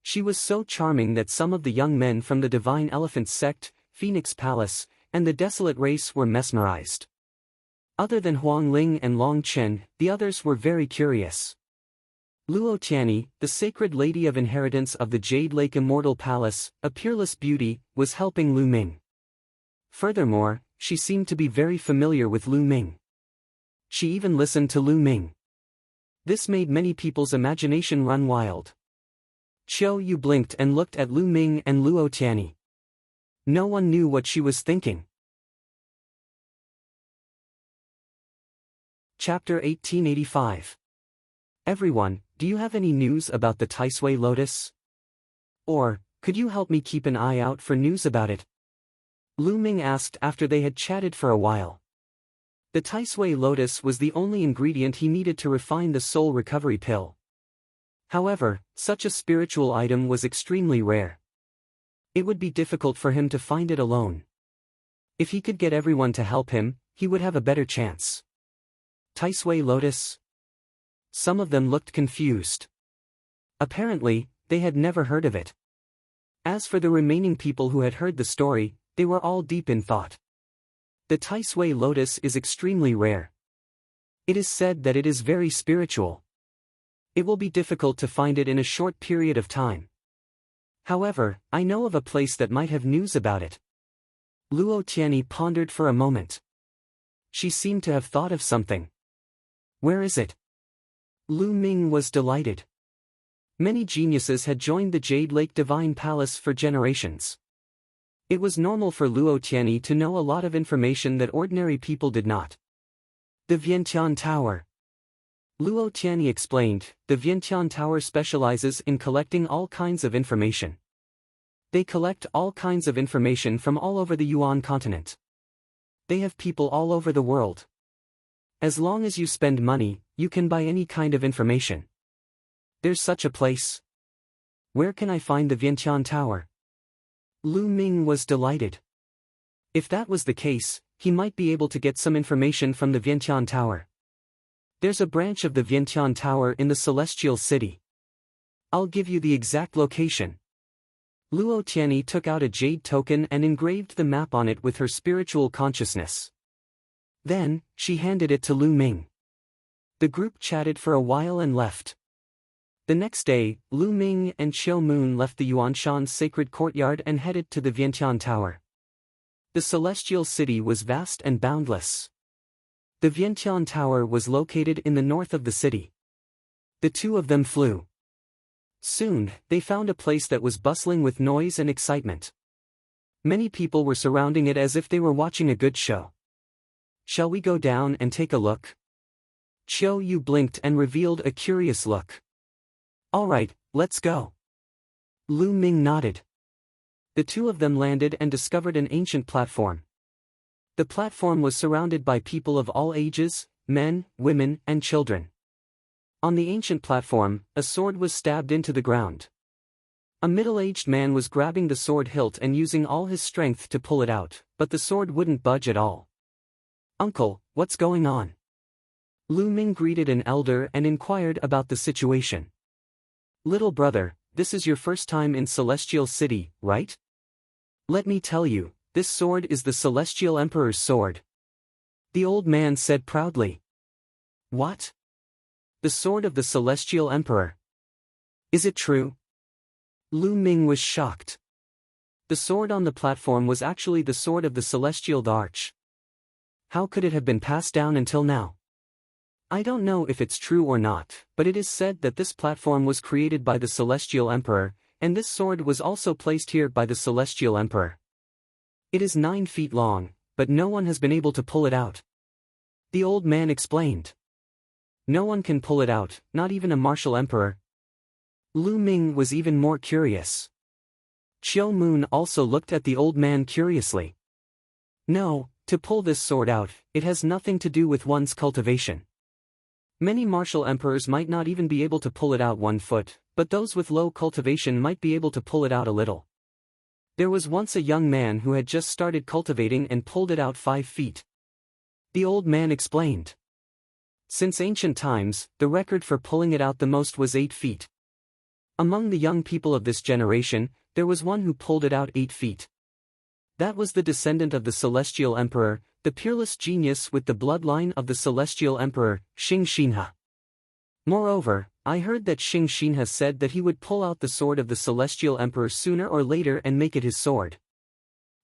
She was so charming that some of the young men from the Divine Elephant sect, Phoenix Palace, and the Desolate race were mesmerized. Other than Huang Ling and Long Chen, the others were very curious. Luo Tianyi, the sacred lady of inheritance of the Jade Lake Immortal Palace, a peerless beauty, was helping Lu Ming. Furthermore, she seemed to be very familiar with Lu Ming. She even listened to Lu Ming. This made many people's imagination run wild. Qiu Yu blinked and looked at Lu Ming and Luo Tianyi. No one knew what she was thinking. Chapter 1885. Everyone, do you have any news about the Taisui Lotus? Or, could you help me keep an eye out for news about it? Lu Ming asked after they had chatted for a while. The Taisui Lotus was the only ingredient he needed to refine the soul recovery pill. However, such a spiritual item was extremely rare. It would be difficult for him to find it alone. If he could get everyone to help him, he would have a better chance. Taisui Lotus? Some of them looked confused. Apparently, they had never heard of it. As for the remaining people who had heard the story, they were all deep in thought. The Taisui Lotus is extremely rare. It is said that it is very spiritual. It will be difficult to find it in a short period of time. However, I know of a place that might have news about it. Luo Tianyi pondered for a moment. She seemed to have thought of something. Where is it? Lu Ming was delighted. Many geniuses had joined the Jade Lake Divine Palace for generations. It was normal for Luo Tianyi to know a lot of information that ordinary people did not. The Vientiane Tower. Luo Tianyi explained, the Vientiane Tower specializes in collecting all kinds of information. They collect all kinds of information from all over the Yuan continent. They have people all over the world. As long as you spend money, you can buy any kind of information. There's such a place. Where can I find the Vientiane Tower? Lu Ming was delighted. If that was the case, he might be able to get some information from the Vientiane Tower. There's a branch of the Vientiane Tower in the Celestial City. I'll give you the exact location. Luo Tianyi took out a jade token and engraved the map on it with her spiritual consciousness. Then, she handed it to Lu Ming. The group chatted for a while and left. The next day, Lu Ming and Qiu Moon left the Yuanshan sacred courtyard and headed to the Vientiane Tower. The Celestial City was vast and boundless. The Vientiane Tower was located in the north of the city. The two of them flew. Soon, they found a place that was bustling with noise and excitement. Many people were surrounding it as if they were watching a good show. Shall we go down and take a look? Qiu Yu blinked and revealed a curious look. All right, let's go. Lu Ming nodded. The two of them landed and discovered an ancient platform. The platform was surrounded by people of all ages, men, women, and children. On the ancient platform, a sword was stabbed into the ground. A middle-aged man was grabbing the sword hilt and using all his strength to pull it out, but the sword wouldn't budge at all. "Uncle, what's going on?" Lu Ming greeted an elder and inquired about the situation. "Little brother, this is your first time in Celestial City, right? Let me tell you, this sword is the Celestial Emperor's sword," the old man said proudly. "What? The sword of the Celestial Emperor? Is it true?" Lu Ming was shocked. The sword on the platform was actually the sword of the Celestial Arch. How could it have been passed down until now? "I don't know if it's true or not, but it is said that this platform was created by the Celestial Emperor, and this sword was also placed here by the Celestial Emperor. It is 9 feet long, but no one has been able to pull it out," the old man explained. "No one can pull it out, not even a martial emperor?" Lu Ming was even more curious. Chiu Moon also looked at the old man curiously. "No, to pull this sword out, it has nothing to do with one's cultivation. Many martial emperors might not even be able to pull it out 1 foot, but those with low cultivation might be able to pull it out a little. There was once a young man who had just started cultivating and pulled it out 5 feet. The old man explained. Since ancient times, the record for pulling it out the most was 8 feet. Among the young people of this generation, there was one who pulled it out 8 feet. That was the descendant of the Celestial Emperor, the peerless genius with the bloodline of the Celestial Emperor, Xing Xinhe. Moreover, I heard that Xing Xinhe said that he would pull out the sword of the Celestial Emperor sooner or later and make it his sword."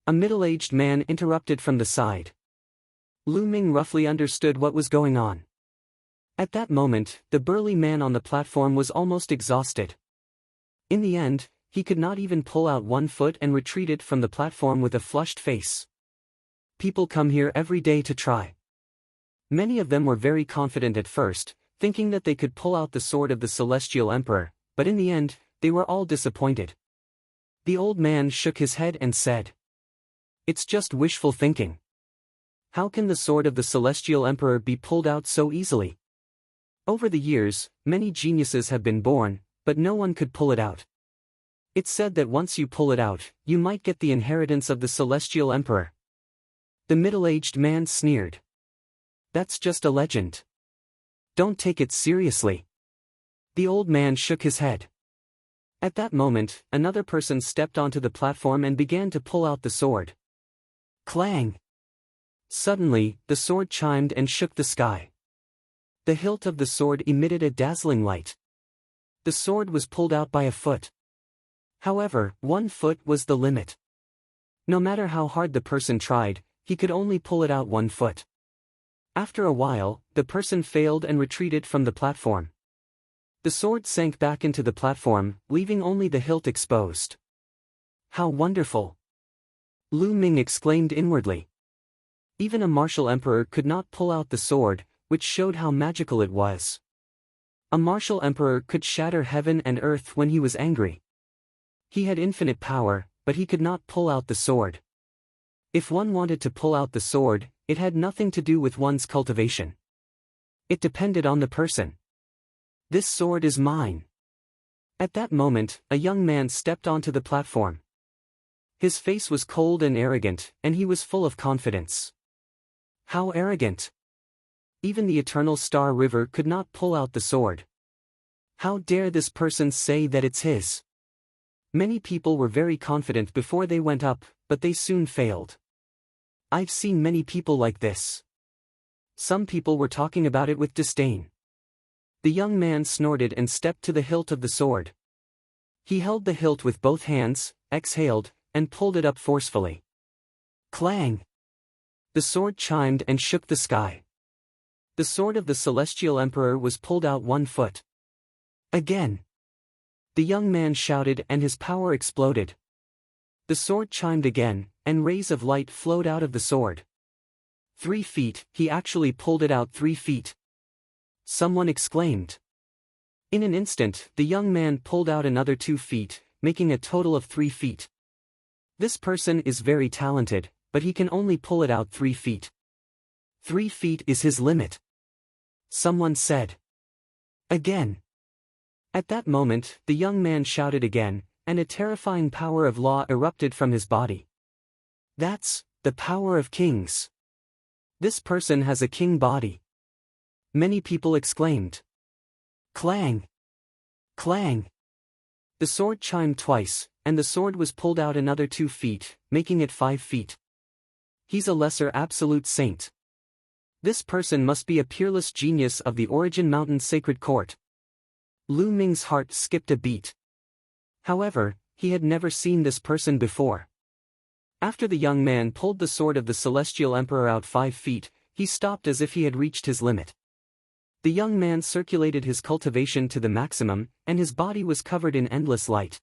A middle-aged man interrupted from the side. Lu Ming roughly understood what was going on. At that moment, the burly man on the platform was almost exhausted. In the end, he could not even pull out 1 foot and retreated from the platform with a flushed face. People come here every day to try. Many of them were very confident at first, thinking that they could pull out the sword of the Celestial Emperor, but in the end, they were all disappointed. The old man shook his head and said, "It's just wishful thinking. How can the sword of the Celestial Emperor be pulled out so easily? Over the years, many geniuses have been born, but no one could pull it out. It's said that once you pull it out, you might get the inheritance of the Celestial Emperor." The middle-aged man sneered. "That's just a legend. Don't take it seriously." The old man shook his head. At that moment, another person stepped onto the platform and began to pull out the sword. Clang! Suddenly, the sword chimed and shook the sky. The hilt of the sword emitted a dazzling light. The sword was pulled out by a foot. However, 1 foot was the limit. No matter how hard the person tried, he could only pull it out 1 foot. After a while, the person failed and retreated from the platform. The sword sank back into the platform, leaving only the hilt exposed. "How wonderful!" Lu Ming exclaimed inwardly. Even a martial emperor could not pull out the sword, which showed how magical it was. A martial emperor could shatter heaven and earth when he was angry. He had infinite power, but he could not pull out the sword. If one wanted to pull out the sword, it had nothing to do with one's cultivation. It depended on the person. "This sword is mine." At that moment, a young man stepped onto the platform. His face was cold and arrogant, and he was full of confidence. How arrogant! Even the eternal Star River could not pull out the sword. How dare this person say that it's his? Many people were very confident before they went up, but they soon failed. I've seen many people like this. Some people were talking about it with disdain. The young man snorted and stepped to the hilt of the sword. He held the hilt with both hands, exhaled, and pulled it up forcefully. Clang! The sword chimed and shook the sky. The sword of the Celestial Emperor was pulled out 1 foot. Again! The young man shouted and his power exploded. The sword chimed again, and rays of light flowed out of the sword. 3 feet, he actually pulled it out 3 feet. Someone exclaimed. In an instant, the young man pulled out another 2 feet, making a total of 3 feet. This person is very talented, but he can only pull it out 3 feet. 3 feet is his limit. Someone said. Again. At that moment, the young man shouted again, and a terrifying power of law erupted from his body. That's the power of kings. This person has a king body. Many people exclaimed. Clang! Clang! The sword chimed twice, and the sword was pulled out another 2 feet, making it 5 feet. He's a lesser absolute saint. This person must be a peerless genius of the Origin Mountain Sacred Court. Lu Ming's heart skipped a beat. However, he had never seen this person before. After the young man pulled the sword of the Celestial Emperor out 5 feet, he stopped as if he had reached his limit. The young man circulated his cultivation to the maximum, and his body was covered in endless light.